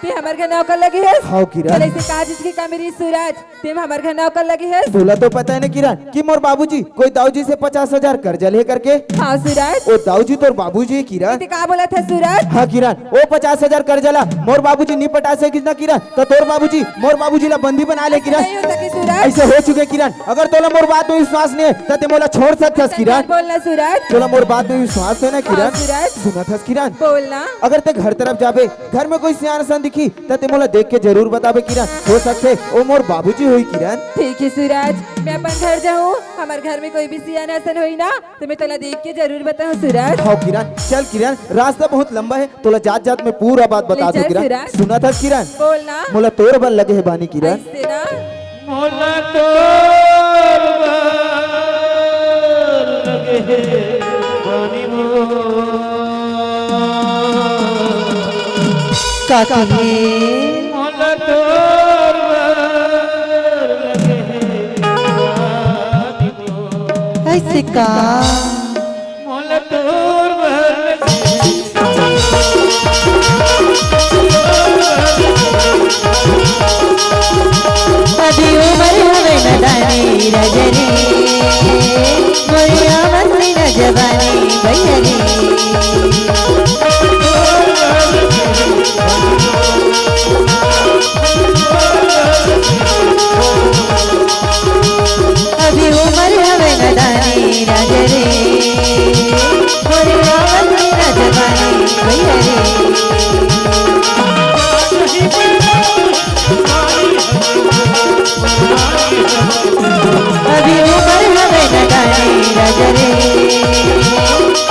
ते हमार घर नौकर लगी है? हाँ किरण। चल ऐसे काज इसकी का मेरी सूरज, तेम हमार घर नौकर लगी है? बोला तो पता है ना किरण कि मोर बाबूजी कोई दाऊ जी से 50,000 कर्जा ले करके। हाँ सूरज। ओ दाऊ जी तोर बाबूजी किरण। ते का बोला था सूरज? हाँ किरण, वो 50,000 कर्जा ला मोर बाबूजी नहीं पटा सके ना किरण, तो तोर बाबूजी मोर बाबूजी ला बंदी बना ले किरण। नहीं हो सकी सूरज। ऐसे हो चुके किरण, अगर तोला मोर बात में विश्वास नहीं है तो ते मोला छोड़ सकथस किरण। बोलना सूरज। तोला मोर बात में विश्वास है ना किरण? हाँ, सूरज। सुना था किरण, बोलना। अगर ते घर तरफ जाबे, घर में कोई सियान सन दिखी तो ते मोला देख के जरूर बताबे किरण। हो सकते ओ मोर बाबूजी हुई किरण। ठीक है सूरज, मैं अपन घर जाऊँ, हमारे घर में कोई भी सियान ऐसा हुई ना तो मैं तोला देख के जरूर बताऊँ सूरज। हाँ किरण, चल किरण, रास्ता बहुत लंबा है, तोला जात जात में पूरा बात बता ले दो चल किरण। सूरज। सुना था किरण, बोलना। मोला तोर बल लगे है बानी किरण। ऐसे ना मोला तोर लगे पानी मोर काकी मोला तोर लगे पानी मोर ऐसे का मोला तोर अभी उम्र हमें नदानी रजनी मोरिया मस्ती न जवानी भैयरी अभी उम्र हमें नदानी रजनी मोरिया मस्ती न जवानी भैयरी अभी उम्र हमें नदानी रजनी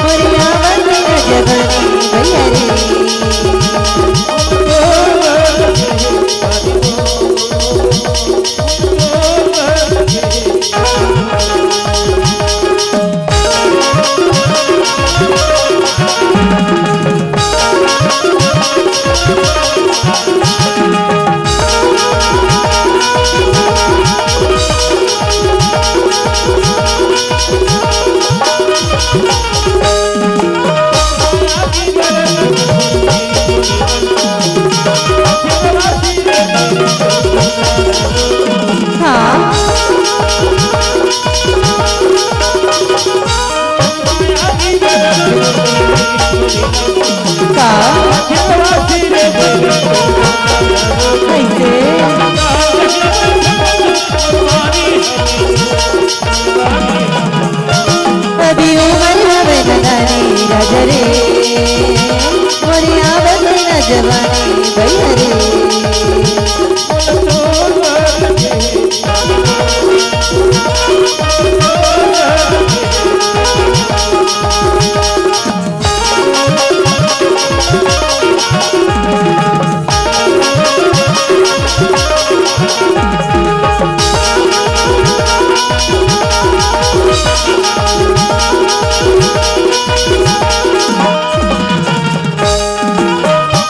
मोरिया मस्ती न जवानी भैयरी अभी उम्र हमें नदानी रजरे मोरिया बदली न जवानी भैयरी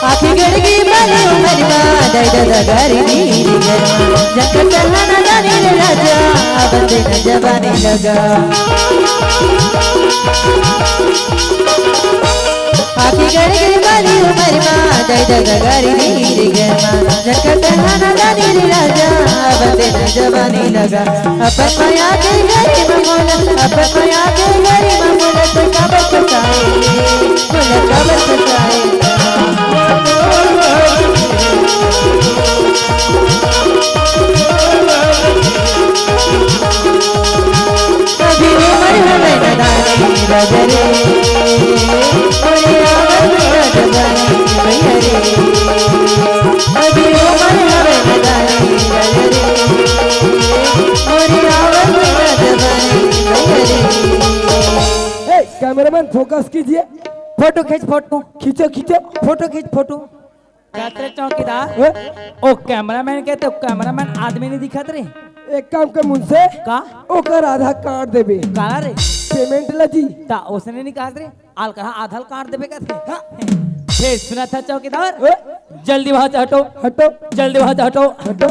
आखी गड़गी बाली उमर माँ दर्द दगारी नीली गरमा जंकर चलना जाने ले राजा बंदे न जवानी लगा आखी गड़गी बाली उमर माँ दर्द दगारी नीली गरमा जंकर चलना जाने ले राजा बंदे न जवानी लगा अपन माया के गरी ममोला अपन माया के गरी ममोला तो कबर फसाए बोला कबर फसाए अभी उम्र हमें नदानी रजरे मोरिया बदली न जवानी भैयरे अभी उम्र हमें नदानी रजरे मोरिया बदली न जवानी कैमरामैन फोकस कीजिए, फोटो खींच, फोटो खींचो खींचो। फोटो खींच, फोटो। कहते चौकीदार ओ कैमरामैन के तो कैमरामैन आदमी नहीं दिखत रे एक काम कर मुझसे का ओकर आधा काट देबे, काला रे पेमेंट लजी। ता उसने नहीं कहा रे आल कहा आधा काट देबे कहते हाँ। फिर सुना था चौकीदार जल्दी वहां से हटो, हटो जल्दी वहां से हटो। हटो।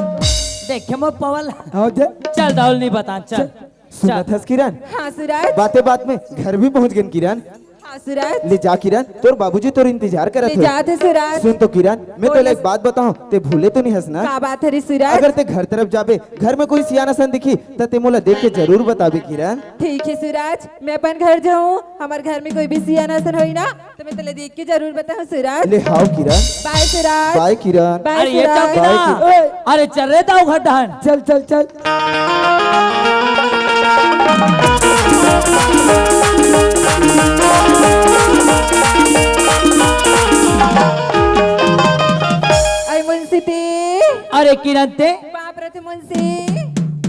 देखे मो पवल आओ जे। चल दाउल नहीं बता चल सुना था किरण, हाँ सूरज, बातें बात में घर भी पहुंच गए किरण। हाँ सूरज, ले जा किरण, तोर बाबूजी तोर इंतजार करत ले हो। जाते सूरज। सुन तो किरण, मैं तो एक बात बताऊं, ते भूले तो नहीं हंसना। का बात है रे सूरज? अगर ते घर तरफ जाबे, घर में कोई सियाना सन दिखी तो ते मोला देख के जरूर बताबे किरण। ठीक है सूरज, मैं अपन घर जाऊँ, हमारे घर में कोई भी सियाना सन होई ना तो मैं तले देख के जरूर बताऊँ सूरज। ले हाओ किरण, बाय सूरज, बाय किरण। बाय अरे ये सूरज। चौकीदार अरे चल रे दाऊ घटान चल चल चल। आई मुंशी ते अरे किरण ते बाप रे थे मुंशी,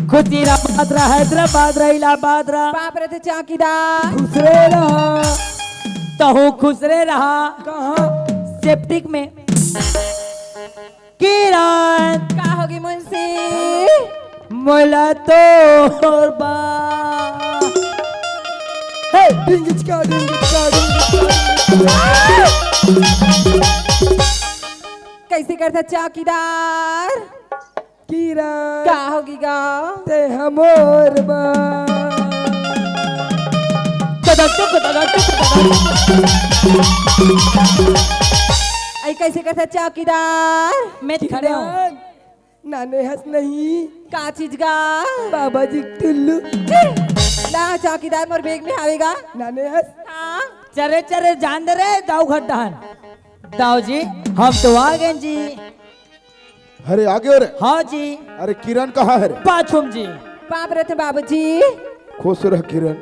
खुशीराबाद रा हैदराबाद रा इलाहाबाद रा बाप रे थे चौकीदार। खुश रहे रहा। तहु खुश रे रहा कहाँ? सेप्टिक में किरण का होगी मुंशी? मोला तो बा हे डिंगिचका डिंगिचका डिंगिचका। कैसे करता चौकीदार? किरण का होगी गा? ते हमोर बा। आई कैसे करता चौकीदार? मैं खड़े हूँ किरण, नाने हंस नहीं, का चीज गा? बाबा जी टुल्लू। ला चौकीदार मोर बेग में आवेगा। नाने हंस। हाँ चरे चरे जान दे रे दाऊ घटान दाऊ जी हम तो आ गए जी। अरे आगे रे। हाँ जी अरे किरण कहाँ है रे? पाछुम जी। बाप रे थे बाबूजी। खुश रह किरण।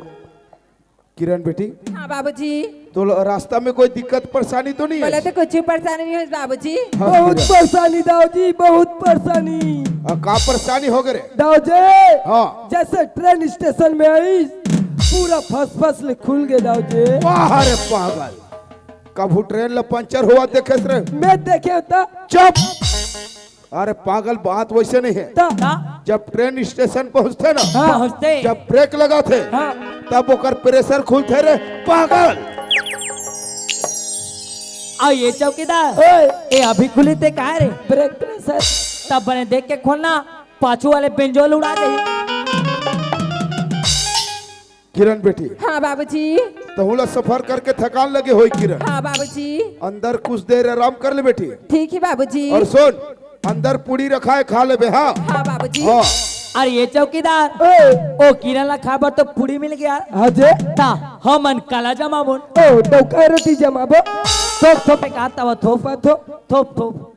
किरण बेटी, हाँ बाबूजी, तो रास्ता में कोई दिक्कत परेशानी तो नहीं बोले है? तो कुछ परेशानी नहीं हुई बाबूजी। हाँ, बहुत किरण। परेशानी दाऊ जी, बहुत परेशानी। का परेशानी हो गए रे? दाऊ जी हाँ। जैसे ट्रेन स्टेशन में आई पूरा फसल खुल गए दाऊ जी। वाह रे पागल, कभू ट्रेन ला पंचर हुआ देखे रे? मैं देखे होता। चुप। अरे पागल, बात वैसे नहीं है। हाँ जब ट्रेन स्टेशन पहुंचते ना, पहुँचते जब ब्रेक लगाते हाँ। तब ओकर प्रेशर खुलते रे पागल। आ ये चौकीदार ओए ये अभी खुली थे कहा रे ब्रेक प्रेशर। तब बने देख के खोलना पाछू वाले पेंजोल उड़ा दे। किरण बेटी, हाँ बाबूजी। तहुला सफर करके थकान लगे होई किरण, हाँ बाबूजी। अंदर कुछ देर आराम कर ले बेटी। ठीक है बाबूजी। और सुन, अंदर पूरी रखा है, खा ले बे। हाँ हाँ बाबूजी। हाँ। अरे ये चौकीदार ओए ओ किरण ला खाबर तो पूरी मिल गया हाजे ता हमन काला जमा बोन ओ डौका रोटी जमाबो। थोप थोप एक आता वो थोप पाथो थोप थोप।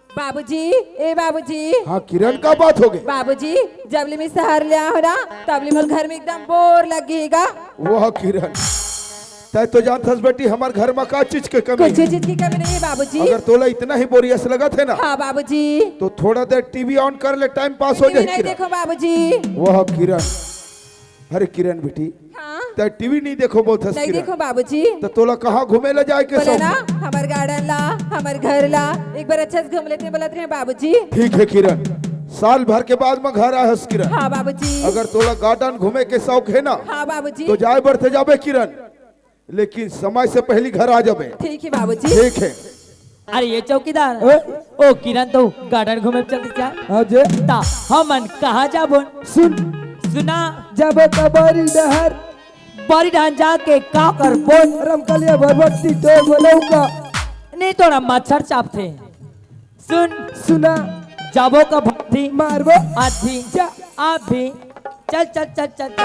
बाबूजी, ए बाबूजी, हाँ किरण का बात हो गई। बाबूजी जबले में शहर ले हो ना तबले मोर घर में एकदम बोर लगेगा। वह किरण, तय तो जानत हस बेटी हमार घर में का चीज के कमी कुछ है? चीज की कमी नहीं है बाबूजी। अगर तोला इतना ही बोरियस लगा थे ना, हाँ बाबूजी। तो थोड़ा देर टीवी ऑन कर ले, टाइम पास हो टीवी जाए नहीं किरण। देखो बाबूजी। वह किरण, अरे किरण बेटी, हाँ तय टीवी नहीं देखो बहुत हस नहीं देखो किरण। बाबूजी। तो तोला कहाँ घूमे ले जाए के बोले सब? ना हमार गार्डन ला, हमार घर ला एक बार अच्छा से घूम लेते हैं बोलते हैं बाबूजी। ठीक है किरण, साल भर के बाद में घर आए हस किरण। हाँ बाबूजी। अगर तोला गार्डन घूमे के शौक है ना, हाँ बाबूजी। तो जाए बढ़ते जाबे किरण, लेकिन समय से पहले घर आ जाबे। ठीक है बाबूजी। ठीक है। अरे ये चौकीदार ओए ओ किरण तो गार्डन घूमे चलते जा हाजे ता हमन कहाँ जा बोन सुन सुना जब कबारी डहर बारी ढान जाके का कर बोन रमकलिया भरभट्टी तो बनौका नहीं थोड़ा मच्छर चाप थे। सुन सुना जाबो का भट्टी मारबो आधी जा आप भी चल चल चल चल चल।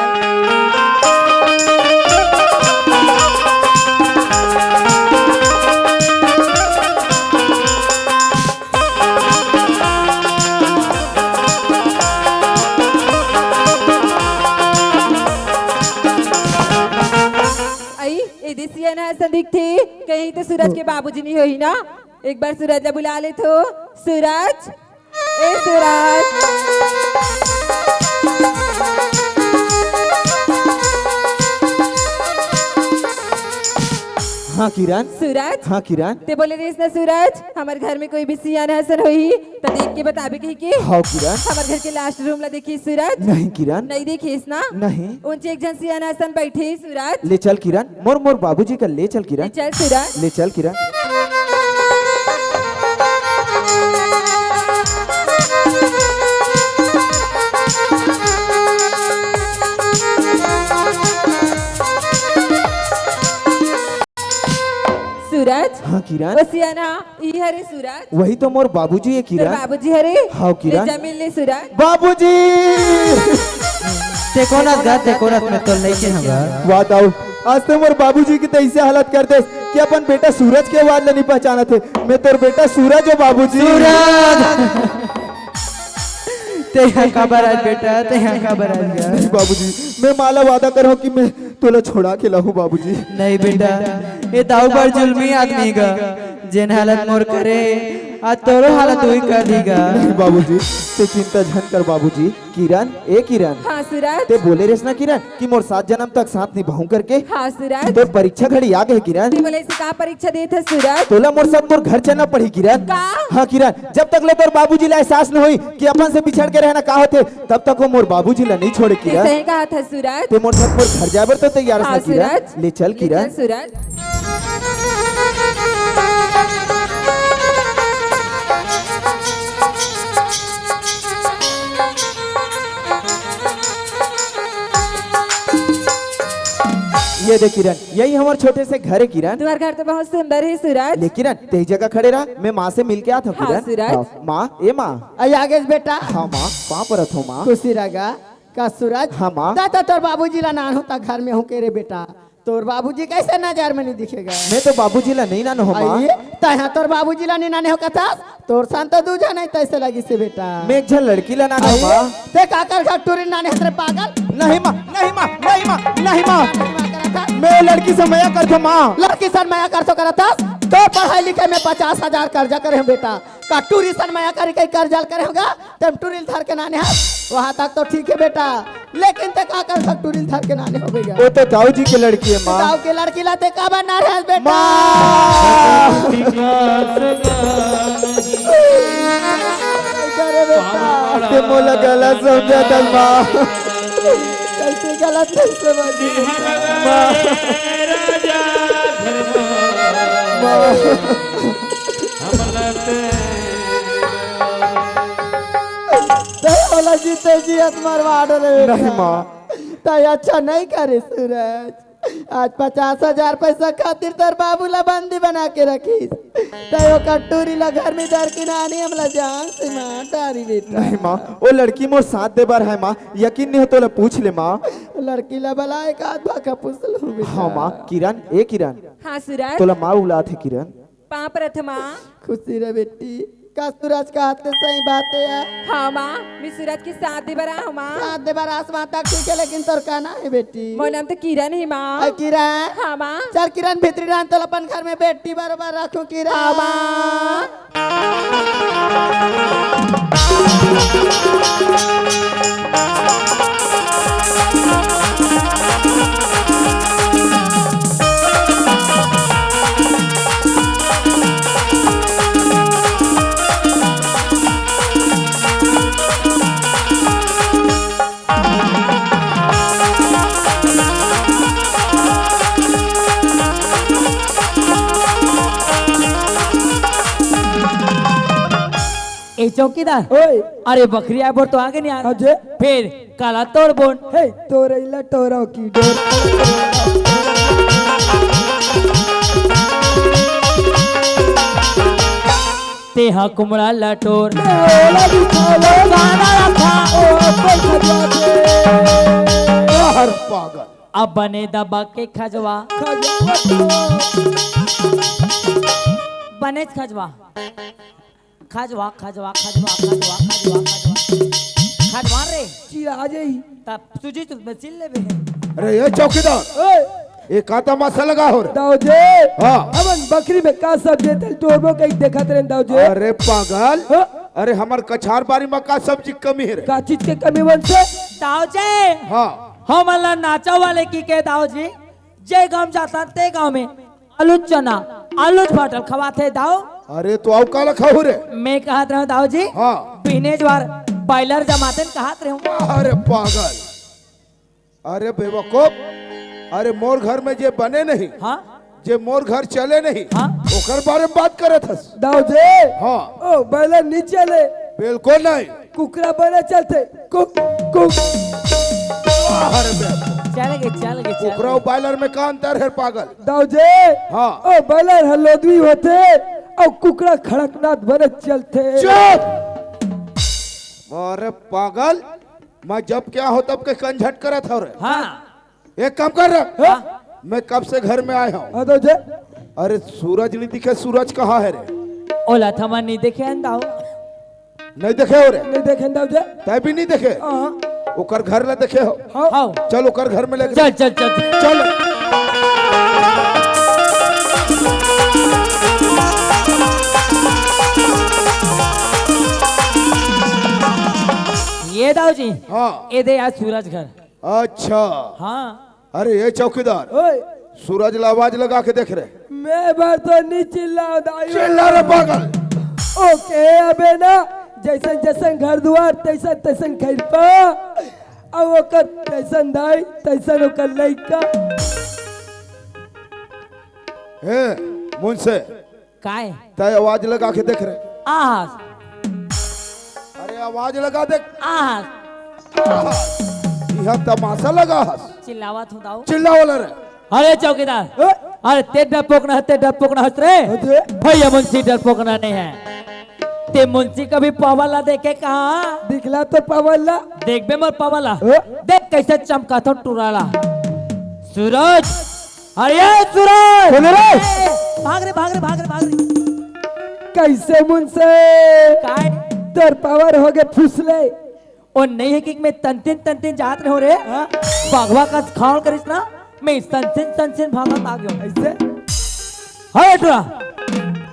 आई ए दिसिया ना संदिग्ध थे कहीं तो सूरज के बाबूजी नहीं होई ना। एक बार सूरज ला बुला ले तो सूरज, ए सूरज। किरण। सूरज हाँ किरण। ते बोले रही ना सूरज हमारे घर में कोई भी सियान हसन होई तो देख के बताबे की हाँ किरण। हमारे घर के लास्ट रूम ला देखी सूरज नहीं किरण। नहीं देखीस ना नहीं। ऊंचे एक जन सियान हसन बैठे सूरज ले चल किरण, मोर मोर बाबूजी का ले चल किरण। चल सूरज ले चल किरण। सूरज हाँ किरण। वो सियाना ई हरे सूरज वही तो मोर बाबूजी है तेरे किरण। बाबूजी हरे हाँ किरण। ले जमीन ले सूरज बाबूजी। देखो ना मैं तो लेके हमरा वाह दाऊ, आज तो मोर बाबूजी की तो ऐसे हालत कर दे कि अपन बेटा सूरज के आवाज नहीं पहचाना थे। मैं तोर बेटा सूरज हो बाबूजी। ते यहाँ खबर आज बेटा, ते यहाँ खबर आज गया। नहीं बाबूजी, मैं माला वादा करो कि मैं तोला छोड़ा के लाऊं बाबूजी। नहीं बेटा, ये दाऊ पर जुल्मी आदमी का जिन हालत मोर करे आज तोरो हालत वही कर देगा। नहीं बाबूजी, ते चिंता झन कर बाबूजी। किरण, ए किरण, हाँ सूरज ते बोले रेस ना किरण कि मोर 7 जन्म तक साथ निभाऊं करके। हाँ सूरज तो परीक्षा घड़ी आ गई किरण। तू बोले इसे का परीक्षा देत है सूरज तोला मोर साथ मोर घर चलना पड़ी किरण। का? हाँ किरण, जब तक ले तोर बाबूजी ला एहसास न हुई कि अपन से बिछड़ के रहना का होते, तब तक वो मोर बाबूजी ला नहीं छोड़े ते किरण। सही कहा था सूरज ते मोर साथ मोर घर जाबर तो तैयार है हाँ ना किरण। सूरज ले चल किरण। सूरज ये दे किरण, यही हमारे छोटे से घर है किरण। तुम्हारा घर तो बहुत सुंदर है सूरज ले किरण, तेरी जगह खड़े रहा, मैं माँ से मिल के आता हूँ हाँ, किरण। सूरज। हाँ, माँ, ए माँ। आई आगे बेटा हाँ माँ, कहाँ पर हो माँ? खुशी रगा का सूरज। हाँ, माँ। ता तोर बाबूजी ला नान होता घर में हूँ के रे बेटा। तोर बाबूजी कैसे नजर में नहीं दिखेगा। मैं तो बाबूजी ला नहीं नानो हो माँ। आई तहाँ तोर बाबूजी ला नहीं नाने हो कथा तोर सान तो दूजा नहीं तैसे लगी से बेटा। मैं एक झन लड़की ला नानो आई, हो माँ। ते काकर घर टूरी नाने हतरे पागल। नहीं माँ, नहीं माँ, नहीं माँ, नहीं माँ। मैं लड़की से मया कर दो माँ। लड़की सन माया कर तो करा था तो पढ़ाई लिखाई में 50,000 कर्जा करे हैं बेटा। का टूरी सन माया कर के कर्जा करे होगा तब टूरिल धर के नाने है वहाँ तक तो ठीक है बेटा, लेकिन ते का कर सब टूरिल धर के नाने हो गया। वो तो ताऊ जी की लड़की है माँ। गाँव की लड़की लाते का बना रहे बेटा। माँ। करे बेटा ते मोला गलत समझा था माँ। कैसे गलत नहीं समझी बोला जीते जी मरवा डरे नहीं माँ। तो अच्छा नहीं करे सूरज। आज 50,000 पैसा खातिर तर बाबू ला बंदी बना के रखी तो कटोरी ला घर में डर के नानी हमला जान से मां तारी बेटा। नहीं माँ, वो लड़की मोर साथ दे बार है माँ, यकीन नहीं हो तो ला पूछ ले माँ। लड़की ला भला एक आध भाका पूछ लो बेटा। हाँ माँ। किरण, ए किरण, हाँ सूरज तोला माँ बुला थे किरण। पाँव प्रथमा खुशी रे बेटी का सूरज का हाथ में सही बात है यार। हाँ माँ मैं सूरज के साथ दे बरा हूँ माँ साथ दे बार आसमान तक ठीक है लेकिन तोर कहना है बेटी। मोर नाम तो किरण है माँ आई किरण हाँ माँ चल किरण भीतरी रहन तो अपन घर में बेटी बराबर रखो किरण। हाँ माँ ए चौकीदार ओए अरे बकरी आए बोर तो आगे नहीं आ रहा। अजय फिर काला तोड़ बोन हे तोरैला टोरो की डोर ते हाँ कुमड़ा लटोर ओला दिखाओ गाना रखा ओ पैसा दे हर पागल। अब बने दबा के खजवा बने खजवा खजवा खजवा खजवा खजवा खजवा खजवा खजवा रे चिरा जाई तब तुझे तो बचिल ले बे अरे ये चौकीदार, ओए ये काता मसा लगा हो रे। दाऊजे हाँ। हमन बकरी में का सब देते टोरबो कहीं देखत रहे दाऊजे अरे पागल, हाँ? अरे हमार कछार बारी में का सब्जी कमी है रे। का चीज के कमी बन से दाऊजे हाँ हम अल्लाह नाचा वाले की के दाऊजी जे गांव जाता ते गांव में आलू चना आलू भाटल खवाते दाओ अरे तो आओ काला खाऊ रे। मैं कहत रहा दाऊ जी हाँ बिनेज बार बॉयलर जमाते कहत रहे अरे पागल, अरे बेवकूफ, अरे मोर घर में जे बने नहीं, हाँ जे मोर घर चले नहीं, हाँ ओकर बारे में बात करे थस। दाऊ जी हाँ ओ बैला नहीं चले, बिल्कुल नहीं। कुकरा बड़े चलते कुक कुक अरे बेवकूफ, चल गए कुकरा बॉयलर में का अंतर है पागल। दाऊ जी हाँ ओ बैला हलोदवी होते और कुकरा खड़कनाथ बने चलते। चुप, अरे पागल, मैं जब क्या हो तब के कंझट करे था रे। हाँ एक काम कर रहा, मैं कब से घर में आया हूँ। हाँ दाऊ जी अरे सूरज नहीं दिखे, सूरज कहाँ है रे? ओला थमा नहीं देखे दाऊ नहीं देखे हो रे? नहीं देखे दाऊ जी। तय भी नहीं देखे? हाँ ओकर घर ले देखे हो? हाँ चल ओकर घर में ले चल चल चल चल। ये दाऊ जी हाँ ये दे आज सूरज घर। अच्छा, हाँ अरे ये चौकीदार ओए सूरज ला आवाज लगा के देख रहे। मैं बार तो नहीं चिल्लाओ दाऊ। चिल्ला रे पागल। ओके अबे ना जैसन जैसन घर द्वार तैसन तैसन खैर पा अब ओकर तैसन दाई तैसन ओकर लइका। हे मुझसे काय तय आवाज लगा के देख रहे। आहस अरे आवाज लगा दे। आहस यहाँ तमाशा लगा हस, चिल्लावत हूँ दाऊ। चिल्ला वाला रे। अरे चौकीदार अरे ते डरपोक ना हंस रे भैया मुंशी डरपोक ना नहीं है। ते मुंशी कभी पावाला देखे कहा दिखला तो पावला देख बे मोर पावाला देख कैसे चमका था टुराला। सूरज अरे सूरज भाग रे भाग रे भाग रे भाग रे। कैसे मुनसे काय तोर पावर हो गए फुसले। और नहीं है कि मैं तंतिन जात रहे हो रे बाघवा का खान करिस ना मैं तंतिन भागत आ गयो ऐसे। हाय टुरा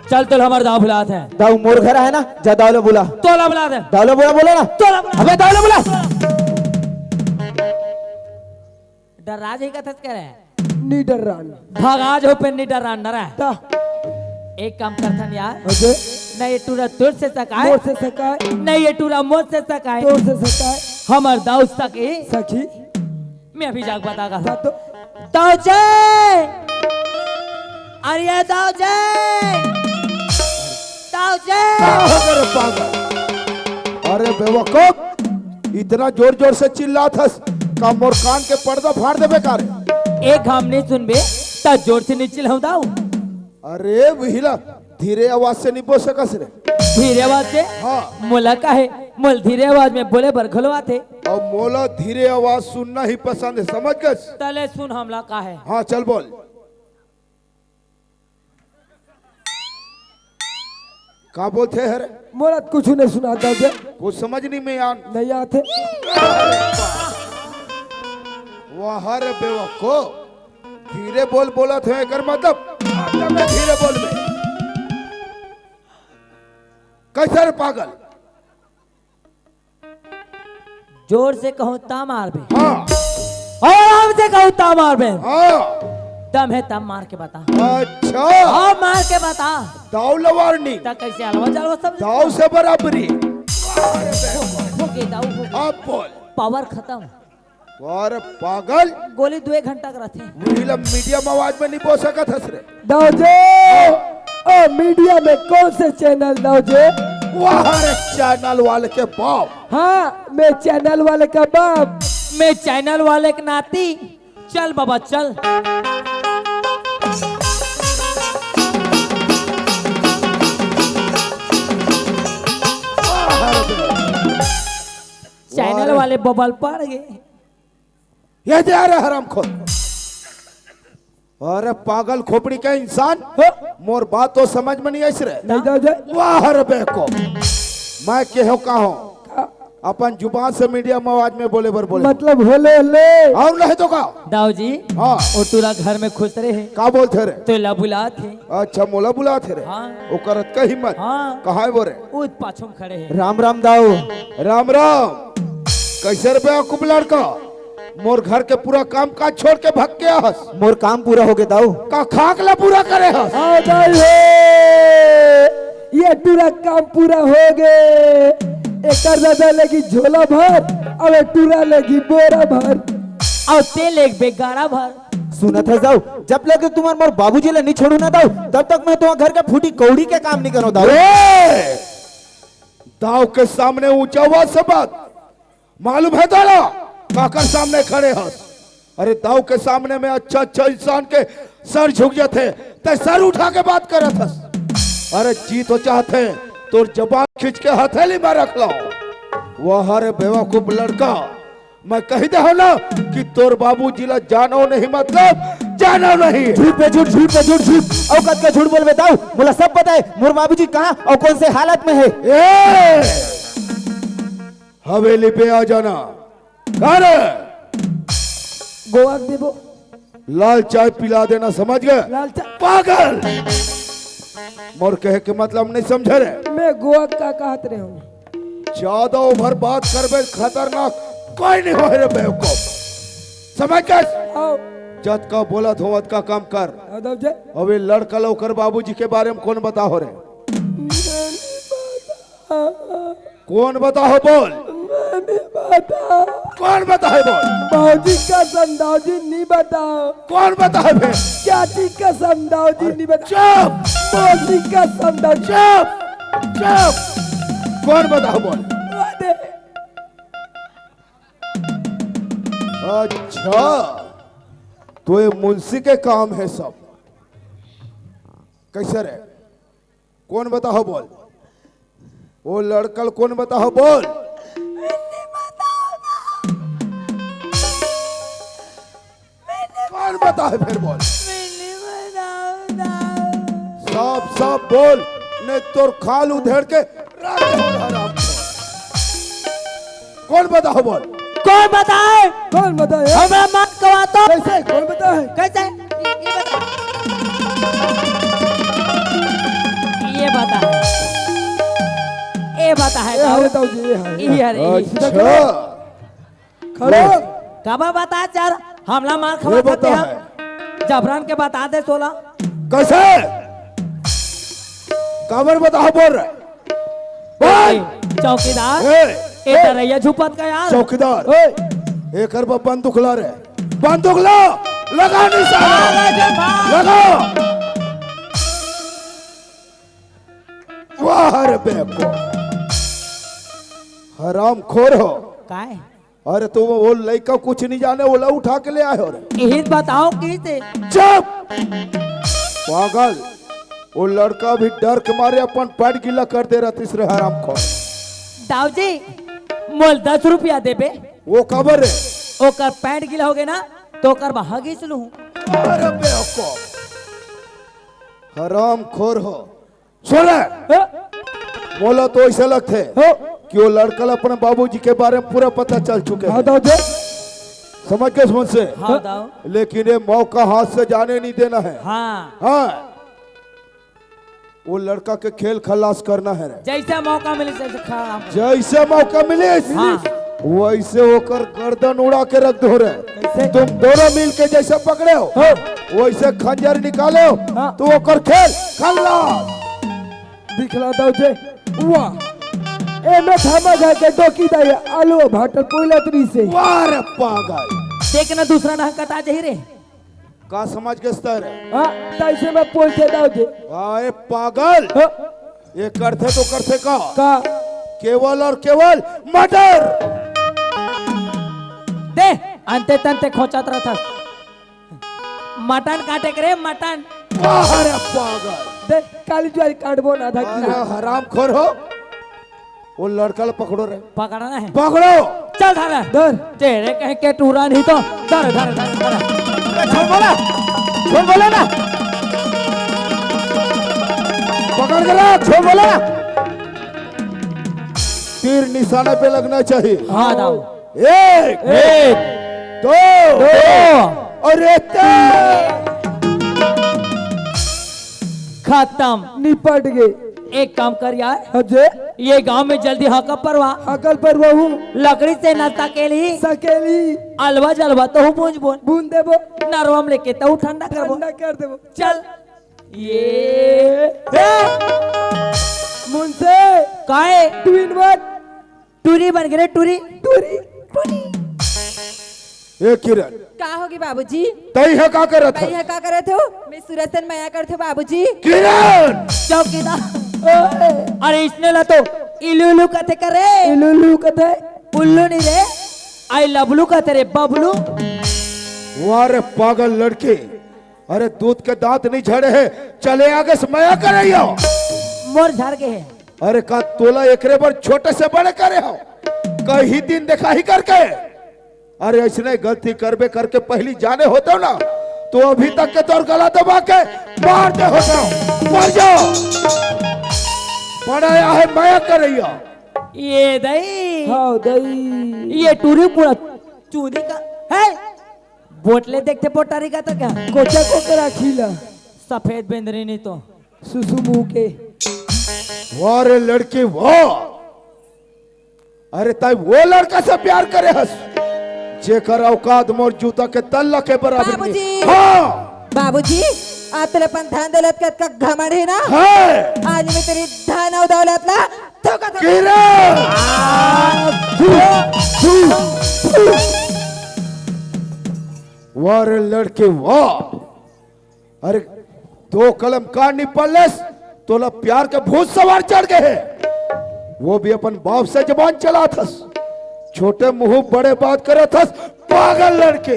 चल तो हमारे दाव बुलात है। दाऊ मोर घर है ना, जा दाऊ बुला। तोला बुला दे दाऊ बोला बोला ना, तोला बुला अबे दाऊ बुला। डर राज ही कथस कह रहे नी डर रान भगाज हो पे नहीं डर रहा डरा ता एक काम करथन यार अबे नहीं ये टूरा तुर से सकाए मोर से सकाए नहीं ये टूरा मोर से सकाए तोर से सकाए हमार दाऊ सके सखी मैं अभी जाग बतागा ता तो दाऊजे अरे दाऊजे दाऊजे अरे पागल, अरे बेवकूफ, इतना जोर जोर से चिल्ला था का मोर कान के पर्दा फाड़ दे बेकार। एक हम नहीं सुनबे ता जोर से नहीं चिल्लाऊं दाऊ। अरे वहीला धीरे आवाज से नहीं बोल सकस रे। धीरे आवाज से हाँ मोला का है मोल धीरे आवाज में बोले बरखलवा थे और मोला धीरे आवाज सुनना ही पसंद है, समझ गए? तले सुन हमला का है। हाँ चल बोल। का बोलते है रे? मोरा कुछ नहीं सुना दाऊ जी। कुछ समझ नहीं में यार। नहीं आते वाह रे बेवकूफ, धीरे बोल बोला थे एकर मतलब धीरे बोल में कैसे रे पागल? जोर से कहूं ता मार बे हाँ और आराम से कहूं ता मार बे। हाँ दम है तब मार के बता। अच्छा, हाँ मार के बता दाव लवारनी ता कैसे हलवा जलवा सब दाव से बराबरी। हो गई दाऊ हो गई। अब बोल। पावर खत्म अरे पागल, गोली 2 घंटा का रहती वहीला मीडियम आवाज में नहीं बोल सकत हस रे। दाऊ जी ओ मीडिया में कौन से चैनल दाऊ जी? वाह रे चैनल वाले के बाप। हाँ मैं चैनल वाले का बाप। मैं चैनल वाले के नाती चल बाबा चल। चैनल वाले बबल पड़ गए। ये जा रहा हराम खोर। अरे पागल खोपड़ी का इंसान, मोर बात तो समझ में नहीं आई रे। नहीं दाऊ जी। वाह रे बेको, मैं केहो का हूँ अपन जुबान से मीडियम आवाज में बोले बर बोले मतलब होले होले और नहीं तो का। दाऊ जी हाँ और तूरा घर में खुश रहे का बोलते रे? तो ला बुला थे। अच्छा मोला बुला थे रे। हाँ वो करत का हिम्मत हाँ कहा है बोरे? वो पाछुम खड़े हैं। राम राम दाऊ। राम राम। कैसे रुपया कुप लड़का? मोर घर के पूरा काम काज छोड़ के भग के हस मोर काम पूरा हो गए दाऊ का खाकला पूरा करे हस हाँ दाऊ हे ये टूरा काम पूरा हो गए एक दादा लगी झोला भर अब एक टूरा लगी बोरा भर और तेल एक बेगाड़ा भर सुना था जाऊ जब लगे तुम्हारे मोर बाबूजी ले नहीं छोड़ू ना दाऊ तब तक मैं तुम्हारे घर का फूटी कौड़ी के काम नहीं करो दाऊ ए! दाव के सामने ऊंचा हुआ से बात मालूम है दादा काकर सामने खड़े हस अरे दाव के सामने में अच्छा अच्छा इंसान के सर झुक जाते ते सर उठा के बात करत हस अरे जी तो चाहते तोर जबान खींच के हथेली में रख लो वह हरे बेवकूफ लड़का मैं कही दे ना कि तोर बाबूजी ला जानो नहीं मतलब जानो नहीं झूठ पे झूठ झूठ पे झूठ झूठ औकात का झूठ बोल बताओ मुला सब पता है मोर बाबूजी कहाँ और कौन से हालत में है ए! हवेली पे आ जाना अरे गोवा देबो लाल चाय पिला देना समझ गए लाल चा पागल मोर कहे के मतलब नहीं समझे रे मैं गोवा का कहत रहे हूँ ज्यादा ओवर बात करबे खतरनाक कोई नहीं हो रे बेवकूफ समझ गए आओ जत का बोलत होवत का काम कर आओ दाऊ जे अबे लड़का लौकर बाबूजी के बारे में कौन बता हो रे कौन बता हो बोल मैंने बता कौन बता है बोल बाबूजी का समझाओ नहीं बताओ कौन बता है बे चाची का समझाओ नहीं बताओ चुप मौसी का समझाओ चुप चुप कौन बता बोल अच्छा तो ये मुंशी के काम है सब कैसे रे कौन बता हो बोल वो लड़कल कौन बता हो बोल कौन बता है फिर बोल सब सब बोल ने तोर खाल उधेड़ के रख दे हराम खोर। कौन बता हो बोल कौन बताए कौन बताए हमरा मत कवा तो कैसे कौन बताए कैसे ये बता ये बता है ये हाल दाऊ जी ये हाल अच्छा खड़ो कब बता चार हमला मार ये खवा बता सकते है हैं जबरन के बता दे 16 कैसे काबर बता बोल रहे बोल चौकीदार ए, ए तरैया झुपत का यार चौकीदार एक अरब बंदूक ला रे बंदूक ला लगा निशाना लगा वाह रे बेको हराम खोर हो काय अरे तो वो लड़का कुछ नहीं जाने वो ला उठा के ले आए हो रे यही बताओ की थे चुप पागल वो लड़का भी डर के मारे अपन पैर गीला कर दे रहा तीसरे हराम खोर दाऊ जी मोल 10 रुपया देबे वो खबर है ओकर पैंट गिला हो गए ना तो ओकर बहागिस लू अरे बेवकूफ हराम खोर हो सुन बोला तो ऐसा लगते कि वो लड़का अपने बाबूजी के बारे में पूरा पता चल चुके हैं दाऊ जे समझ के समझ से हाँ दाऊ लेकिन ये मौका हाथ से जाने नहीं देना है हाँ हाँ वो लड़का के खेल खलास करना है रे। जैसा मौका मिले जैसे खड़ा जैसे मौका मिले हाँ। वैसे होकर गर्दन उड़ा के रख दो रे तुम दोनों मिल के जैसे पकड़े हो वैसे खंजर निकाले हो तो होकर खेल खलास दिखला दाऊ जे वाह ए मैं थामा जा के डोकी दाई आलू भाटर पोइला तरी से वाह रे पागल देखना दूसरा ना कटा जही रे का समझ के स्तर है हां ताई से मैं पोइते दाऊ जे आए पागल ये करते तो करते का केवल और केवल मर्डर दे अंते तंते खोचत रहा था मटन काटे करे मटन वाह रे पागल दे काली ज्वारी काटबो ना था अरे हराम खोर हो वो लड़का पकड़ो रे पकड़ना है पकड़ो चल धर धर तेरे कहीं के टूरा नहीं तो धर धर धर धर छोड़ बोला ना पकड़ के रख छोड़ बोला ना तीर निशाने पे लगना चाहिए हाँ दाऊ एक दो और खत्म निपट गए एक काम कर यार, अजय ये गांव में जल्दी हाका परवा, अकल पर वहू लकड़ी से नाश्ता के लिए सकेली अलवा जलवा तो हूँ बूंद बूंद बूंद देबो नरवम लेके तो ठंडा करबो। ठंडा कर देबो। चल ये मुंसे काहे ट्विन वन टूरी बन गए टूरी टूरी ए किरण का होगी बाबूजी? तई है का करत भाई है? है का करे थे? मैं सुरतन माया करते बाबूजी। किरण चौकीदार अरे इसने ला तो इलू इलू कहते करे लुलु कथे उल्लू नहीं रे आई लबलू कहते रे बबलू। वारे पागल लड़के, अरे दूध के दांत नहीं झड़े हैं, चले आगे से मया करे हो। मोर झाड़ के है अरे का तोला एकरे पर छोटे से बड़े करे हो, कहीं दिन देखा ही करके। अरे ऐसने गलती करबे करके पहली जाने होते हो ना, तो अभी तक के तोर गला दबा के मार दे होते हो, मर जाओ। पढ़ाया है मया करे हो। ये दई हाँ दई ये टूरी पूरा चूनी का है। बोटले देखते पोटारी का तो क्या कोचा को करा खीला सफेद बेंदरी नहीं तो सुसु मुंह के वारे लड़की वो, अरे ताई वो लड़का से प्यार करे हस जेकर औकात मोर जूता के तल्ला के बराबर बाबूजी। नहीं। हाँ बाबूजी आप तेरे अपन धन दौलत का घमंड है ना? है आज मैं तेरी धन और दौलत ला धोखा किरण। वारे लड़के वाह, अरे दो कलम काट निपलस तोला प्यार के भूत सवार चढ़ गए हैं। वो भी अपन बाप से जबान चला थस, छोटे मुंह बड़े बात करे थस। पागल लड़के,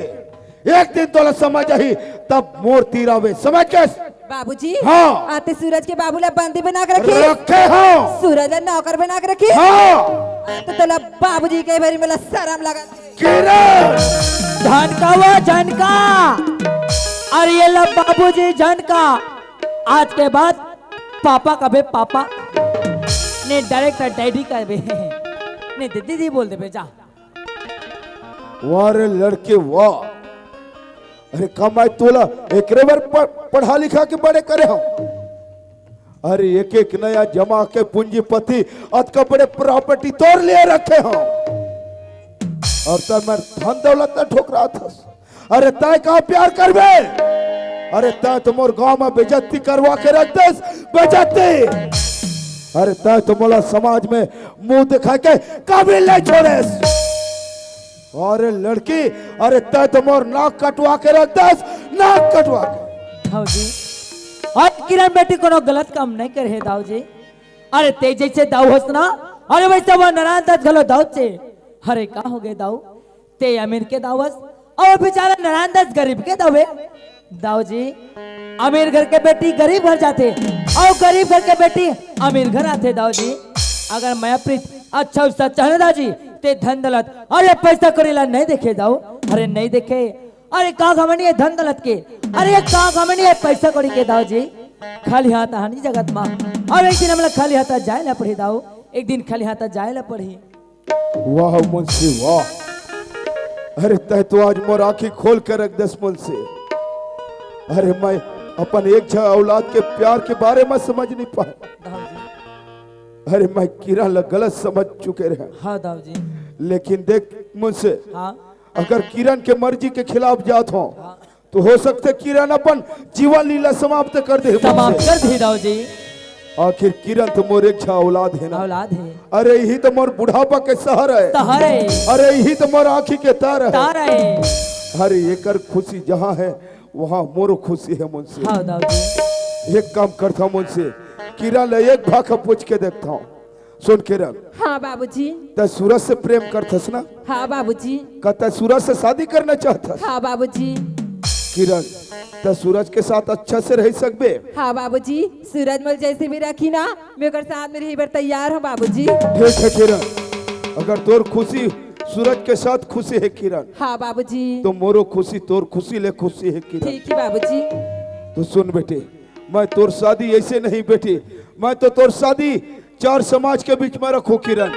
एक दिन तोला समझ आई तब मोर तीरावे समझ कैसे? बाबूजी हाँ। आते सूरज के बाबूला बंदी बना के रखी, रखे हो। सूरज ला नौकर बना के रखी। हाँ तो तोला बाबूजी के भरी मेला शर्म लगा। किरण झनका वो झनका अरे ये ला बाबूजी झनका। आज के बाद पापा कभे पापा ने डायरेक्ट डैडी कहे नहीं दीदी बोल दे जा। वारे लड़के वाह, अरे कमाई तोला एकरे बार पढ़ा लिखा के बड़े करे हो। अरे एक एक नया जमा के पूंजीपति अत का बड़े प्रॉपर्टी तोड़ लिए रखे हो, और तब मैं धन दौलत न ठोक रहा था। अरे तय कहा प्यार करबे? अरे तय तो मोर गांव में बेइज्जती करवा के रख दे बेइज्जती। अरे तय तो मोला समाज में मुंह दिखा के काबिल नहीं छोड़े। अरे लड़की, अरे तय तो मोर नाक कटवा के रख दे, नाक कटवा के। दाऊ जी और किरण बेटी कोनो गलत काम नहीं करे है दाऊ जी। अरे ते जैसे दाऊ होस ना, अरे वैसे वो नारायण दत्त गलो दाऊ से। अरे का हो गए दाऊ, ते अमीर के दावस और बेचारा नारायण दत्त गरीब के दावे। दाऊ जी अमीर घर के बेटी गरीब घर जाते और गरीब घर के बेटी अमीर घर आते। दाऊ जी अगर मैं प्रीत अच्छा सच्चा है दाऊ जी ते धन दौलत अरे पैसा करेला नहीं देखे दाऊ। अरे नहीं देखे, अरे का घमंडी है धन दौलत के, अरे का घमंडी है पैसा कौड़ी के दाऊ जी। खाली हाथ हानि जगत माँ, और एक दिन हम लोग खाली हाथ जाए ला पड़ी दाऊ, एक दिन खाली हाथ जाए ला पड़ी। वाह मुंशी वाह, अरे तय तो आज मोर आंखी खोल के रख दस मुंशी। अरे मैं अपन एक झा औलाद के प्यार के बारे में समझ नहीं पाया। दाऊ जी अरे मैं किरण ला गलत समझ चुके रहे। हाँ दाऊ जी लेकिन देख मुझसे, हाँ अगर किरण के मर्जी के खिलाफ जात हो तो हो सकते किरण अपन जीवन लीला समाप्त कर दे। समाप्त कर दी दाऊ जी। आखिर किरण तो मोर एक झा औलाद है ना। औलाद है अरे यही तो मोर बुढ़ापा के सहर है। तहारे अरे यही तो मोर आंखी के तार है। तार है। अरे एकर खुशी जहाँ है वहाँ मोर खुशी है मुझसे। हाँ दाऊ जी एक काम करता हूँ मुझसे, किरण ले एक भाखा पूछ के देखता हूँ। सुन किरण, हाँ बाबूजी। तय सूरज से प्रेम करथस ना? हाँ बाबूजी। कहता सूरज से शादी करना चाहता? हाँ बाबूजी। किरण तय सूरज के साथ अच्छा से रह सकबे? हाँ बाबूजी, सूरजमल जैसे भी रखी ना मैं ओकर साथ में रही बार तैयार हूँ बाबूजी। ठीक है किरण, अगर तोर खुशी सूरज के साथ खुशी है किरण, हाँ बाबूजी। तो मोरो खुशी तोर खुशी ले खुशी है किरण। ठीक है बाबूजी। तो सुन बेटे, मैं तोर शादी ऐसे नहीं बेटी, मैं तो तोर शादी चार समाज के बीच में रखू किरण,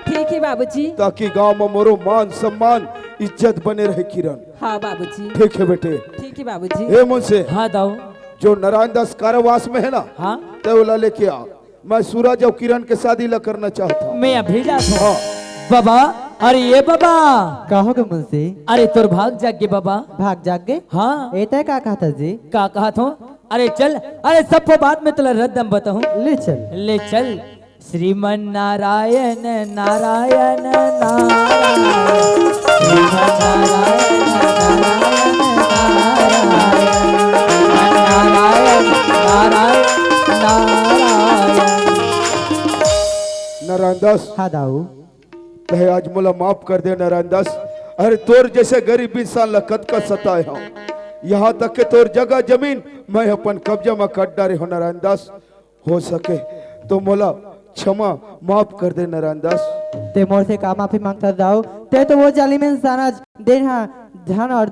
ठीक है बाबूजी। ताकि गांव में मोरो मान सम्मान इज्जत बने रहे किरण। हाँ बाबूजी। ठीक है बेटे। ठीक है बाबूजी। ए मुझसे हाँ दाऊ जो नारायण दास कारावास में है ना, हाँ तो वाला लेके आ। मैं सूरज और किरण के शादी ला करना चाहता हूँ। मैं अभी जाता हाँ। हूँ बाबा। अरे ये बाबा, कहो के मुंशी अरे तोर भाग जाग गे बाबा। भाग जाग गए। हाँ एता का कहा था जी? का कहा था? अरे चल, अरे सब बात में तुला रद्दम बताऊं। ले चल। ले चल। श्रीमन नारायण नारायण नारायण, श्रीमन नारायण नारायण नारायण नारायण। नारायण दास, हाँ दाऊ। कहे आज मोला माफ कर दे नारायण दास। अरे तोर जैसे गरीब इंसान लकत का सताए हूँ, यहाँ तक के तोर जगह जमीन मैं अपन कब्जा में काट डारे हो नारायण दास। हो सके तो मोला क्षमा माफ कर दे नारायण दास। ते मोर से का माफी मांगता दाऊ? ते तो वो जालिम इंसान आज देन हाँ धन और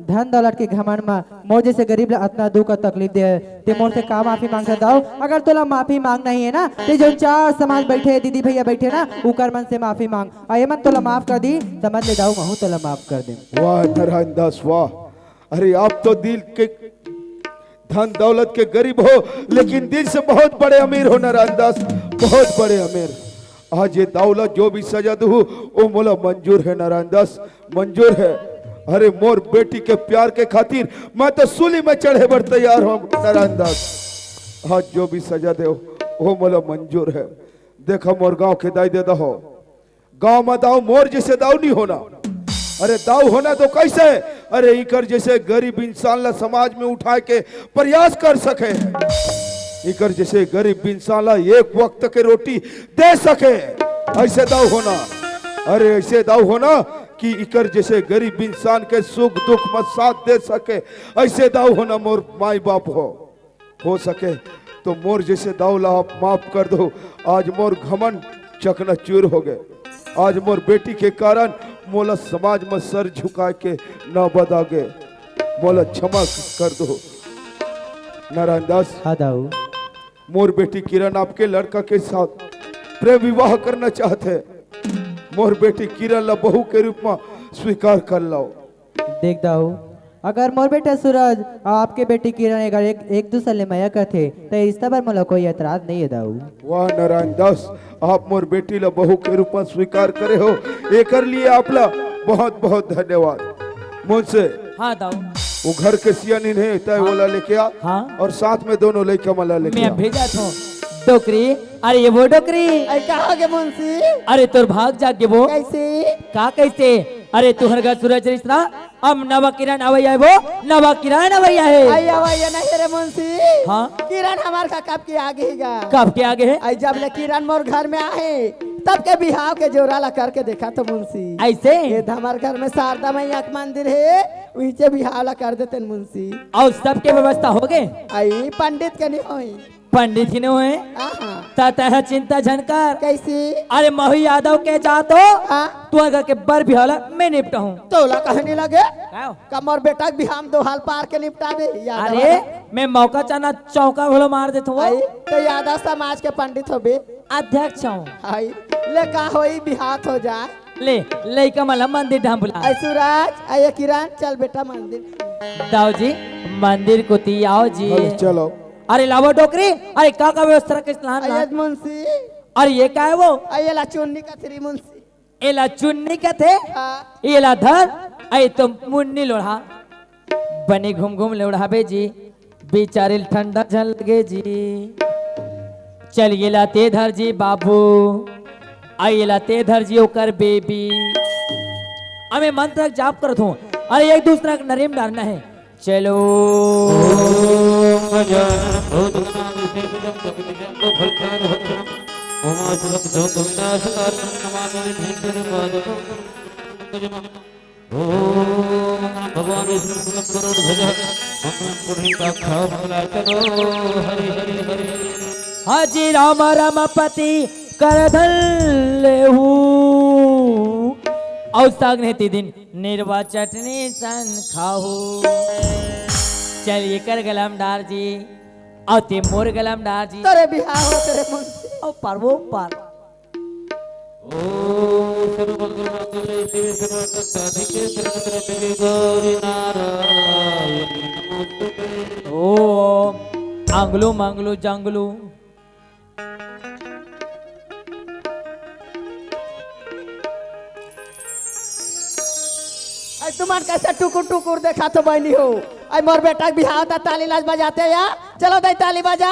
धन दौलत के घमंड में मोर जैसे गरीब ला इतना दुख और तकलीफ दे। ते मोर से का माफी मांगता दाऊ? अगर तोला माफी मांगना ही है ना, ते जो चार समाज बैठे दीदी भैया बैठे ना, उकर मन से माफी मांग। आये मन तोला माफ कर दी, समझ ले दाऊ महू तोला माफ कर दे। वाह नारायण दास वाह। अरे आप तो दिल के धन दौलत के गरीब हो, लेकिन दिल से बहुत बड़े अमीर हो नारायण दास, बहुत बड़े अमीर। आज ये दौलत जो भी सजा दू वो मोला मंजूर है नारायण दास, मंजूर है। अरे मोर बेटी के प्यार के खातिर मैं तो सूली में चढ़े बर तैयार हूँ नारायण दास। आज जो भी सजा दे वो मोला मंजूर है। देखो मोर गांव के दाई दे दहो, गांव में दाऊ मोर जैसे दाऊ नहीं होना। अरे दाऊ होना तो कैसे? अरे इकर जैसे गरीब इंसान ला समाज में उठा के प्रयास कर सके, इकर जैसे गरीब इंसान ला एक वक्त के रोटी दे सके, ऐसे दाऊ होना। अरे ऐसे दाऊ होना कि इकर जैसे गरीब इंसान के सुख दुख में साथ दे सके, ऐसे दाऊ होना मोर माई बाप हो सके तो मोर जैसे दाऊ ला आप माफ कर दो। आज मोर घमंड चकनाचूर हो गए। आज मोर बेटी के कारण मोला समाज में सर झुका के न बदागे, मोला क्षमा कर दो नारायण दास। हाँ दाऊ। मोर बेटी किरण आपके लड़का के साथ प्रेम विवाह करना चाहते हैं। मोर बेटी किरण ला बहू के रूप में स्वीकार कर लो। देख दाऊ, अगर मोर बेटा सूरज और आपके बेटी किरण अगर एक दूसरे ले मया करते तो रिश्ता पर मोला कोई एतराज नहीं है दाऊ। वाह नारायण दास, आप मोर बेटी ला बहू के रूप में स्वीकार करे हो, एकर लिए आपला बहुत बहुत धन्यवाद। मुझसे हाँ दाऊ। वो घर के सियानी है तय वाला लेके आ। हाँ। और साथ में दोनों लड़का मला लेके मैं आ। भेजा था डोकरी। अरे ये वो डोकरी। आई कहा के मुंशी? अरे तोर भाग जाग गे वो। कैसे? का कैसे? अरे तुहर घर सूरज रिश्ता अब नवा किरण अवैया है, वो नवा किरण अवैया है। आई अवैया नहीं रे मुंशी। हाँ। किरण हमार का कब के आगे हीगा। कब के आगे है? आई जब ले किरण मोर घर में आए तब के बिहाव के जोरा ला करके देखा तो मुंशी। ऐसे? ये हमारे घर में शारदा मैया का मंदिर है, वही बिहाव ला कर देते मुंशी। और सबके व्यवस्था हो गए? आई पंडित के नहीं होई। पंडित ही ने हुए तह चिंता झनकार। कैसी? अरे महू यादव के जा तो हाँ? तू अगर के बर भी होला मैं निपटा हूँ। तोला कहने लगे क्या? कमर बेटा भी हम दो हाल पार के निपटा दे। अरे मैं मौका चाना चौका भलो मार देता हूँ। तो यादव समाज के पंडित हो बे अध्यक्ष हूँ। आई ले का होई बिहात हो जाए। ले ले कमला मंदिर ढांबुला। आई सूरज आई किरण चल बेटा मंदिर। दाऊ जी मंदिर को ती आओ जी। चलो। अरे लावो डोकरी। अरे का व्यवस्था किस लान मुंशी? अरे ये का है वो? अयला चुन्नी का थ्री मुंशी। एला चुन्नी का थे। हाँ। एला धर आई तो मुन्नी लोढ़ा बनी घूम घूम लोढ़ा बे जी, बेचारे ठंडा झल लगे जी। चल ये लाते धर जी बाबू, आई लाते धर जी ओकर बेबी। हमें मंत्र जाप करत हूँ। अरे एक दूसरा का नरेम डालना है। चलो हाजी राम रमपति कर धल्लेहू और सागनेती दिन निर्वा चटनी सन खाहू। चलिए कर गलम डार जी और ते मोर गलम डार जी। तेरे बिहार हो तेरे मुंशी। और पर वो पर ओ आंगलू मंगलू जंगलू आई तुम्हार कैसे टुकुर टुकुर देखा तो बहनी हो। आई मोर बेटा बिहाव था ताली लाज बजाते या चलो दई ताली बजा।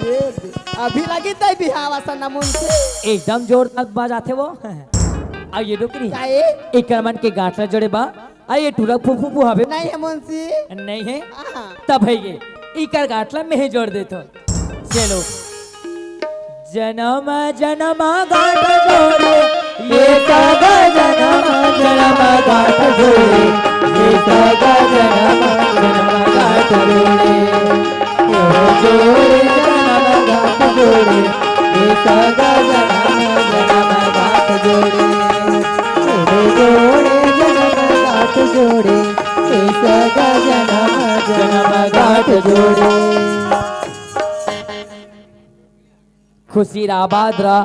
ये अभी लगी तई बिहाव असन नमून से एकदम जोरदार बजाते वो। आइए डोकरी काहे एक करमन के गांठला जोड़े बा आइए टूरा फुफु फु हवे नहीं है मुंशी। नहीं है आहा। तब है ये इकर गांठला में ही जोड़ देतो। चलो जन्म जन्म गांठ जोड़े ये सगा जन्म जन्म गांठ जोड़े ये सगा जन्म जन्म गांठ जोड़े यो जोड़े जन्म गांठ जोड़े ये सगा जन्म जन्म गांठ जोड़े ये जोड़े जन्म गांठ जोड़े ये सगा जन्म जन्म गांठ जोड़े। खुशी रहा आबाद रहा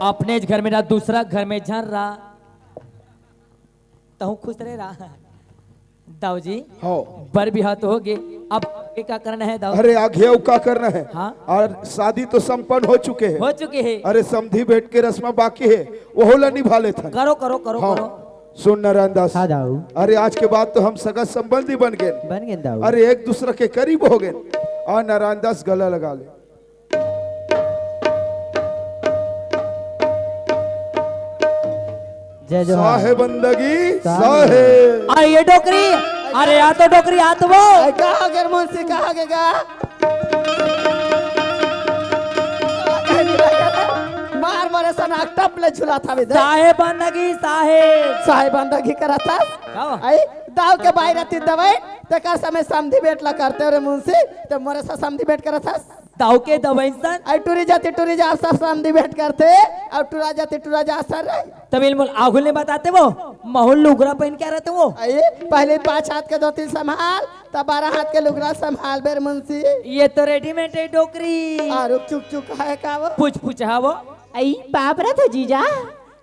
अपने घर में रहा दूसरा घर में झर रहा तहु खुश रहे रहा। दाऊ जी हाँ बर बिहा तो हो गए अब आगे क्या करना है दाऊ? अरे आगे अब क्या करना है? हाँ? और शादी तो संपन्न हो चुके हैं। हो चुके हैं। अरे समधी भेंट के रस्म बाकी है वो होला निभा लेता। करो करो करो हाँ करो। सुन नारायण दास। हाँ दाऊ अरे आज के बाद तो हम सगा संबंधी बन गए। बन गए दाऊ। अरे एक दूसरे के करीब हो गए। आ नारायण दास गला लगा ले। जय जोहार। साहे बंदगी साहे। आइए डोकरी अरे आ तो डोकरी आ तो वो आई कहा गे मुंशी कहा गे गा मार मारे सना टपले झूला था विदे साहेब बंदगी साहेब साहेब बंदगी करा था। आओ। आई दाव के बाहर रहती दवाई ते का समय समधी बेट ला करते रे मुंशी ते मोरे सा समधी बेट करा था। दाऊ के दवाईसन आई टूरी जा सब समधी बेट करते और टूरा जाती टूरा जा सर रे। तमिल मुल आगुल ने बताते वो महल लुगरा पहन के रहते वो। आई पहले 5 हाथ के धोती संभाल तब 12 हाथ के लुगरा संभाल बेर मुंशी। ये तो रेडीमेड है डोकरी। आ रुक चुक चुक है का वो पूछ पूछ हा वो आई बाप रे तो जीजा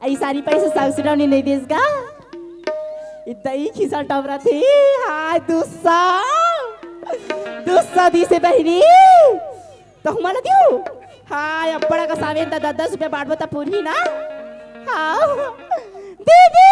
आई सारी पैसे साउसिडावनी नहीं देस का इतना ही खिसा टबरा थी। हाय दुस्सा दी से बहनी तो हम ना दियो। हाय अब बड़ा का सावेन दा 10 रुपए बांटबो त पूरी ना। हाँ दीदी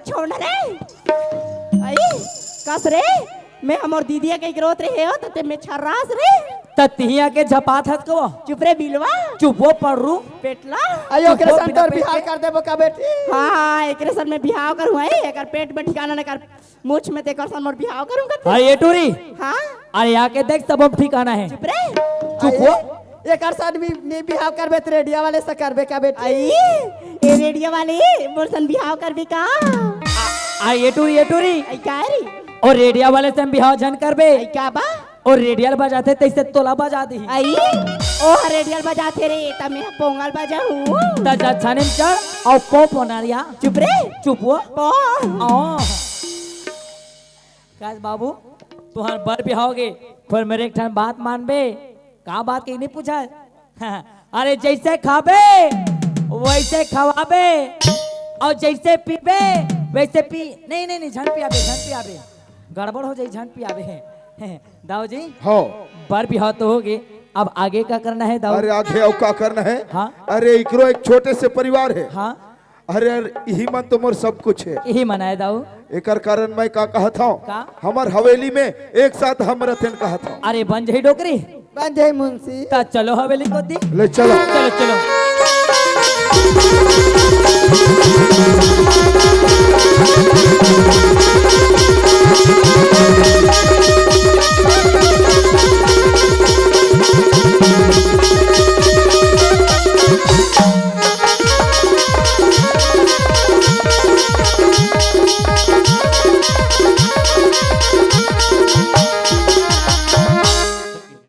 छोड़ना रे आई कस रे मैं हमर दीदिया के गिरोत रहे हो तो ते में छर्रास रे ततिया के झपात हत को चुप रे बिलवा चुपो पड़रू पेटला आयो के संतर बिहार कर देबो का बेटी। हां एकरे सन में बिहाव करूं है एकर पेट में ठिकाना न कर मुछ में तेकर सन मोर बिहाव करूं का। अरे ये टूरी हां अरे आके देख सब अब ठिकाना है। चुप रे चुप एक साथ भी नहीं बिहाव करबे तो रेडिया वाले से करबे का बेटी। आई ए रेडियो वाले मोर सन बिहाव करबे का। आ ये टूरी आई का रे और रेडिया वाले से हम बिहाव जन करबे आई का बा और रेडियल बजाते तैसे तोला बजा दी आई ओ रेडियल बजाते रे त मैं पोंगल बजाऊं त जछाने चढ़ और पो पोनारिया चुप रे चुप वो पो ओ काज बाबू तुहार बर बिहाओगे फिर मेरे एक ठन बात मानबे का बात के नहीं पूछा। अरे जैसे खाबे वैसे खवाबे और जैसे पीबे वैसे पी नहीं झन पियाबे गड़बड़ हो जाए झन पियाबे। दाऊ जी हाँ बर बिहाव तो हो गए अब आगे क्या करना है दाऊ? अरे आगे अब क्या करना है? हाँ अरे इकरो एक छोटे से परिवार है। हाँ अरे यही मन तो मोर सब कुछ है। यही मना है दाऊ। एकर कारण मैं का कहता हूँ का? हमार हवेली में एक साथ हम रहते कहता हूँ। अरे बन जाई डोकरी बन जाए मुंशी ता चलो हवेली को दी ले चलो चलो चलो